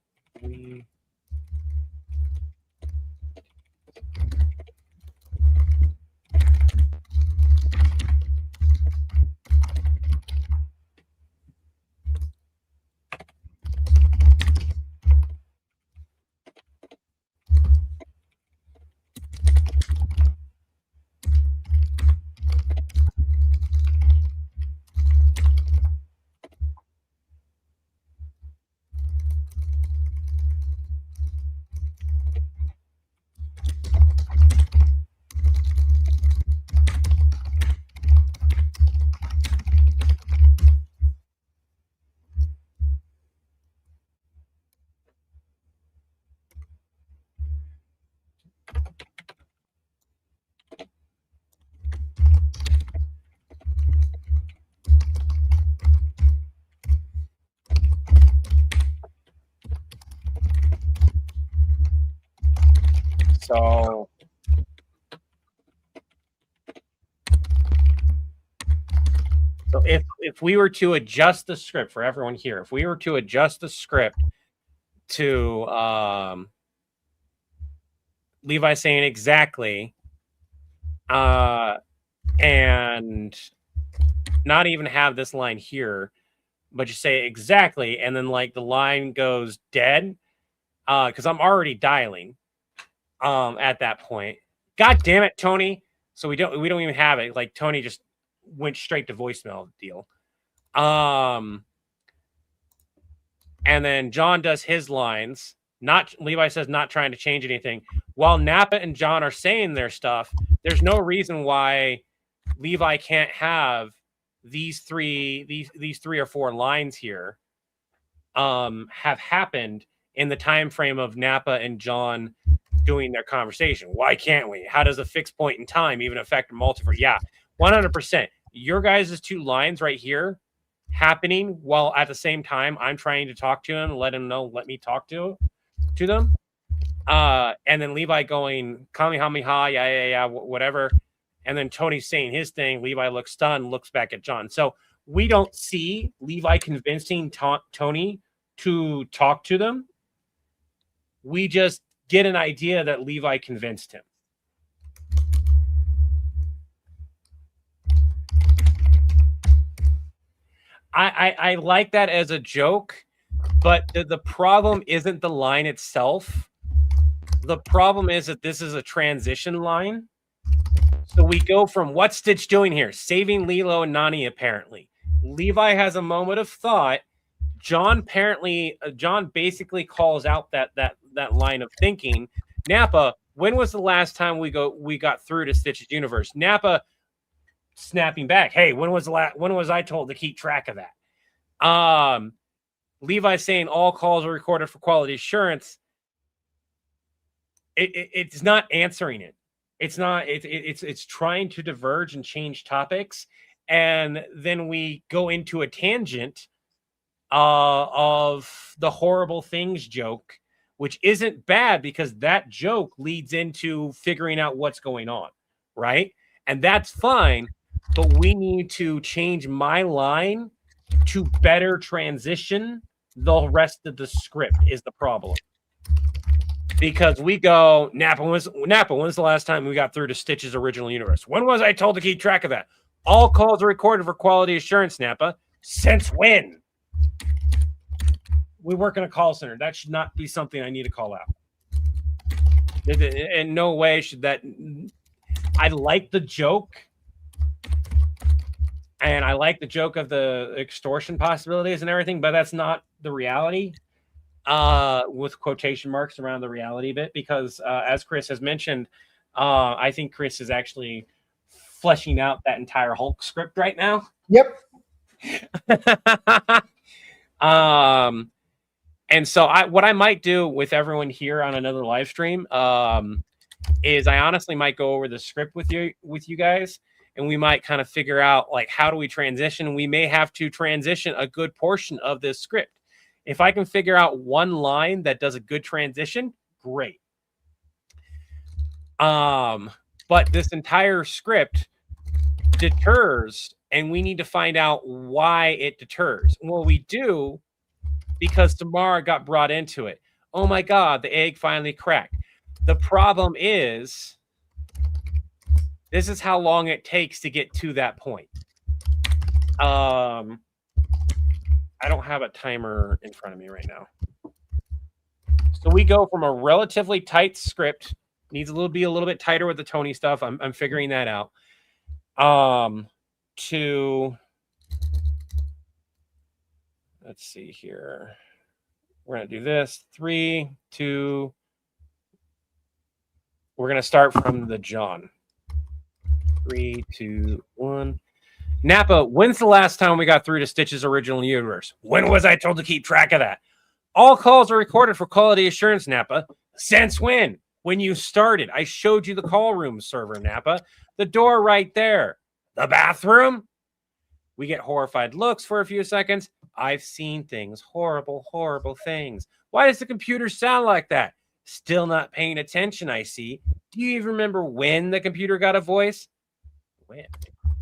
So if we were to adjust the script for everyone here, if we were to adjust the script to Levi saying exactly and not even have this line here, but just say exactly, and then like the line goes dead because I'm already dialing at that point. God damn it, Tony. So we don't even have it. Like Tony just went straight to voicemail deal. And then John does his lines. Not Levi says not trying to change anything. While Nappa and John are saying their stuff, there's no reason why Levi can't have these three or four lines here have happened in the time frame of Nappa and John doing their conversation. Why can't we? How does a fixed point in time even affect multiple? Yeah, 100%. Your guys' two lines right here happening while at the same time I'm trying to talk to him, let him know, let me talk to them. And then Levi going, Kamehameha, yeah, whatever. And then Tony saying his thing. Levi looks stunned, looks back at John. So we don't see Levi convincing Tony to talk to them. We just get an idea that Levi convinced him. I like that as a joke, but the problem isn't the line itself. The problem is that this is a transition line. So we go from what's Stitch doing here? Saving Lilo and Nani, apparently. Levi has a moment of thought. John basically calls out that line of thinking. Nappa, when was the last time we got through to Stitch's universe? Nappa snapping back, hey, when was I told to keep track of that? Levi saying all calls are recorded for quality assurance. It's not answering it. It's trying to diverge and change topics, and then we go into a tangent of the horrible things joke, which isn't bad because that joke leads into figuring out what's going on, right? And that's fine. but we need to change my line to better transition the rest of the script is the problem. Because we go, Napa, when's the last time we got through to Stitch's original universe? When was I told to keep track of that? All calls are recorded for quality assurance, Napa. Since when? We work in a call center. That should not be something I need to call out. In no way should that. I like the joke. And I like the joke of the extortion possibilities and everything, but that's not the reality. With quotation marks around the reality bit, because as Chris has mentioned, I think Chris is actually fleshing out that entire Hulk script right now. Yep. And so what I might do with everyone here on another live stream is I honestly might go over the script with you guys, and we might kind of figure out like how do we transition. We may have to transition a good portion of this script. If I can figure out one line that does a good transition, great. But this entire script deters, and we need to find out why it deters. Well, we do because Samara got brought into it. Oh my God, the egg finally cracked. The problem is, this is how long it takes to get to that point. I don't have a timer in front of me right now. So we go from a relatively tight script, needs be a little bit tighter with the Tony stuff. I'm figuring that out. To, let's see here. We're going to do this. 3, 2. We're going to start from the John. 3, 2, 1. Napa, when's the last time we got through to Stitch's original universe? When was I told to keep track of that? All calls are recorded for quality assurance, Napa. Since when? When you started. I showed you the call room server, Napa. The door right there. The bathroom? We get horrified looks for a few seconds. I've seen things. Horrible, horrible things. Why does the computer sound like that? Still not paying attention, I see. Do you even remember when the computer got a voice? When?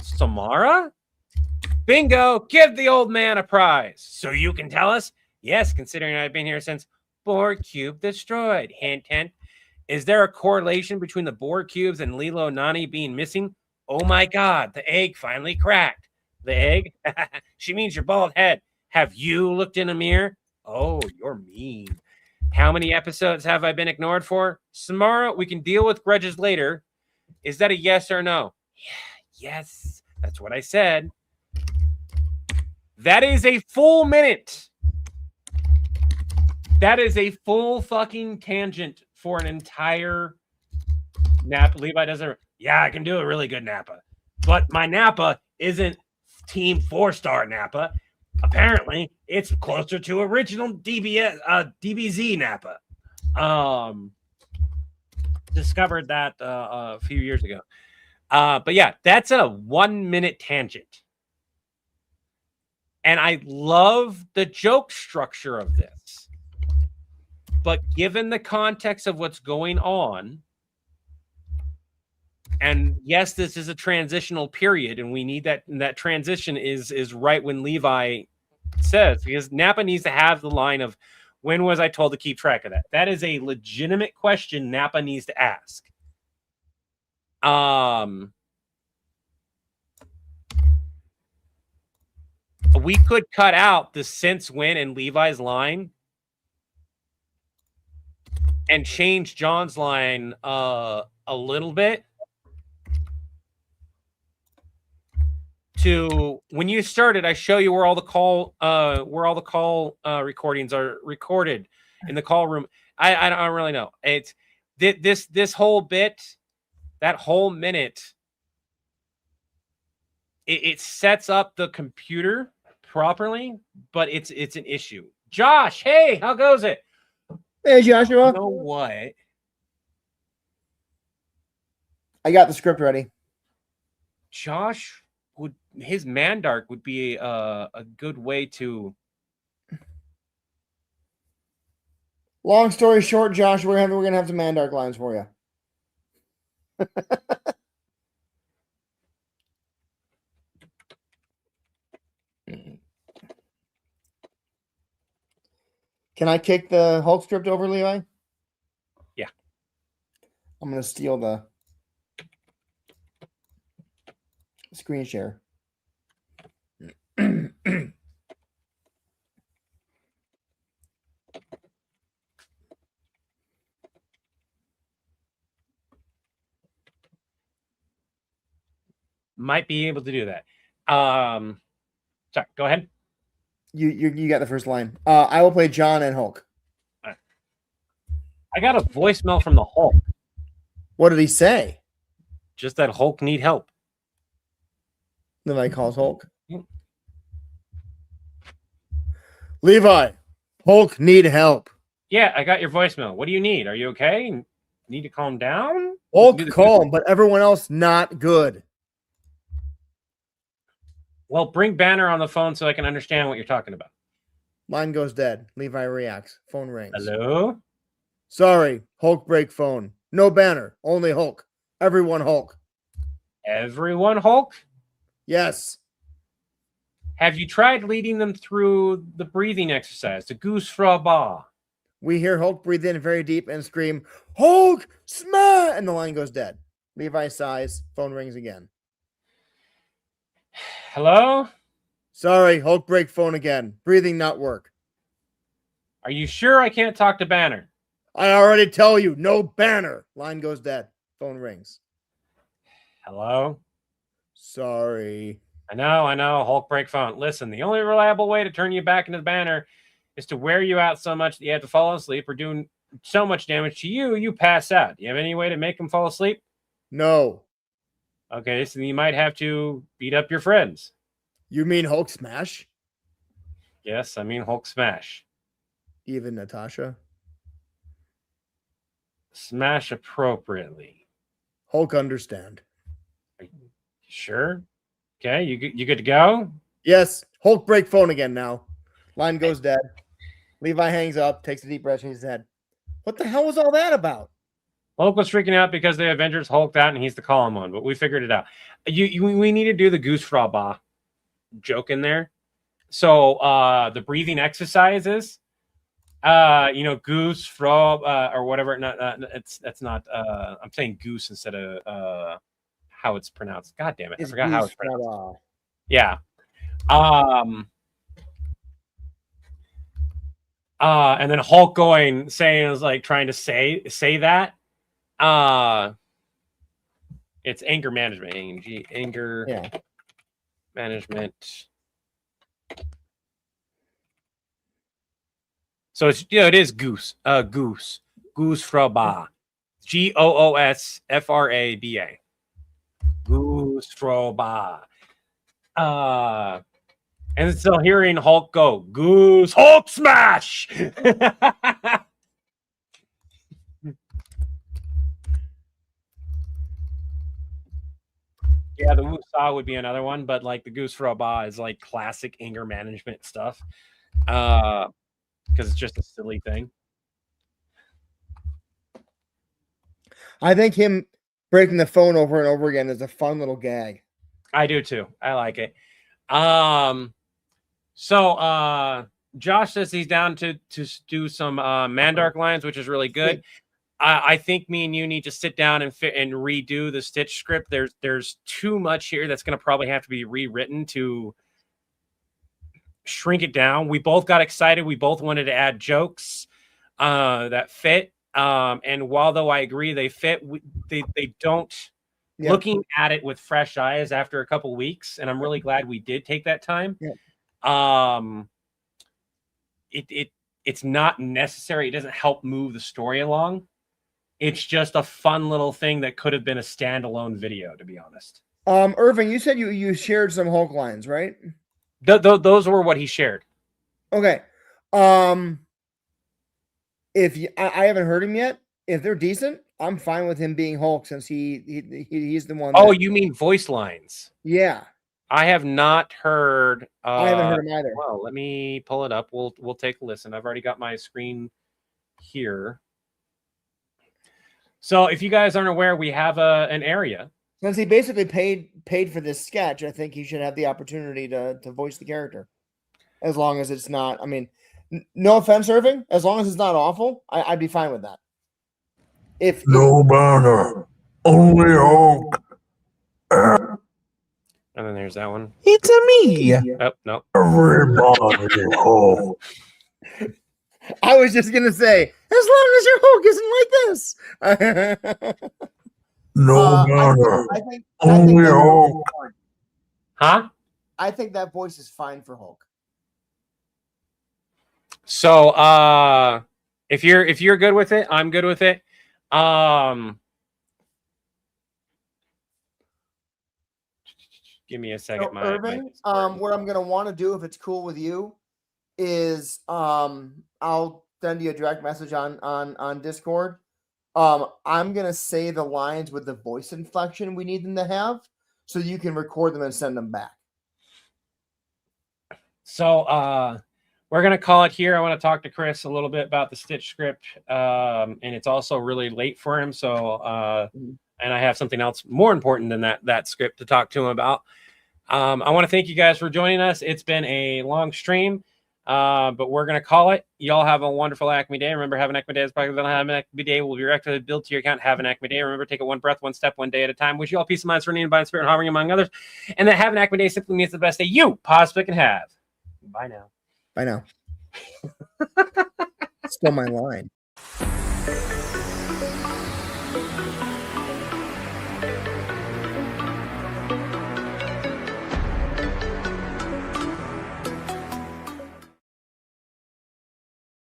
Samara? Bingo! Give the old man a prize. So you can tell us? Yes, considering I've been here since Borg Cube destroyed. Hint, hint. Is there a correlation between the Borg cubes and Lilo Nani being missing? Oh my God, the egg finally cracked. The egg? She means your bald head. Have you looked in a mirror? Oh, you're mean. How many episodes have I been ignored for? Samara, we can deal with grudges later. Is that a yes or no? Yeah, yes, that's what I said. That is a full minute. That is a full fucking tangent for an entire Napa. Levi doesn't. Yeah, I can do a really good Napa. But my Napa isn't Team 4-star Napa. Apparently, it's closer to original DBZ Napa. Discovered that a few years ago. But yeah, that's a 1-minute tangent. And I love the joke structure of this. But given the context of what's going on, and yes, this is a transitional period, and we need that. And that transition is right when Levi says, because Napa needs to have the line of, when was I told to keep track of that? That is a legitimate question Napa needs to ask. We could cut out the since when in Levi's line and change John's line a little bit to, when you started, I show you where all the call recordings are recorded in the call room. I don't really know. It's this whole bit, that whole minute, it sets up the computer properly, but it's an issue. Josh, hey, how goes it? Hey, Joshua. You know what? I got the script ready. Josh his Mandark would be a good way to. Long story short, Josh, we're gonna have some Mandark lines for you. Can I kick the Hulk script over, Levi? Yeah. I'm gonna steal the screen share. Might be able to do that. Sorry, go ahead. You got the first line. I will play John and Hulk. I got a voicemail from the Hulk. What did he say? Just that Hulk need help. Levi calls Hulk. Levi, Hulk need help. Yeah, I got your voicemail. What do you need? Are you okay? Need to calm down? Hulk calm, but everyone else not good. Well, bring Banner on the phone so I can understand what you're talking about. Line goes dead. Levi reacts. Phone rings. Hello? Sorry, Hulk break phone. No Banner, only Hulk. Everyone Hulk. Everyone Hulk? Yes. Have you tried leading them through the breathing exercise, the goose fra ba? We hear Hulk breathe in very deep and scream, Hulk, smash! And the line goes dead. Levi sighs. Phone rings again. Hello? Sorry, Hulk break phone again. Breathing not work. Are you sure I can't talk to Banner? I already tell you, no Banner. Line goes dead. Phone rings. Hello? Sorry. I know. Hulk break phone. Listen, the only reliable way to turn you back into the Banner is to wear you out so much that you have to fall asleep or doing so much damage to you, you pass out. Do you have any way to make him fall asleep? No. Okay, so you might have to beat up your friends. You mean Hulk smash? Yes, I mean Hulk smash. Even Natasha? Smash appropriately. Hulk understand. Are you sure? Okay, you good to go? Yes. Hulk break phone again now. Line goes dead. Levi hangs up, takes a deep breath in his head. What the hell was all that about? Hulk was freaking out because the Avengers hulked out and he's the calm one, but we figured it out. We need to do the goose fra ba joke in there. So the breathing exercises, goose fra or whatever. That's not. I'm saying goose instead of how it's pronounced. God damn it, I forgot how it's pronounced. Yeah. And then Hulk saying is like trying to say that. It's anger management. Anger management. So it's it is goose. Goose fra ba. GOOSFRABA. Goose fra ba. And still hearing Hulk go, Goose Hulk smash. Yeah, the Wusa would be another one, but like the Goose fra ba is like classic anger management stuff. Because it's just a silly thing. I think him breaking the phone over and over again is a fun little gag. I do too. I like it. So Josh says he's down to do some Mandark lines, which is really good. I think me and you need to sit down and redo the Stitch script. There's too much here that's going to probably have to be rewritten to shrink it down. We both got excited. We both wanted to add jokes that fit. And while though I agree they fit, they don't. Yeah. Looking at it with fresh eyes after a couple weeks, and I'm really glad we did take that time. Yeah. It's not necessary. It doesn't help move the story along. It's just a fun little thing that could have been a standalone video, to be honest. Irving, you said you shared some Hulk lines, right? Those were what he shared. Okay. If I haven't heard him yet, if they're decent, I'm fine with him being Hulk since he's the one. Oh, you mean voice lines? Yeah. I have not heard. I haven't heard him either. Well, let me pull it up. We'll take a listen. I've already got my screen here. So if you guys aren't aware, we have an area. Since he basically paid for this sketch, I think he should have the opportunity to voice the character. As long as it's not, I mean, No offense, Irving. As long as it's not awful, I'd be fine with that. If No banner, only Hulk. And then there's that one. It's a me. Oh, no. Everybody Hulk. I was just gonna say, as long as your Hulk isn't like this. No banner, I think only that Hulk. voice is fine. Huh? I think that voice is fine for Hulk. So if you're good with it, I'm good with it. Give me a second. So, Irving, what I'm gonna want to do, if it's cool with you, is I'll send you a direct message on Discord. I'm gonna say the lines with the voice inflection we need them to have, so you can record them and send them back. So we're gonna call it here. I want to talk to Chris a little bit about the Stitch script, and it's also really late for him. So and I have something else more important than that script to talk to him about. I want to thank you guys for joining us. It's been a long stream, but we're gonna call it. Y'all have a wonderful Acme Day. Remember, have an Acme Day. Have an Acme Day. Will be directly built to your account. Have an Acme Day. Remember, take it one breath, one step, one day at a time. Wish you all peace of mind, serenity, and spirit, and harmony among others. And that have an Acme Day simply means the best day you possibly can have. Bye now. Bye now. Still my line.